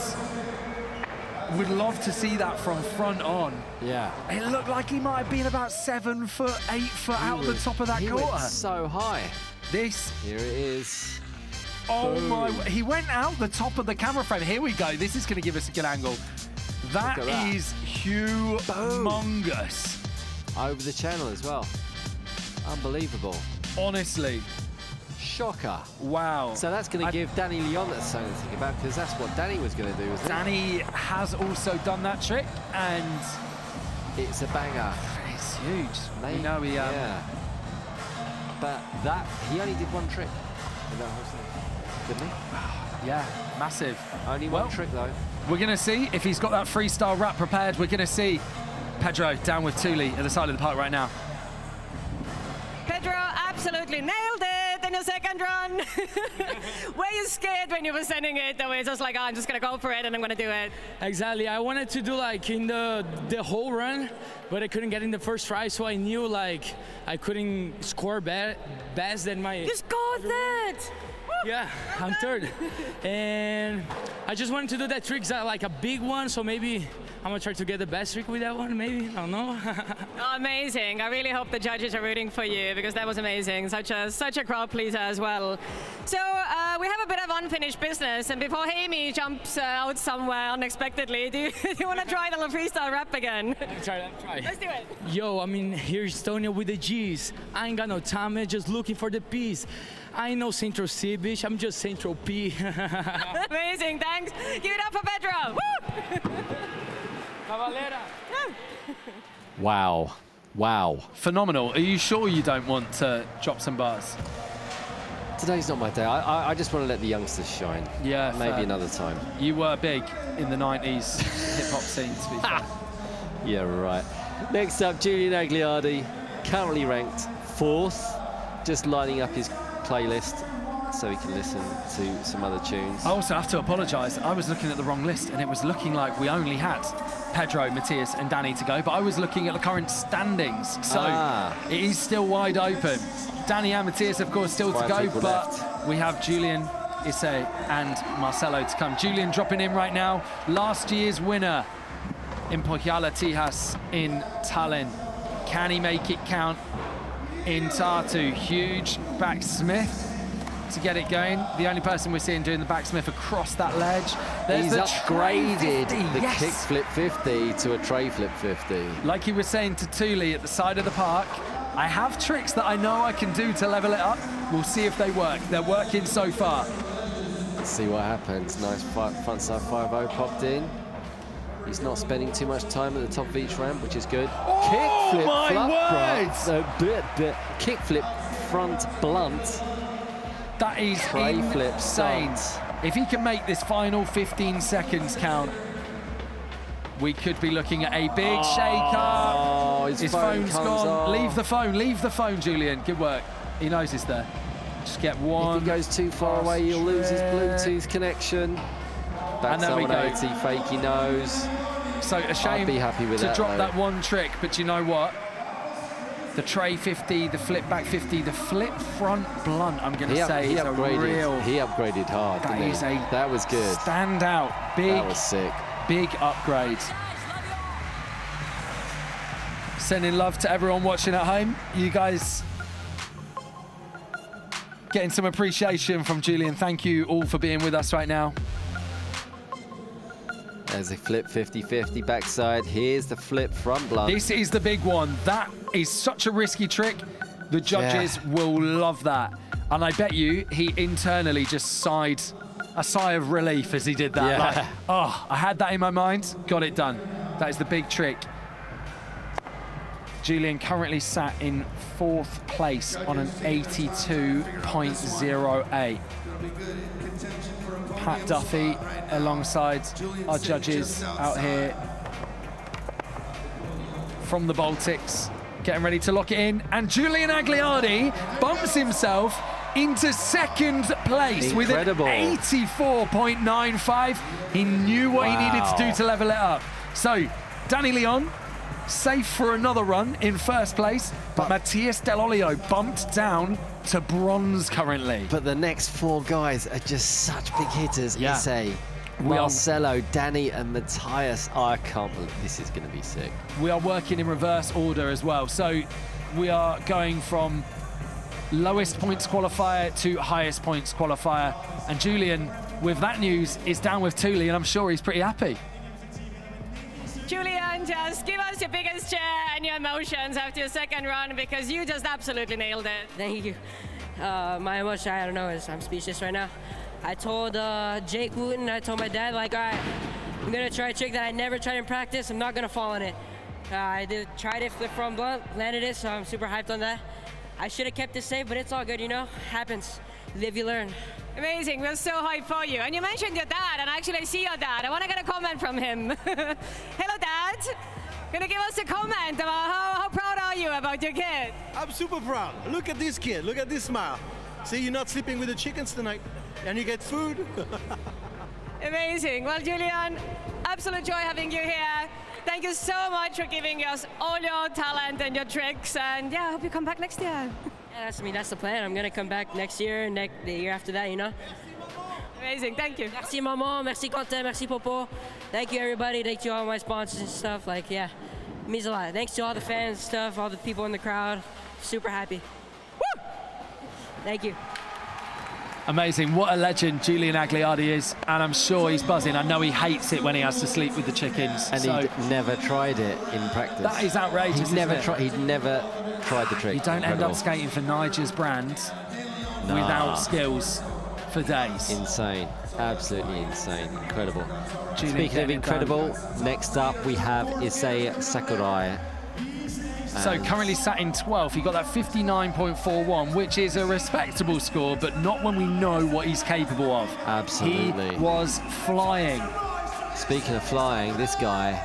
Would love to see that from front on. Yeah. It looked like he might have been about 7 foot, 8 foot out the top of that he quarter. Went so high. This. Here it is. Oh Boom. my! He went out the top of the camera frame. Here we go. This is going to give us a good angle. That is humongous. Over the channel as well. Unbelievable. Honestly. Shocker. Wow. So that's going to give Danny Leon something to think about, because that's what Danny was going to do. Danny has also done that trick, and it's a banger. It's huge. Mate, we know he. Yeah. But he only did one trick in that whole thing, didn't he? Yeah, massive. Only one trick though. We're going to see if he's got that freestyle rap prepared. We're going to see Pedro down with Thule at the side of the park right now. Pedro absolutely nailed it in the second run. Were you scared when you were sending it? That way, just like, oh, I'm just going to go for it and I'm going to do it. Exactly. I wanted to do like in the whole run, but I couldn't get in the first try, so I knew like I couldn't score best than my... You scored that! Yeah, I'm third. And I just wanted to do that trick, like a big one, so maybe I'm gonna try to get the best trick with that one, maybe, I don't know. Amazing. I really hope the judges are rooting for you, because that was amazing. Such a crowd pleaser as well. So we have a bit of unfinished business, and before Amy jumps out somewhere unexpectedly, do you want to try the freestyle rap again? Try. Let's do it. Yo, I mean, here's Estonia with the G's. I ain't got no time, man, just looking for the peace. I ain't no Central C, bitch, I'm just Central P. Amazing, thanks. Give it up for Pedro. Woo! Cavalera. Wow. Wow. Phenomenal. Are you sure you don't want to drop some bars? Today's not my day. I just want to let the youngsters shine. Yeah, maybe fair. another time. You were big in the 90s hip-hop scene, to be fair. Yeah, right. Next up, Jeang-Agliardi, currently ranked 4th, just lining up his playlist so he can listen to some other tunes. I also have to apologise. I was looking at the wrong list, and it was looking like we only had Pedro, Matthias and Danny to go, but I was looking at the current standings, so it is still wide open. Danny and Matthias, of course, still to go, but we have Julian, Isse and Marcelo to come. Julian dropping in right now, last year's winner in Unforgettable in Tallinn. Can he make it count in Tartu? Huge backsmith to get it going. The only person we're seeing doing the backsmith across that ledge. He's upgraded the kickflip 50 to a tray flip 50. Like he was saying to Thule at the side of the park, I have tricks that I know I can do to level it up. We'll see if they work. They're working so far. Let's see what happens. Nice frontside 5-0 popped in. He's not spending too much time at the top of each ramp, which is good. Oh my word! Kickflip front blunt. That is insane. If he can make this final 15 seconds count, we could be looking at a big shake-up. Oh, his phone's gone. off. Leave the phone, Julian. Good work. He knows it's there. Just get one. If he goes too far away, he'll lose his Bluetooth connection. And there we go. Fakey nose. So a shame I'd be happy with to drop that one trick, but you know what? The tray 50, the flip back 50, the flip front blunt, I'm going to say, is a real... He upgraded hard, didn't he? That was good. Stand out. Big, that was sick. Big upgrade. Sending love to everyone watching at home. You guys getting some appreciation from Julian. Thank you all for being with us right now. There's a flip 50-50 backside. Here's the flip front blunt. This is the big one. That is such a risky trick. The judges will love that. And I bet you he internally just sighed a sigh of relief as he did that. Yeah. Like, oh, I had that in my mind, got it done. That is the big trick. Julian currently sat in 4th place on an 82.08. Pat Duffy alongside our judges out here from the Baltics, getting ready to lock it in. And Jeang-Agliardi bumps himself into 2nd place. Incredible. With an 84.95. He knew what he needed to do to level it up. So, Danny Leon, safe for another run in 1st place, but Matthias Del Olio bumped down to bronze currently. But the next 4 guys are just such big hitters. Yeah. Issei, Marcelo, Danny and Matthias. Oh, I can't believe this is going to be sick. We are working in reverse order as well. So we are going from lowest points qualifier to highest points qualifier. And Julian, with that news, is down with Thule, and I'm sure he's pretty happy. Julian, just give us your biggest cheer and your emotions after your 2nd run, because you just absolutely nailed it. Thank you. My emotion, I don't know, I'm speechless right now. I told Jake Wooten, I told my dad, like, all right, I'm gonna try a trick that I never tried in practice. I'm not gonna fall on it. I tried it, flip front blunt, landed it, so I'm super hyped on that. I should have kept it safe, but it's all good, you know? Happens. Live, you learn. Amazing, we're so hyped for you. And you mentioned your dad, and actually I see your dad. I want to get a comment from him. Hello, Dad. Gonna give us a comment about how proud are you about your kid? I'm super proud. Look at this kid, look at this smile. See, you're not sleeping with the chickens tonight, and you get food. Amazing. Well, Julian, absolute joy having you here. Thank you so much for giving us all your talent and your tricks, and yeah, I hope you come back next year. Yeah, that's the plan. I'm gonna come back next year, the year after that, you know? Amazing, thank you. Merci, maman. Merci, Quentin. Merci, Popo. Thank you, everybody. Thank you, all my sponsors and stuff. Like, yeah, it means a lot. Thanks to all the fans and stuff, all the people in the crowd. Super happy. Woo! Thank you. Amazing. What a legend Jeang-Agliardi is, and I'm sure he's buzzing. I know he hates it when he has to sleep with the chickens. And he'd never tried it in practice. That is outrageous. He'd never tried the trick. You don't end up skating for Nigel's brand without skills for days. Insane. Absolutely insane. Incredible. Speaking of incredible, next up we have Issei Sakurai. So currently sat in 12th, he got that 59.41, which is a respectable score, but not when we know what he's capable of. Absolutely. He was flying. Speaking of flying, this guy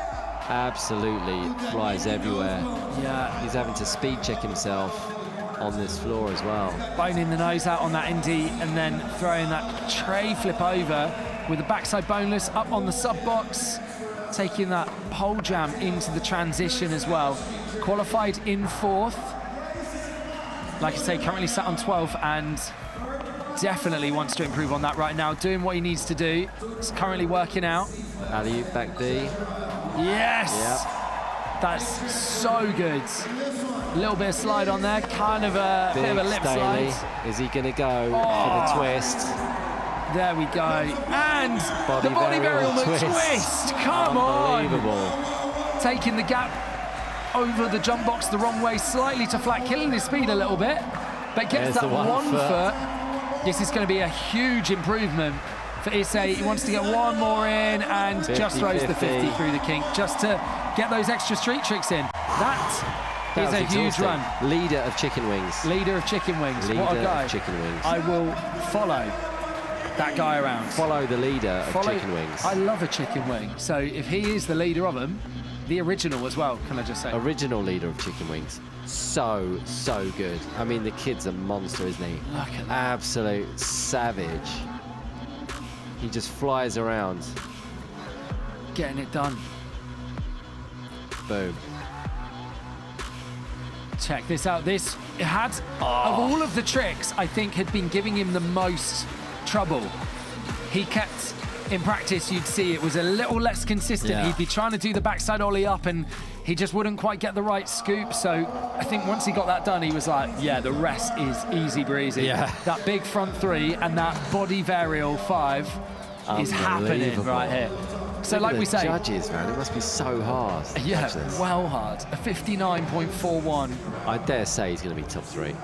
absolutely flies everywhere. Yeah. He's having to speed check himself on this floor as well. Boning the nose out on that indie and then throwing that tray flip over with the backside boneless up on the sub box, taking that pole jam into the transition as well. Qualified in 4th. Like I say, currently sat on 12th and definitely wants to improve on that right now. Doing what he needs to do. He's currently working out. Alley-oop back D. Yes! Yep. That's so good. A little bit of slide on there, kind of a bit of a lip slide. Is he going to go for the twist? There we go. And the body varial twist. Come on. Taking the gap over the jump box the wrong way slightly to flat, killing his speed a little bit, but gets that one foot. This is going to be a huge improvement for Issei. He wants to get one more in and 50, just throws the 50 through the kink just to get those extra street tricks in. That is a huge run. Leader of chicken wings. Leader of chicken wings. Leader what a guy. of chicken wings. I will follow that guy around. Follow the leader of chicken wings. I love a chicken wing. So if he is the leader of them, the original as well, can I just say? Original leader of chicken wings. So good. I mean, the kid's a monster, isn't he? Look at that. Absolute savage. He just flies around. Getting it done. Boom. Check this out. This had, of all of the tricks, I think had been giving him the most trouble. He kept, in practice, you'd see it was a little less consistent. Yeah. He'd be trying to do the backside ollie up and he just wouldn't quite get the right scoop. So I think once he got that done, he was like, yeah, the rest is easy breezy. Yeah. That big front 3 and that body varial 5 is happening right here. So like we say, judges, man, it must be so hard. Yeah, well hard. A 59.41. I dare say he's going to be top 3.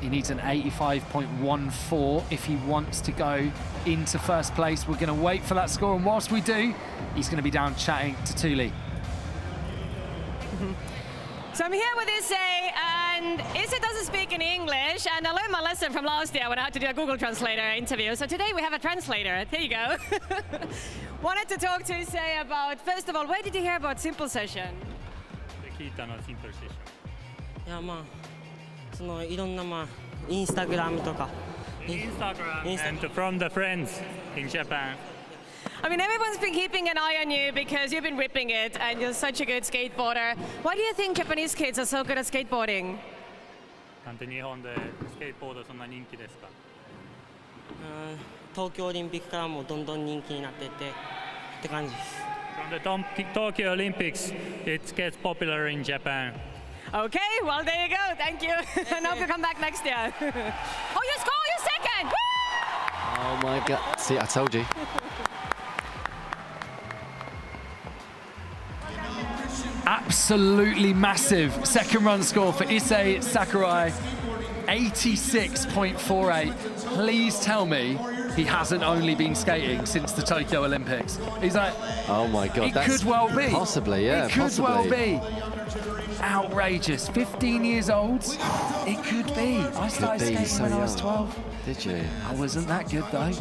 He needs an 85.14 if he wants to go into first place. We're going to wait for that score, and whilst we do, he's going to be down chatting to Thule. So I'm here with Issei, and Issei doesn't speak in English, and I learned my lesson from last year when I had to do a Google Translator interview. So today we have a translator. Here you go. Wanted to talk to Issei about, first of all, where did you hear about Simple Session? 聞いたのは Simple Session. いやまあそのいろんなまあインスタグラムとか Instagram and from the friends in Japan. I mean, everyone's been keeping an eye on you because you've been ripping it and you're such a good skateboarder. Why do you think Japanese kids are so good at skateboarding? なんで日本でスケートボードそんな人気ですか？東京オリンピックからもどんどん人気になっててって感じです。From the Tokyo Olympics, it gets popular in Japan. Okay, well there you go. Thank you. And hope you come back next year. Oh, you score your second! Woo! Oh my God! See, I told you. Absolutely massive second run score for Issei Sakurai, 86.48. Please tell me he hasn't only been skating since the Tokyo Olympics. He's like, oh my God, it could well be. Possibly, yeah, it could well be. Outrageous. 15 years old. It could be. I started skating so when I was young. 12. Did you? I wasn't that good though.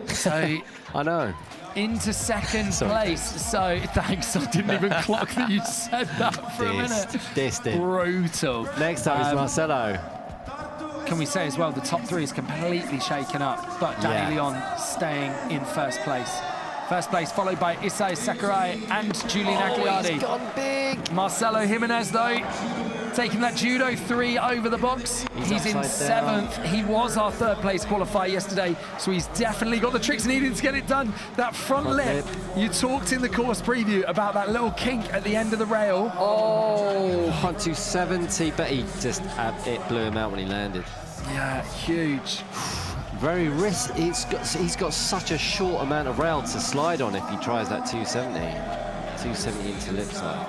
So I know. Into second place. So thanks. I didn't even clock that you said that for a minute. Brutal. Next up is Marcelo. Can we say as well, the top 3 is completely shaken up, but Danny Leon staying in first place. First place followed by Issei Sakurai and Jeang-Agliardi. He's gone big. Marcelo Jimenez though, taking that judo 3 over the box. He's in 7th. He was our 3rd place qualifier yesterday, so he's definitely got the tricks needed to get it done. That front lip, you talked in the course preview about that little kink at the end of the rail. Oh, 270, but he just, it blew him out when he landed. Yeah, huge. Very risky. He's got such a short amount of rail to slide on if he tries that 270. 270 into lip side.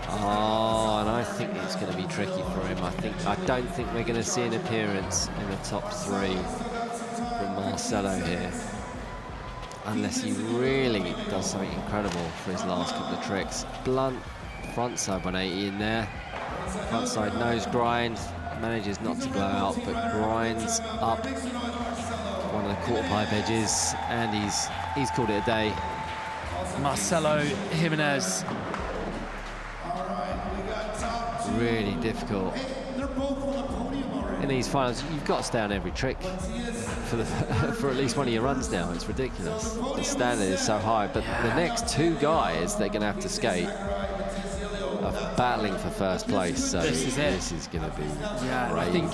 Oh, and I think it's going to be tricky for him. I don't think we're going to see an appearance in the top 3 from Marcelo here, unless he really does something incredible for his last couple of tricks. Blunt front side 180 in there. Front side nose grind. Manages not to blow out, but grinds up one of the quarter pipe edges, and he's called it a day. Marcelo Jimenez. Really difficult. In these finals, you've got to stay on every trick for at least one of your runs now. It's ridiculous. The standard is so high, but the next 2 guys they're going to have to skate are battling for first place, so this is it. This is going to be crazy. I think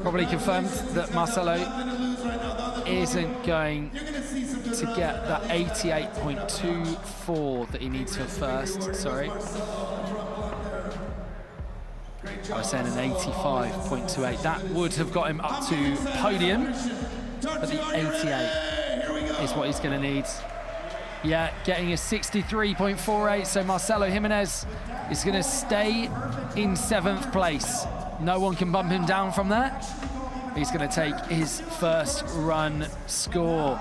probably confirmed that Marcelo isn't going to get that 88.24 that he needs for first, sorry. I was saying an 85.28. That would have got him up to podium, but the 88 is what he's going to need. Yeah, getting a 63.48, so Marcelo Jimenez is going to stay in 7th place. No one can bump him down from that. He's going to take his first run score.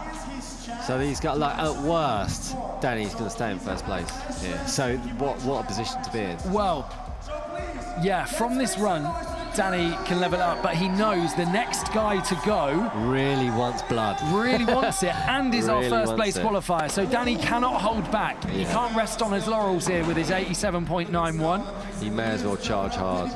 So he's got, like, at worst, Danny's going to stay in first place. Yeah. So what a position to be in. Well, yeah, from this run, Danny can level up, but he knows the next guy to go really wants blood. Really wants it, and is really our first place qualifier. So Danny cannot hold back. Yeah. He can't rest on his laurels here with his 87.91. He may as well charge hard.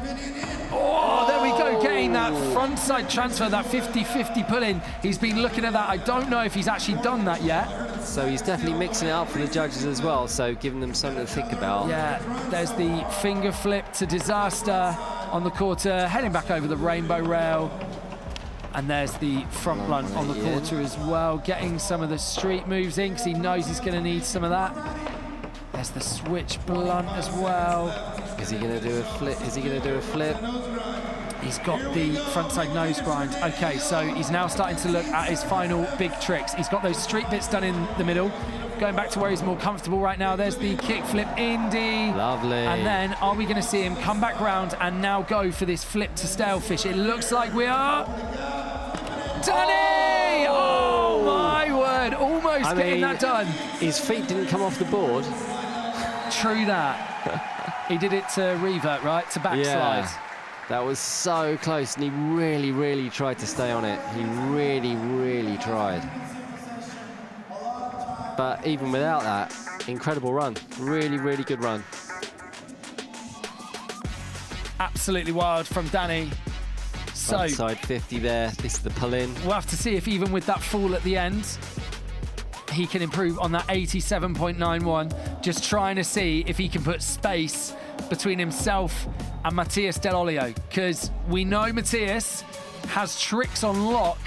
Oh, there we go, getting that front side transfer, that 50-50 pull-in. He's been looking at that. I don't know if he's actually done that yet. So he's definitely mixing it up for the judges as well, so giving them something to think about. Yeah, there's the finger flip to disaster on the quarter, heading back over the rainbow rail. And there's the front blunt on the quarter as well, getting some of the street moves in because he knows he's going to need some of that. There's the switch blunt as well. Is he going to do a flip? Is he going to do a flip? He's got the frontside nose grind. Okay, so he's now starting to look at his final big tricks. He's got those street bits done in the middle, going back to where he's more comfortable right now. There's the kickflip Indy. Lovely. And then are we going to see him come back round and now go for this flip to stalefish? It looks like we are. Danny! Oh my word, almost getting that done. His feet didn't come off the board. True that. He did it to revert, right? To backslide. Yeah, that was so close, and he really, really tried to stay on it. He really, really tried. But even without that, incredible run. Really, really good run. Absolutely wild from Danny. So side 50 there. This is the pull-in. We'll have to see if even with that fall at the end, he can improve on that 87.91. Just trying to see if he can put space between himself and Matthias Del Olio, because we know Matthias has tricks on lock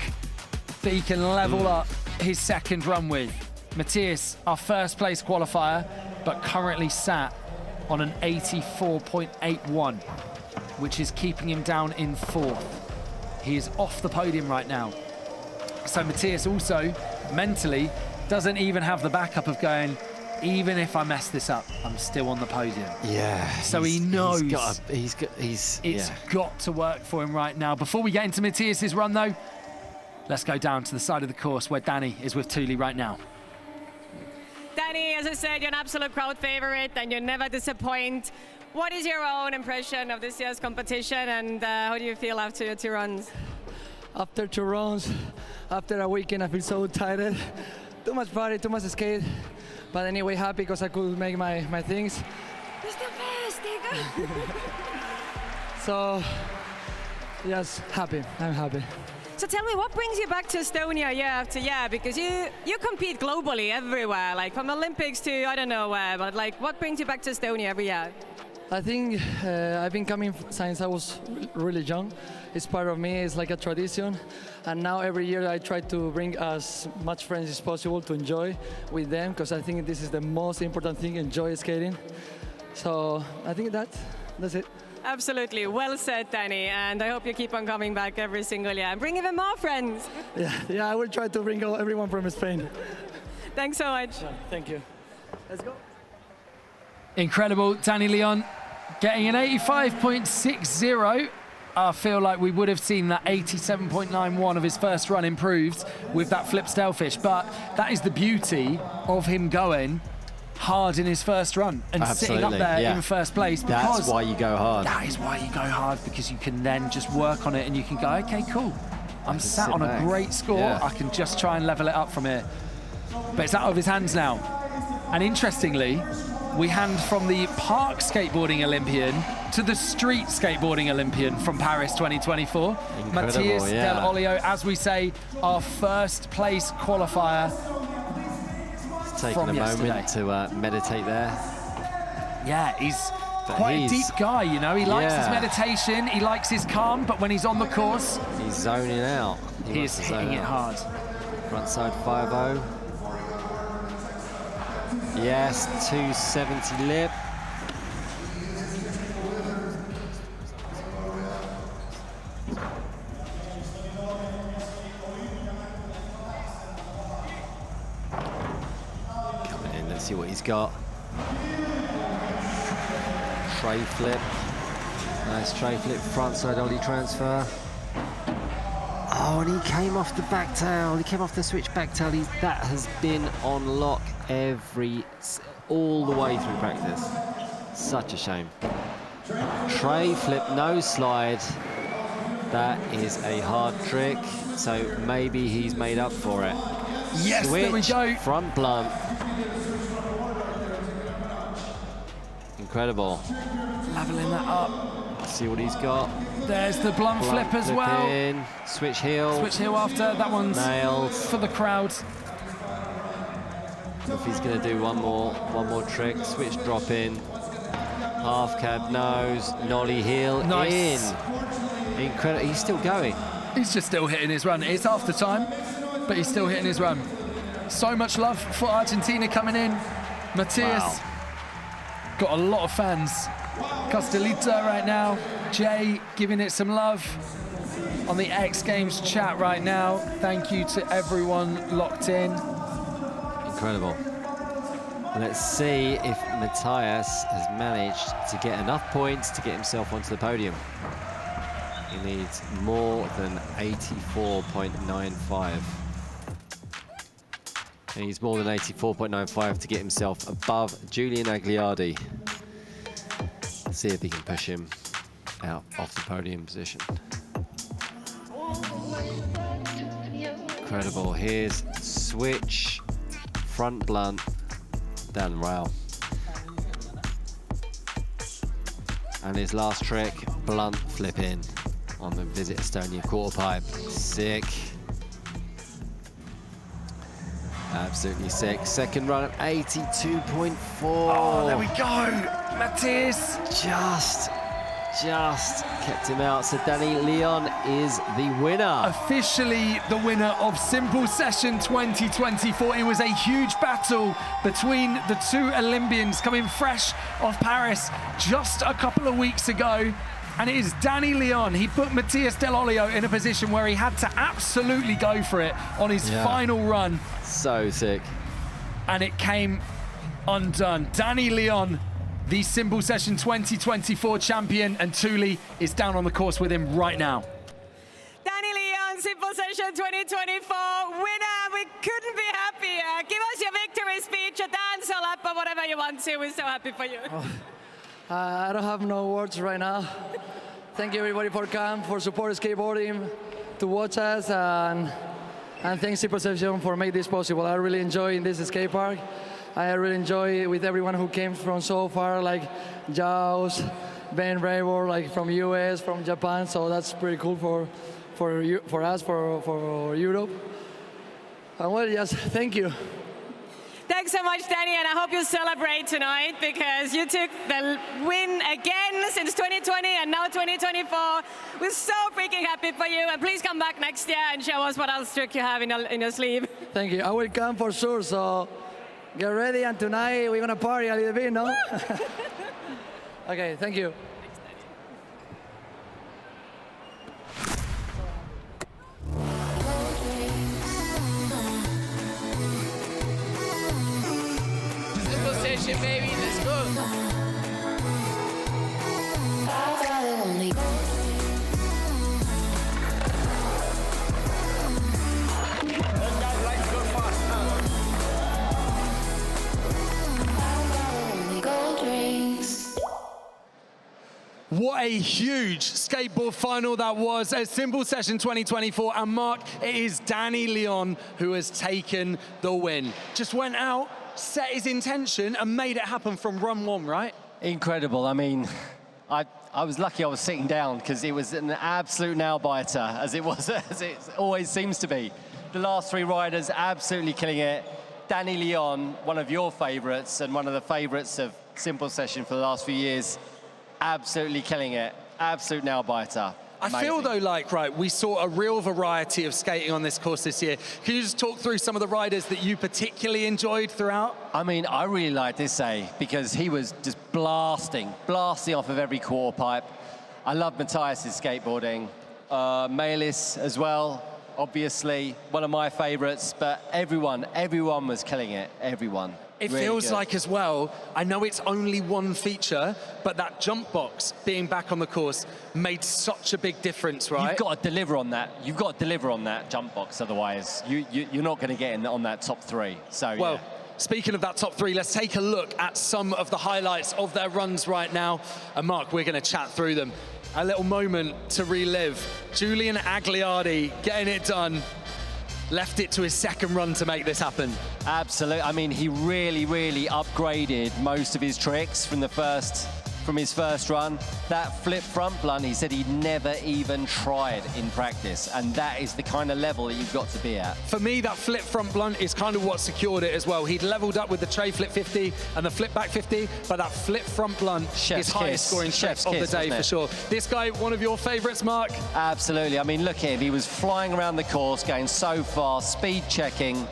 that he can level up his second run with. Matthias, our first place qualifier, but currently sat on an 84.81, which is keeping him down in fourth. He is off the podium right now. So Matthias also mentally doesn't even have the backup of going, even if I mess this up, I'm still on the podium. Yeah. So he knows it's got to work for him right now. Before we get into Matthias's run though, let's go down to the side of the course where Danny is with Thule right now. Danny, as I said, you're an absolute crowd favorite and you never disappoint. What is your own impression of this year's competition, and how do you feel after your 2 runs? After 2 runs, after a weekend, I feel so tired. Too much party, too much skate. But anyway, happy because I could make my things. It's the best, Digga. So, yes, happy. I'm happy. So tell me, what brings you back to Estonia year after year? Because you compete globally everywhere, like from Olympics to I don't know where, but like what brings you back to Estonia every year? I think I've been coming since I was really young. It's part of me, it's like a tradition. And now every year I try to bring as much friends as possible to enjoy with them, because I think this is the most important thing, enjoy skating. So I think that's it. Absolutely, well said, Danny, and I hope you keep on coming back every single year and bring even more friends. Yeah, I will try to bring everyone from Spain. Thanks so much. Thank you. Let's go. Incredible, Danny Leon getting an 85.60. I feel like we would have seen that 87.91 of his first run improved with that flip stalefish, but that is the beauty of him going hard in his first run and sitting up there in first place. Because that's why you go hard. That is why you go hard, because you can then just work on it and you can go, okay, cool. I'm sat on a great score. Yeah. I can just try and level it up from here. But it's out of his hands now. And interestingly, we hand from the park skateboarding Olympian to the street skateboarding Olympian from Paris 2024. Matthias Del Olio, as we say, our first place qualifier. He's taking a moment to meditate there. Yeah, he's quite a deep guy, you know. He likes his meditation, he likes his calm, but when he's on the course, he's zoning out. He is hitting it hard. Frontside 5-0. Yes, 270 lip. Coming in, let's see what he's got. Tray flip. Nice tray flip, frontside ollie transfer. Oh, and he came off the back tail. He came off the switch back tail. That has been on lock all the way through practice. Such a shame. Tray flip, no slide. That is a hard trick. So maybe he's made up for it. Yes, switch, there we go. Front blunt. Incredible. Leveling that up. Let's see what he's got. There's the blunt flip as well. In. Switch heel. Switch heel after. That one's nailed for the crowd. If he's going to do one more trick, switch drop in, half cab nose, nollie heel in. Incredible. He's still going. He's just still hitting his run. It's after time, but he's still hitting his run. So much love for Argentina coming in. Matthias got a lot of fans. Costelita right now. Jay giving it some love on the XGames chat right now. Thank you to everyone locked in. Incredible. Let's see if Matthias has managed to get enough points to get himself onto the podium. He needs more than 84.95. He needs more than 84.95 to get himself above Jeang-Agliardi. Let's see if he can push him out off the podium position. Incredible. Here's switch, front blunt, down the rail. And his last trick, blunt flip in on the Visit Estonia quarter pipe. Sick. Absolutely sick. Second run at 82.4. Oh, there we go. Matthias. Just kept him out. So Danny Leon is the winner. Officially the winner of Simple Session 2024. It was a huge battle between the two Olympians coming fresh off Paris just a couple of weeks ago. And it is Danny Leon. He put Matthias Del Olio in a position where he had to absolutely go for it on his final run. So sick. And it came undone. Danny Leon, the Simple Session 2024 champion, and Thule is down on the course with him right now. Danny Leon, Simple Session 2024 winner. We couldn't be happier. Give us your victory speech, a dance, a lap, or whatever you want to. We're so happy for you. I don't have no words right now. Thank you everybody for coming, for supporting skateboarding, to watch us, and thanks Simple Session for making this possible. I really enjoy in this skate park. I really enjoy with everyone who came from so far, like Jaws, Ben Raybor, like from US, from Japan. So that's pretty cool for us, for Europe. And well, yes, thank you. Thanks so much, Danny, and I hope you celebrate tonight because you took the win again since 2020 and now 2024. We're so freaking happy for you, and please come back next year and show us what else trick you have in your sleeve. Thank you. I will come for sure, so get ready, and tonight we're gonna party a little bit, no? Okay, thank you. Simple Session, baby, let's go. What a huge skateboard final that was at Simple Session 2024. And Mark, it is Danny Leon who has taken the win. Just went out, set his intention, and made it happen from run one, right? Incredible. I mean, I was lucky I was sitting down because it was an absolute nail-biter, as it always seems to be. The last three riders absolutely killing it. Danny Leon, one of your favorites and one of the favorites of Simple Session for the last few years, absolutely killing it. Absolute nail-biter. I feel though like, right, we saw a real variety of skating on this course this year. Can you just talk through some of the riders that you particularly enjoyed throughout? I mean, I really liked Issei because he was just blasting off of every quarter pipe. I love Matthias's skateboarding. Melis as well, obviously, one of my favorites, but everyone was killing it, everyone. It really feels good. like as well, I know it's only one feature, but that jump box being back on the course made such a big difference, right? You've got to deliver on that. You've got to deliver on that jump box, otherwise you're not going to get in on that top three. So well, yeah. Speaking of that top three, let's take a look at some of the highlights of their runs right now. And Mark, we're going to chat through them. A little moment to relive. Jeang-Agliardi getting it done. Left it to his second run to make this happen. Absolutely. I mean, he really upgraded most of his tricks from his first run. That flip front blunt, he said he'd never even tried in practice, and that is the kind of level that you've got to be at. For me, that flip front blunt is kind of what secured it as well. He'd leveled up with the tray flip 50 and the flip back 50, but that flip front blunt is highest scoring trick of the day for sure. This guy, one of your favorites, Mark? Absolutely. I mean, look at him. He was flying around the course, going so fast, speed checking,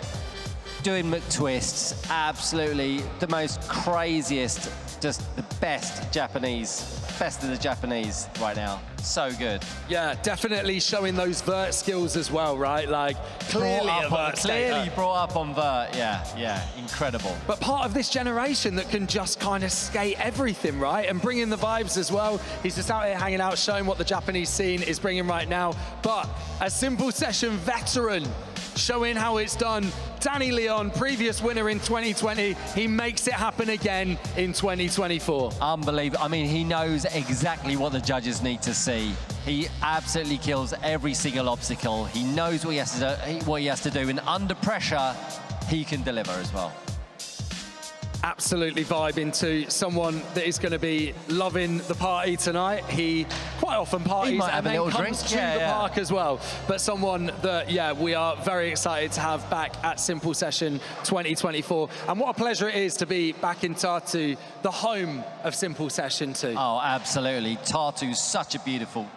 doing McTwists. Absolutely the most craziest, just the best Japanese best of the Japanese right now. So good. Yeah, definitely showing those vert skills as well, right? Like, clearly brought up on vert. Yeah, incredible. But part of this generation that can just kind of skate everything, right? And bring in the vibes as well. He's just out here hanging out, showing what the Japanese scene is bringing right now. But a simple session veteran, showing how it's done. Danny Leon, previous winner in 2020, he makes it happen again in 2024. Unbelievable. I mean, he knows exactly what the judges need to see. He absolutely kills every single obstacle. He knows what he has to do, and under pressure, he can deliver as well. Absolutely vibing to someone that is going to be loving the party tonight. He quite often parties and then comes to the park as well. But someone that, we are very excited to have back at Simple Session 2024. And what a pleasure it is to be back in Tartu, the home of Simple Session 2. Oh, absolutely. Tartu's such a beautiful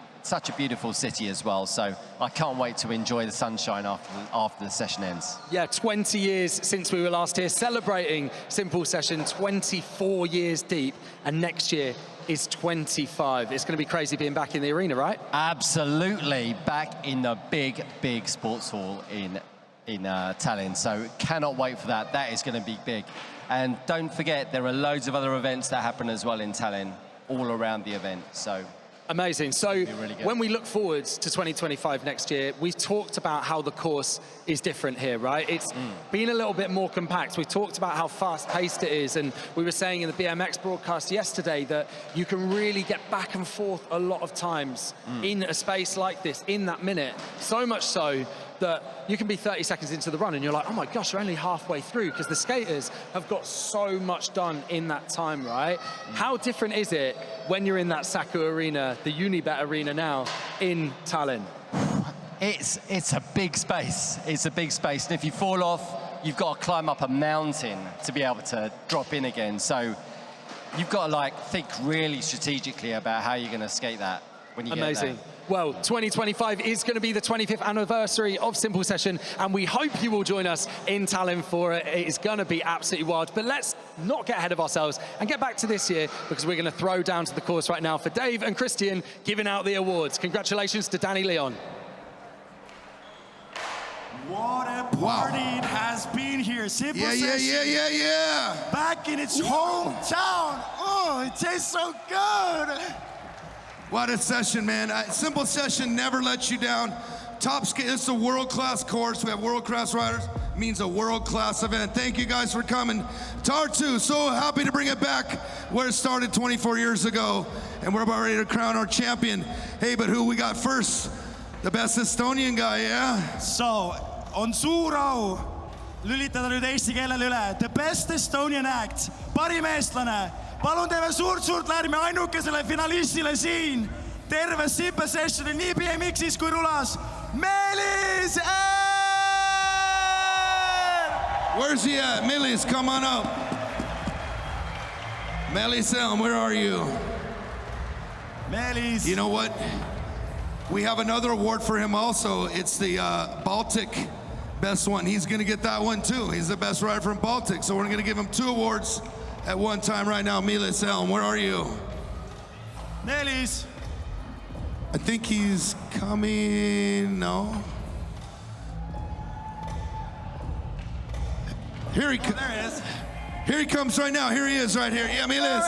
city as well, so I can't wait to enjoy the sunshine after the session ends. Yeah, 20 years since we were last here celebrating Simple Session, 24 years deep, and next year is 25. It's going to be crazy being back in the arena, right? Absolutely, back in the big sports hall in Tallinn, so cannot wait for that. That is going to be big. And don't forget, there are loads of other events that happen as well in Tallinn, all around the event, so. Amazing. So really when we look forward to 2025 next year, we've talked about how the course is different here, right? It's been a little bit more compact. We talked about how fast-paced it is, and we were saying in the BMX broadcast yesterday that you can really get back and forth a lot of times in a space like this, in that minute. So much so that you can be 30 seconds into the run and you're like, oh my gosh, you're only halfway through, because the skaters have got so much done in that time, right? How different is it when you're in that Saku Arena, the Unibet Arena now, in Tallinn? It's a big space. It's a big space. And if you fall off, you've got to climb up a mountain to be able to drop in again. So you've got to think really strategically about how you're going to skate that when you get there. Well, 2025 is going to be the 25th anniversary of Simple Session, and we hope you will join us in Tallinn for it. It is going to be absolutely wild. But let's not get ahead of ourselves and get back to this year, because we're going to throw down to the course right now for Dave and Christian giving out the awards. Congratulations to Danny Leon. What a party it has been here. Simple Session. Yeah. Back in its hometown. Oh, it tastes so good. What a session, man. Simple Session never lets you down. Top skate, this is a world-class course. We have world-class riders. It means a world-class event. Thank you guys for coming. Tartu, so happy to bring it back where it started 24 years ago. And we're about ready to crown our champion. Hey, but who we got first? The best Estonian guy, yeah? So, on suur au lülitada nüüd eesti keelele üle. The best Estonian act, parim eestlane. Palun teeme suurt lärmi ainukesele finalistile siin. Terve Simple Sessioni nii BMX-is kui rulas. Meelis Eer! Where's he at? Meelis, come on up. Meelis Elm, where are you? Meelis. You know what? We have another award for him also. It's the Baltic best one. He's going to get that one too. He's the best rider from Baltic. So we're going to give him 2 awards at one time right now. Meelis Elm, where are you? Meelis. I think he's coming. No. Here he comes. There he is. Here he comes right now. Here he is right here. Yeah, Meelis.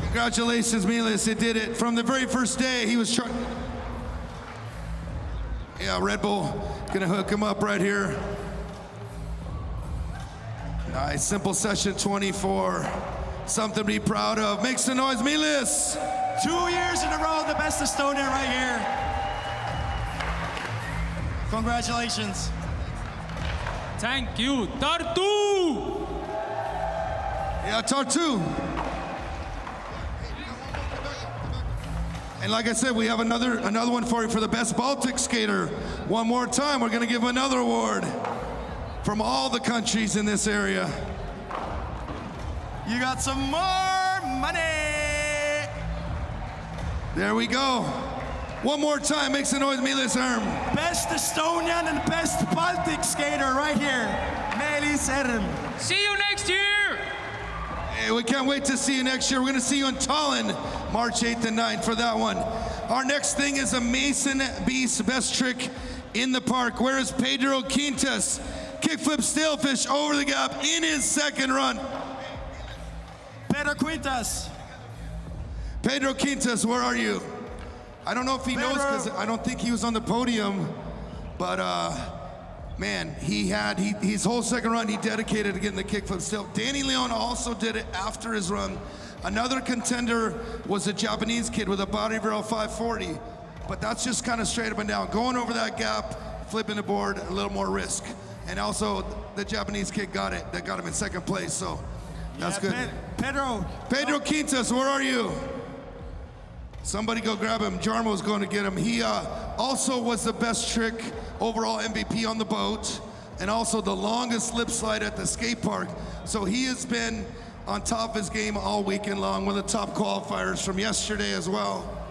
Congratulations, Meelis. He did it. From the very first day, he was trying. Yeah, Red Bull gonna hook him up right here. Nice. Simple Session 24. Something to be proud of. Make some noise, Meelis. 2 years in a row, the best Estonian right here. Congratulations. Thank you, Tartu! Yeah, Tartu. And like I said, we have another one for you for the best Baltic skater. One more time, we're gonna give him another award from all the countries in this area. You got some more money. There we go. One more time, make some noise, Meelis Erm. Best Estonian and best Baltic skater right here, Meelis Erm. See you next year. we can't wait to see you next year. We're going to see you in Tallinn, March 8th and 9th for that one. Our next thing is a Mason Beast best trick in the park. Where is Pedro Quintas? Kickflip stalefish over the gap in his second run. Pedro Quintas. Pedro Quintas, where are you? I don't know if he knows because I don't think he was on the podium, but man, his whole second run he dedicated to getting the kickflip still. Danny Leon also did it after his run. Another contender was a Japanese kid with a body barrel 540, but that's just kind of straight up and down. Going over that gap, flipping the board, a little more risk. And also the Japanese kid got it, that got him in second place, so that's good. Pedro Quintas, where are you? Somebody go grab him. Jarmo's going to get him. He also was the best trick overall MVP on the boat and also the longest lip slide at the skate park. So he has been on top of his game all weekend long, one of the top qualifiers from yesterday as well.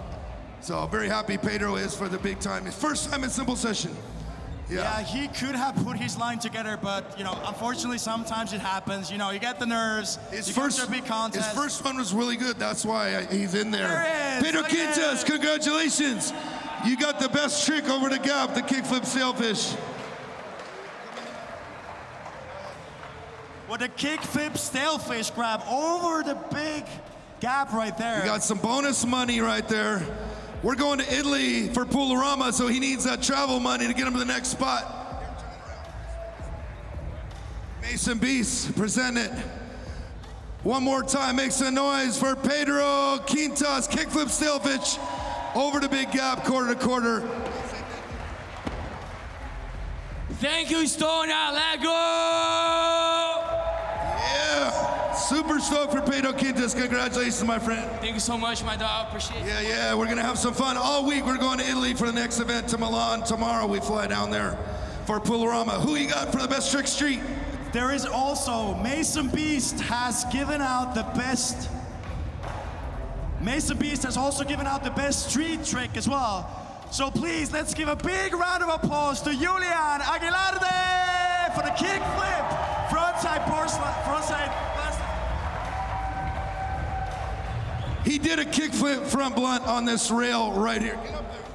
So very happy Pedro is for the big time. His first time in Simple Session. Yeah, he could have put his line together, but you know, unfortunately, sometimes it happens. You know, you get the nerves. His first one was really good. That's why he's in there. There he is. Pedro Quintas, congratulations! You got the best trick over the gap, the kickflip sailfish. With a kickflip stalefish grab over the big gap right there. You got some bonus money right there. We're going to Italy for Pulorama, so he needs that travel money to get him to the next spot. Mason Beast, present it. One more time, make some noise for Pedro Quintas, kickflip stalefish, over the big gap, quarter to quarter. Thank you, Estonia. Let go! Yeah, super stoked for Pedro Quintas. Congratulations, my friend. Thank you so much, my dog. Appreciate it. Yeah, we're gonna have some fun all week. We're going to Italy for the next event to Milan. Tomorrow we fly down there for Pulorama. Who you got for the best trick street? There is also Mason Beast has given out the best. Mason Beast has also given out the best street trick as well. So please, let's give a big round of applause to Jeang-Agliardi for the kickflip. Frontside porcelain, frontside. He did a kickflip front blunt on this rail right here. Get up there.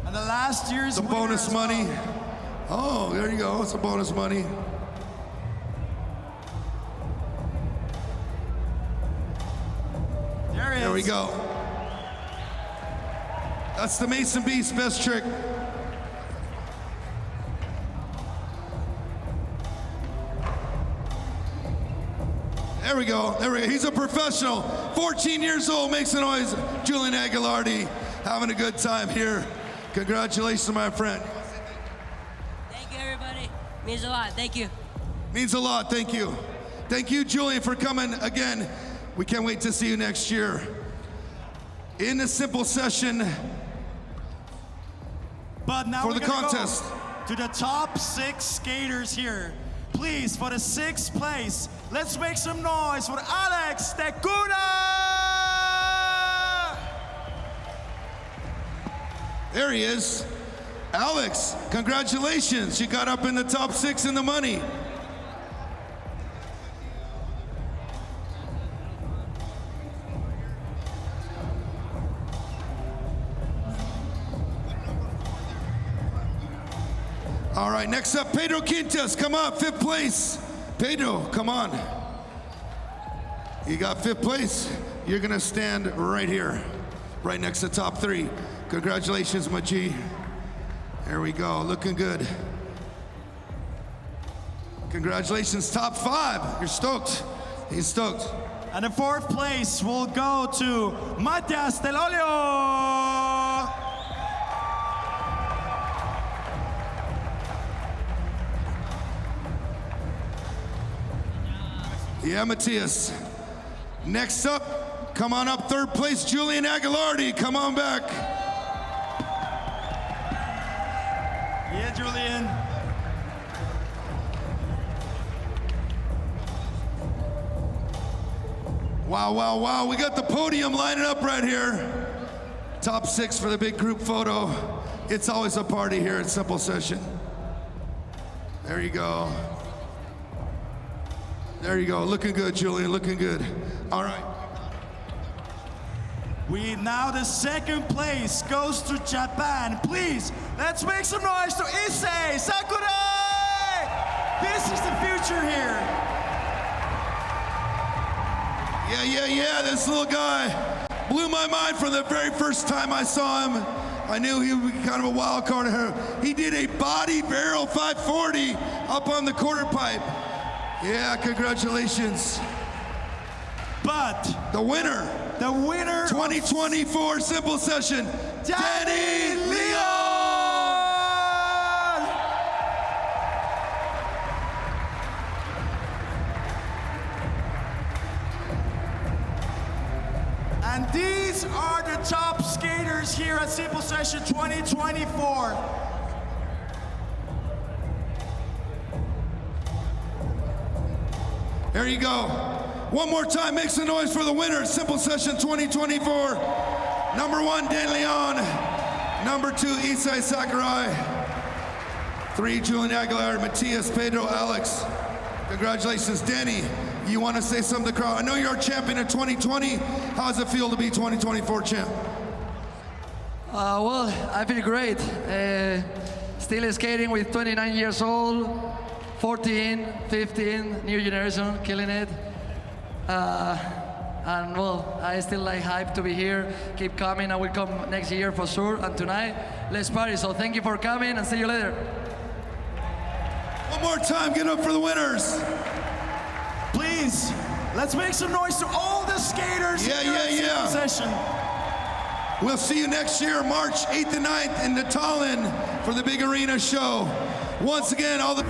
And the last year's the bonus money. Oh, there you go. Some bonus money. There we go. That's the Mason Beast best trick. There we go. He's a professional. 14 years old, makes a noise. Jeang-Agliardi having a good time here. Congratulations, my friend. Thank you, everybody. Means a lot. Thank you. Means a lot. Thank you. Thank you, Julian, for coming again. We can't wait to see you next year. In the Simple Session but now for the contest. To the top 6 skaters here. Please, for the 6th place, let's make some noise for Alex Tecuna! There he is. Alex, congratulations. You got up in the top 6 in the money. All right, next up, Pedro Quintas, come up, 5th place. Pedro, come on. You got 5th place. You're gonna stand right here, right next to top 3. Congratulations, my G. There we go, looking good. Congratulations, top 5. You're stoked. He's stoked. And the 4th place will go to Matias Del Olio. Yeah, Matthias. Next up, come on up, 3rd place, Jeang-Agliardi. Come on back. Yeah, Julian. Wow. We got the podium lining up right here. Top 6 for the big group photo. It's always a party here at Simple Session. There you go. There you go. Looking good, Julian. Looking good. All right. Now the second place goes to Japan. Please, let's make some noise to Issei Sakurai! This is the future here. Yeah. This little guy blew my mind from the very first time I saw him. I knew he would be kind of a wild card. He did a body barrel 540 up on the quarter pipe. Yeah, congratulations. But the winner 2024 simple session, Danny Leon! And these are the top skaters here at Simple Session 2024. There you go. One more time, make some noise for the winner, Simple Session 2024. Number 1, Dan Leon. Number 2, Issei Sakurai. 3, Jeang-Agliardi, Matthias, Pedro, Alex. Congratulations. Danny, you want to say something to the crowd? I know you're a champion in 2020. How does it feel to be 2024 champ? Well, I feel great. Still skating with 29 years old, 14, 15, new generation, killing it. And well, I still like hype to be here. Keep coming. I will come next year for sure. And tonight, let's party. So thank you for coming and see you later. One more time, get up for the winners. Please, let's make some noise to all the skaters here at Simple Session. We'll see you next year, March 8th and 9th in the Tallinn for the big arena show. Once again, all the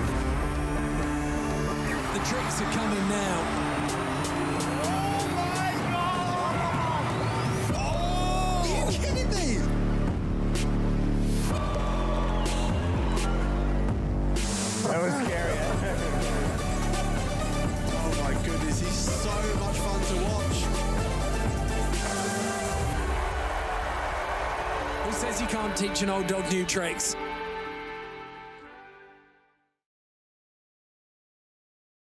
tricks are coming now. Are you kidding me? That was scary. Oh my goodness, he's so much fun to watch. Who says you can't teach an old dog new tricks?